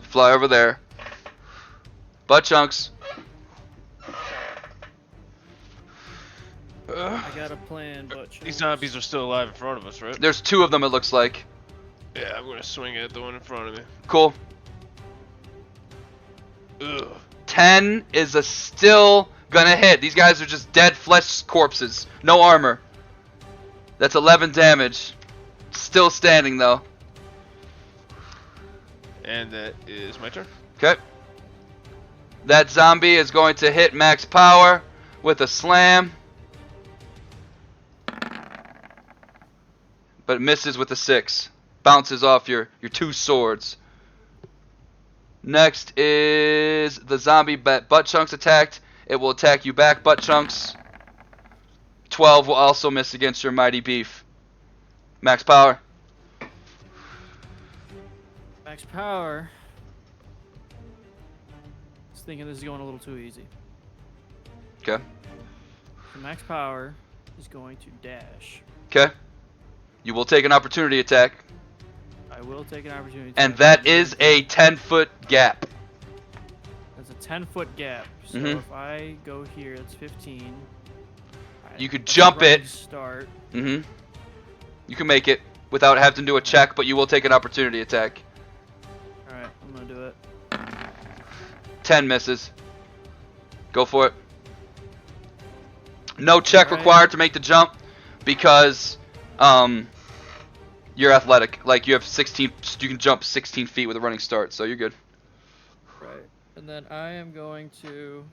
Fly over there. Butt chunks. I got a plan, but These zombies are still alive in front of us, right? There's 2 of them, it looks like. Yeah, I'm gonna swing at the one in front of me. Cool. Ugh. 10 is still gonna hit. These guys are just dead flesh corpses. No armor. That's 11 damage. Still standing though. And that is my turn. Okay. That zombie is going to hit max power with a slam. But misses with a 6. Bounces off your 2 swords. Next is the zombie butt chunks attacked. It will attack you back, butt chunks. 12 will also miss against your mighty beef. Max power. max power. I was thinking this is going a little too easy. Okay. The max power is going to dash. Okay. You will take an opportunity attack. I will take an opportunity. And that is a 10-foot gap. That's a 10-foot gap. So Mhm. if I go here, that's 15. You could That's a jump running it. Start. You can make it without having to do a check, but you will take an opportunity attack. All right, I'm gonna do it. 10 misses. Go for it. No check Alright. required to make the jump because you're athletic. Like you have 16, you can jump 16 feet with a running start, so you're good. Right, and then I am going to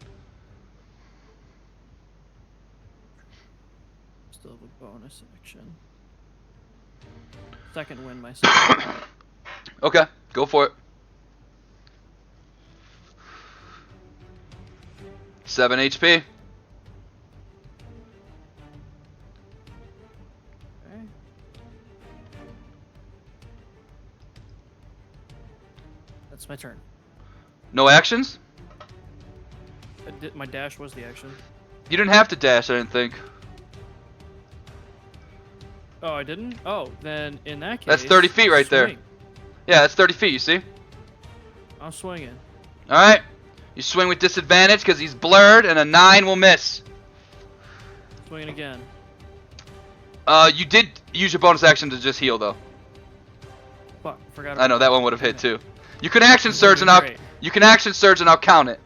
still have a bonus action. Second win myself. Okay, go for it. 7 HP. Okay. That's my turn. No actions? My dash was the action. You didn't have to dash, I didn't think. Oh, I didn't? Oh, then in that case... That's 30 feet right there. swing. Yeah, that's 30 feet, you see? I'm swinging. Alright. You swing with disadvantage because he's blurred, and a 9 will miss. Swinging again. You did use your bonus action to just heal, though. Fuck, forgot I know, that one would have hit, too. You can action surge, and Great. I'll count it.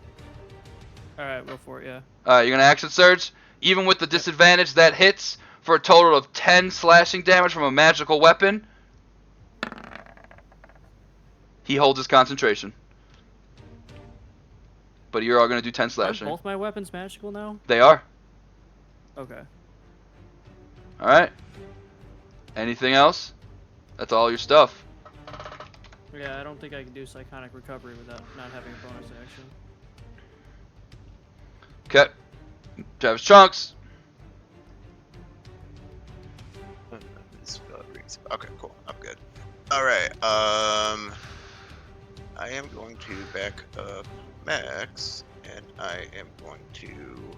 Alright, go for it, yeah. Alright, you're going to action surge. Even with the disadvantage, that hits for a total of 10 slashing damage from a magical weapon. He holds his concentration. But you're all going to do 10 Are slashing. both my weapons magical now? They are. Okay. Alright. Anything else? That's all your stuff. Yeah, I don't think I can do Psychonic Recovery without not having a bonus action. Okay. Travis Trunks. Okay, cool. I'm good. All right. I am going to back up Max, and I am going to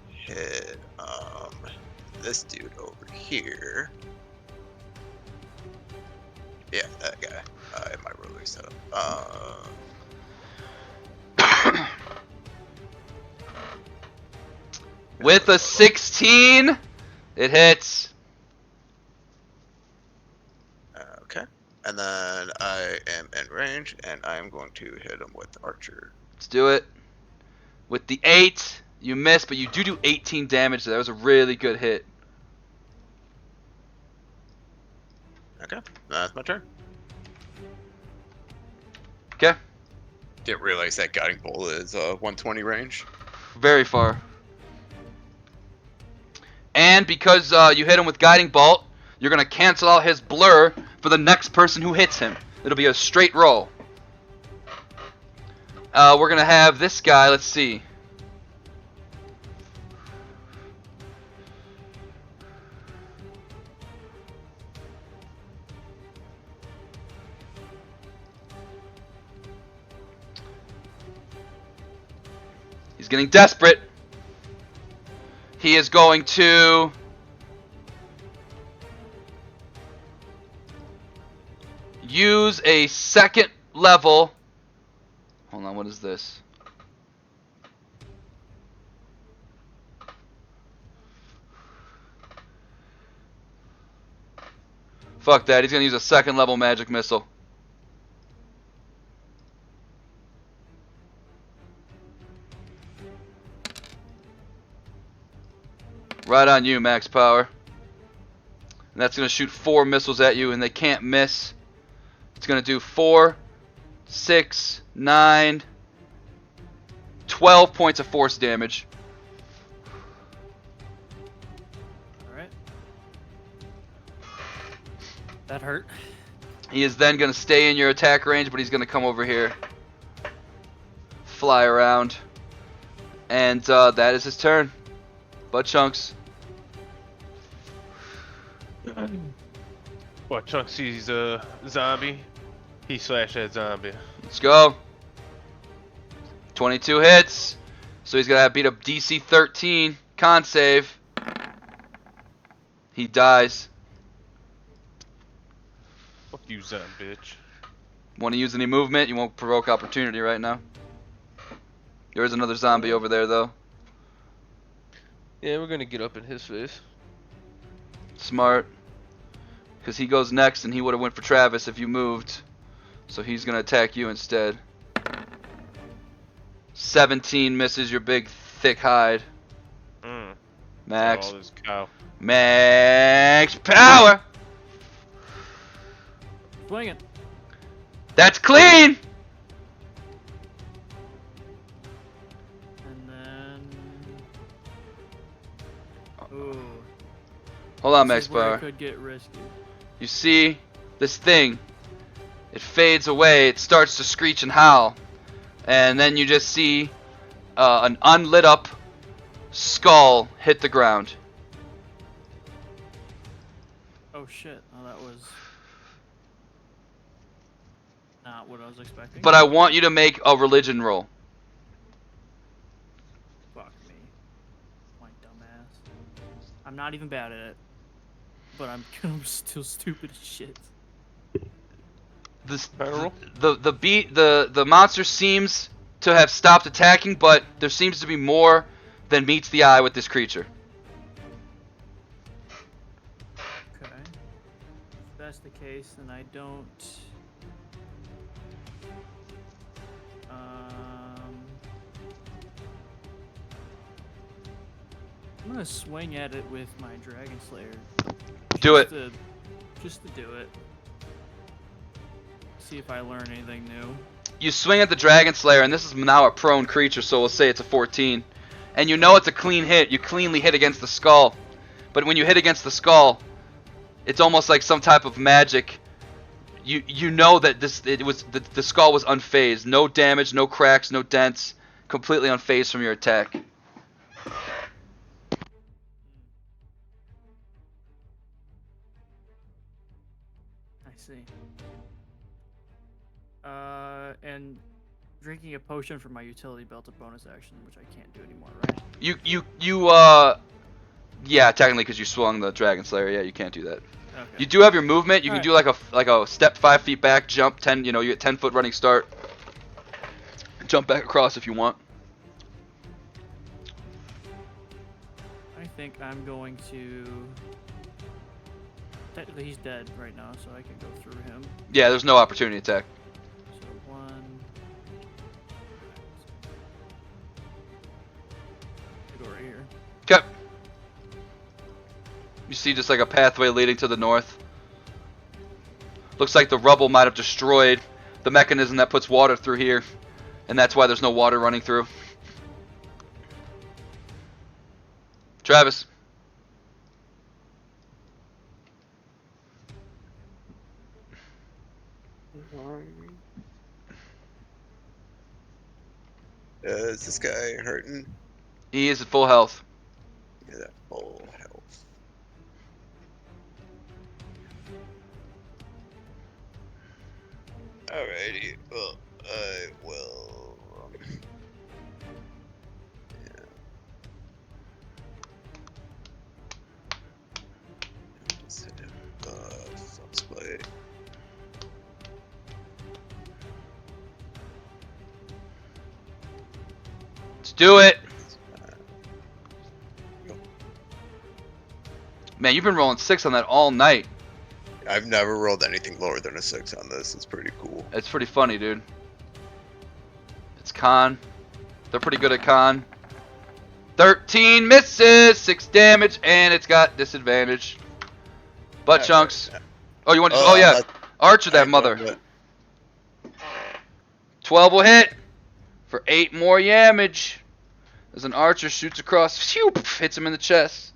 hit this dude over here. Yeah, that guy. In my roller setup. With a 16, it hits. Okay. And then I am in range, and I am going to hit him with Archer. Let's do it. With the 8, you miss, but you do 18 damage. That was a really good hit. Okay, that's my turn. Okay. Didn't realize that guiding bolt is 120 range. Very far. And because you hit him with Guiding Bolt, you're going to cancel out his blur for the next person who hits him. It'll be a straight roll. We're going to have this guy, let's see. He's getting desperate. He is going to use a second level. Hold on, what is this? Fuck that, he's going to use a second level magic missile. Right on you, max power. And that's going to shoot 4 missiles at you, and they can't miss. It's going to do 4, 6, 9, 12 points of force damage. Alright. That hurt. He is then going to stay in your attack range, but he's going to come over here. Fly around. And that is his turn. Butt Chunks. What, Chunk sees a zombie? He slashed that zombie. Let's go. 22 hits. So he's going to have beat up DC 13. Con save. He dies. Fuck you, zombie bitch. Want to use any movement? You won't provoke opportunity right now. There is another zombie over there, though. Yeah, we're gonna get up in his face. Smart. Because he goes next, and he would have went for Travis if you moved. So he's going to attack you instead. 17 misses your big, thick hide. Max. All this cow. Max power! Swing it. That's clean! And then. Ooh. Hold on, This Max is where it power. could get risky. You see this thing, it fades away, it starts to screech and howl, and then you just see an unlit up skull hit the ground. Oh shit. Oh, that was not what I was expecting. But I want you to make a religion roll. Fuck me. My dumbass. I'm not even bad at it. But I'm still stupid as shit. This, Barrel? the monster seems to have stopped attacking, but there seems to be more than meets the eye with this creature. Okay. If that's the case, then I don't. I'm gonna swing at it with my Dragon Slayer. Do it. Just to do it. See if I learn anything new. You swing at the Dragon Slayer, and this is now a prone creature, so we'll say it's a 14. And you know it's a clean hit. You cleanly hit against the skull. But when you hit against the skull, it's almost like some type of magic. You know that the skull was unfazed, no damage, no cracks, no dents, completely unfazed from your attack. I see. And drinking a potion from my utility belt a bonus action, which I can't do anymore, right? Yeah, technically because you swung the Dragon Slayer, yeah, you can't do that. Okay. You do have your movement. You can Alright. do like a step 5 feet back, jump 10. You get 10-foot running start. Jump back across if you want. I think I'm going to. Technically, he's dead right now, so I can go through him. Yeah, there's no opportunity attack. So 1. Go right here. Okay. You see just like a pathway leading to the north. Looks like the rubble might have destroyed the mechanism that puts water through here, and that's why there's no water running through. Travis. Is this guy hurting? He is at full health. Yeah, that full health. Alrighty, well, I will. Yeah. Just hit him. Frostbite. Let's do it. Man, you've been rolling 6 on that all night. I've never rolled anything lower than a 6 on this. It's pretty cool. It's pretty funny, dude. It's con. They're pretty good at con. 13 misses, 6 damage, and it's got disadvantage. Butt chunks. Oh, you want to? Oh yeah, Archer that mother. 12 will hit for 8 more damage. As an archer shoots across, phew, hits him in the chest.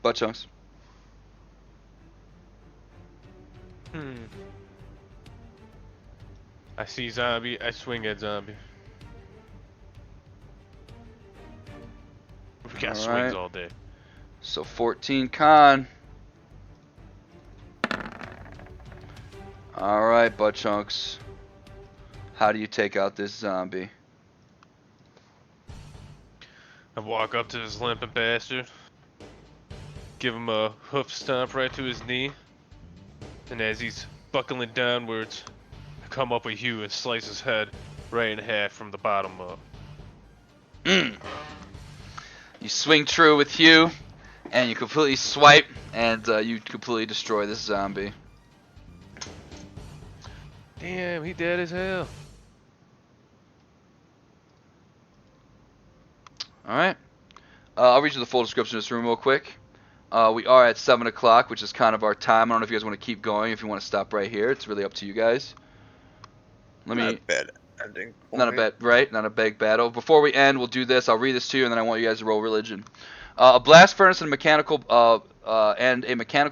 Butt chunks. I see zombie. I swing at zombie. We got swings all day. So 14 con. Alright, butt chunks. How do you take out this zombie? I walk up to this limping bastard. Give him a hoof stomp right to his knee. And as he's buckling downwards, I come up with Hugh and slice his head right in half from the bottom up. You swing true with Hugh, and you completely swipe, and you completely destroy this zombie. Damn, he dead as hell. Alright. I'll read you the full description of this room real quick. We are at 7 o'clock, which is kind of our time. I don't know if you guys want to keep going, if you want to stop right here. It's really up to you guys. Not a bad ending. Not a bad, right? Not a big battle. Before we end, we'll do this. I'll read this to you, and then I want you guys to roll religion. A blast furnace and a mechanical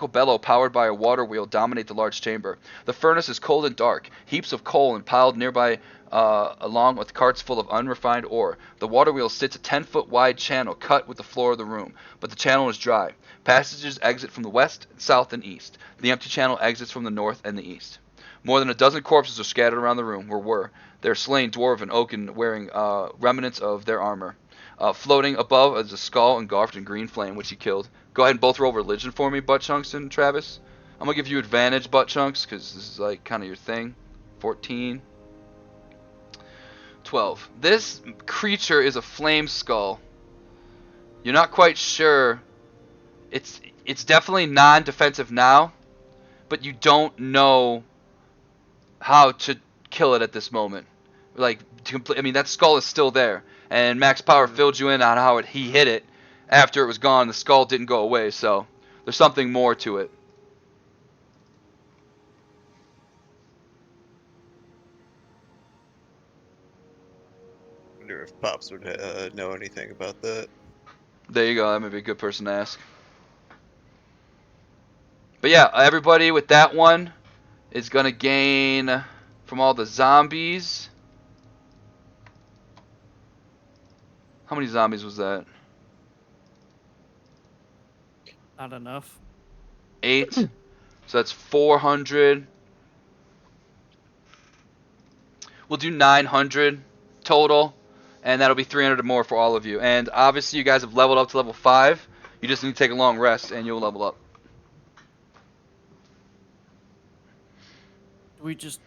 bellow powered by a water wheel dominate the large chamber. The furnace is cold and dark. Heaps of coal and piled nearby, along with carts full of unrefined ore. The water wheel sits a 10-foot wide channel cut with the floor of the room, but the channel is dry. Passages exit from the west, south, and east. The empty channel exits from the north and the east. More than a dozen corpses are scattered around the room, They're slain dwarf and oaken, wearing remnants of their armor. Floating above is a skull engulfed in green flame, which he killed. Go ahead and both roll religion for me, Butt Chunks and Travis. I'm going to give you advantage, Butt Chunks, because this is like kind of your thing. 14. 12. This creature is a flame skull. You're not quite sure. It's definitely non-defensive now, but you don't know how to kill it at this moment. Like, I mean, that skull is still there, and Max Power filled you in on how he hit it. After it was gone, the skull didn't go away, so there's something more to it. wonder if Pops would know anything about that. There you go. That might be a good person to ask. But yeah, everybody with that one is gonna gain from all the zombies. How many zombies was that? Not enough. 8. So that's 400. We'll do 900 total, and that'll be 300 or more for all of you. And obviously, you guys have leveled up to level 5. You just need to take a long rest, and you'll level up. We just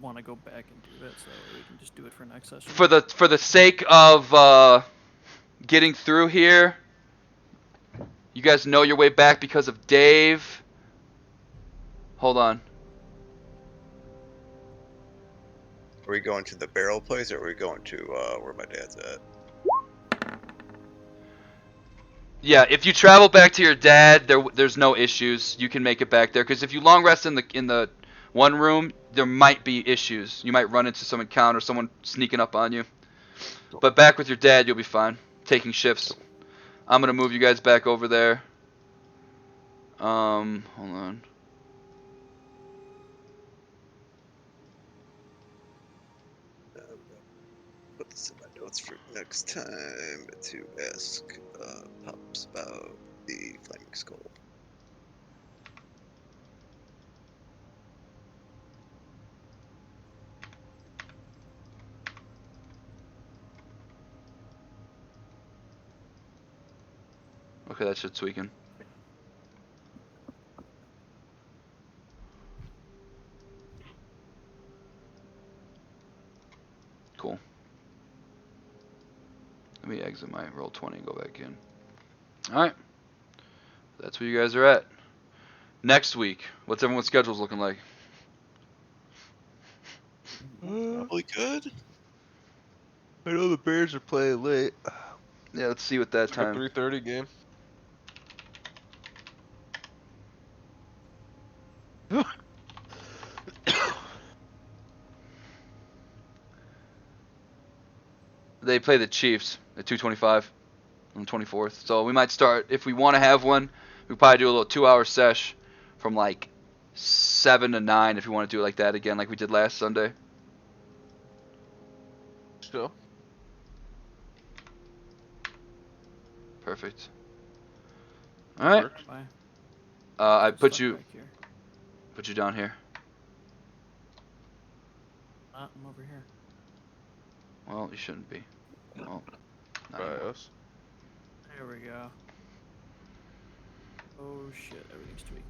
want to go back and do that, so we can just do it for next session. For the sake of getting through here, you guys know your way back because of Dave. Hold on. Are we going to the barrel place, or are we going to where my dad's at? Yeah, if you travel back to your dad, there's no issues. You can make it back there. Because if you long rest in the one room, there might be issues. You might run into some encounter, someone sneaking up on you. But back with your dad, you'll be fine. Taking shifts. I'm gonna move you guys back over there. Hold on. Put this in my notes for next time to ask Pops about the flaming skull. Okay, that shit's tweaking. Cool. Let me exit my roll 20 and go back in. Alright. That's where you guys are at. Next week, what's everyone's schedules looking like? Probably good. I know the Bears are playing late. Yeah, let's see what that It's like a time. 3:30 game. They play the Chiefs at 2:25 on the 24th. So we might start, if we want to have one, we probably do a little 2-hour sesh from like 7 to 9 if you want to do it like that again, like we did last Sunday. Still. Perfect. All right. Works. Bye. I I'm put stuck you back here. down here. I'm over here. Well, you shouldn't be. Well, not By anymore. us. There we go. Oh shit, everything's tweaking.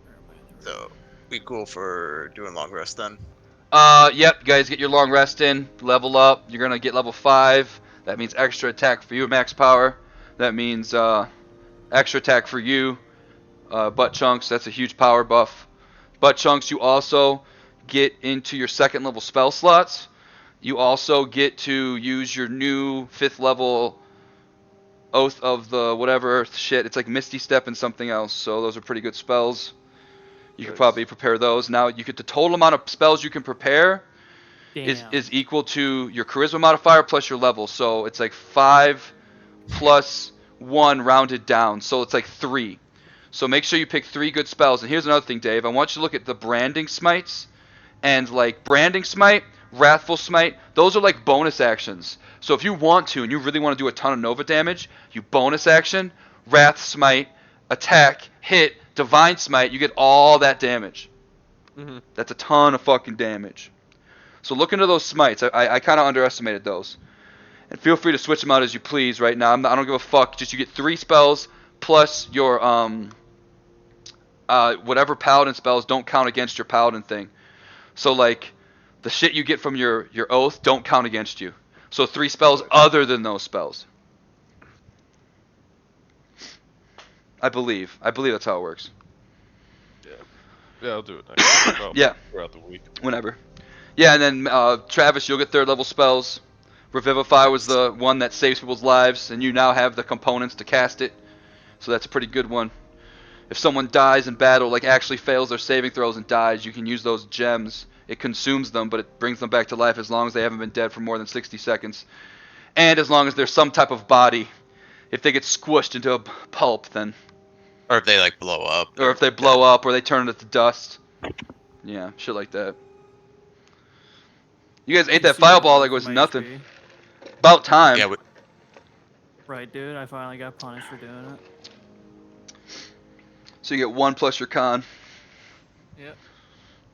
Where am I? There we So, we cool for doing long rest then? Yep, guys, get your long rest in, level up. You're gonna get level 5. That means extra attack for you, max power. That means extra attack for you, butt chunks. That's a huge power buff. Butt chunks. You also get into your 2nd level spell slots. You also get to use your new 5th level Oath of the whatever shit. It's like Misty Step and something else. So those are pretty good spells. You could Nice. probably prepare those. Now you get the total amount of spells you can prepare is Damn. equal to your charisma modifier plus your level. So it's like 5 plus 1 rounded down. So it's like 3. So make sure you pick 3 good spells. And here's another thing, Dave. I want you to look at the branding smites. And like branding smite, wrathful smite, those are like bonus actions. So if you want to and you really want to do a ton of Nova damage, you bonus action, wrath smite, attack, hit, divine smite, you get all that damage. Mm-hmm. That's a ton of fucking damage. So look into those smites. I kind of underestimated those. And feel free to switch them out as you please right now. I don't give a fuck. Just you get 3 spells plus your whatever paladin spells don't count against your paladin thing. So like the shit you get from your oath don't count against you. So 3 spells other than those spells. I believe that's how it works. Yeah, I'll do it next week. Well, Yeah. throughout the week. Whenever. Yeah, and then Travis, you'll get 3rd level spells. Revivify was the one that saves people's lives, and you now have the components to cast it. So that's a pretty good one. If someone dies in battle, like actually fails their saving throws and dies, you can use those gems. It consumes them, but it brings them back to life as long as they haven't been dead for more than 60 seconds. and as long as there's some type of body. If they get squished into a pulp, then, Or if they like blow up. or if they blow up, or they turn into dust. Yeah, shit like that. You guys ate You that see what I fireball did like it for was my nothing. HP? About time. Yeah, Right, dude. I finally got punished for doing it. So you get 1 plus your con. Yep.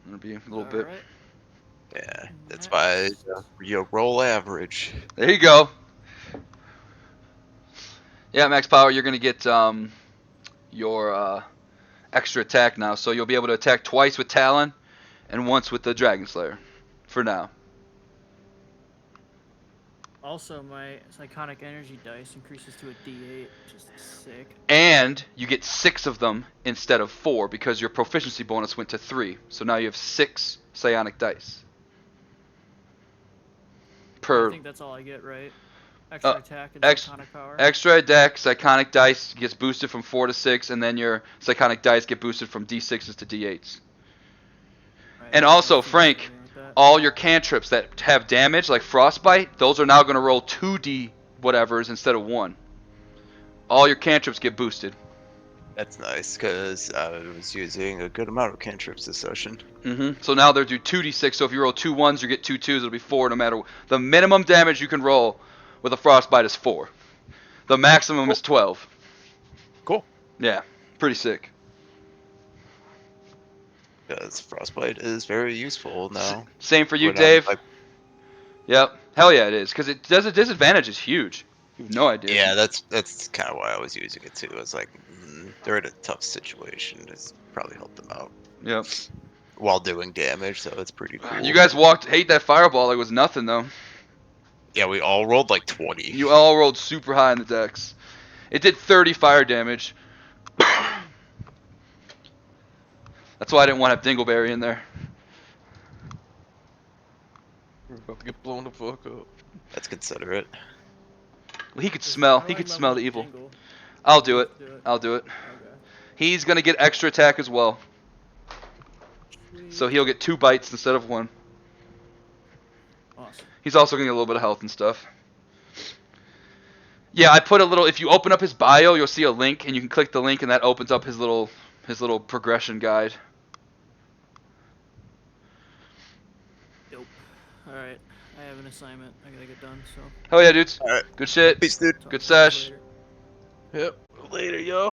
It'll be a little bit. Alright. yeah. That's why you roll average. There you go. Yeah, max power. You're gonna get your extra attack now, so you'll be able to attack twice with Talon, and once with the Dragon Slayer. For now. Also, my psychotic energy dice increases to a D8, which is sick. And you get 6 of them instead of 4 because your proficiency bonus went to 3. So now you have 6 psionic dice. I think that's all I get, right? Extra attack and psychotic power. Extra attack, psychonic dice gets boosted from 4 to 6, and then your psychonic dice get boosted from D6s to D8s. Right, And I also, think Frank, something like that. all your cantrips that have damage, like Frostbite, those are now going to roll 2D whatevers instead of 1. All your cantrips get boosted. That's nice, because I was using a good amount of cantrips this session. So now they'll do 2d6, so if you roll 2 1s, you get 2 2s, it'll be 4 no matter. The minimum damage you can roll with a Frostbite is 4. The maximum is 12. Cool. Yeah, pretty sick. Because Frostbite is very useful now. Same for you, When I'm, Dave. like- Yep. Hell yeah, it is, because it does a disadvantage is huge. You have no idea. yeah, that's kind of why I was using it too. It's like they're in a tough situation. It's probably helped them out Yep. while doing damage, so it's pretty cool. You guys hate that fireball like it was nothing though. Yeah, we all rolled like 20. You all rolled super high in the dex. It did 30 fire damage. That's why I didn't want to have Dingleberry in there. We're about to get blown the fuck up. That's considerate. Well, he could Listen, smell. how He do I could level smell the up evil. Jingle? I'll do it. Do it. I'll do it. Okay. He's gonna get extra attack as well, so he'll get 2 bites instead of 1. Awesome. He's also gonna get a little bit of health and stuff. Yeah, I put a little. If you open up his bio, you'll see a link, and you can click the link, and that opens up his little progression guide. Dope. Alright. I have an assignment I gotta get done, so. Hell yeah, dudes. Alright. Good shit. Peace, dude. talk Good to you guys sesh. later. Yep. Later, yo.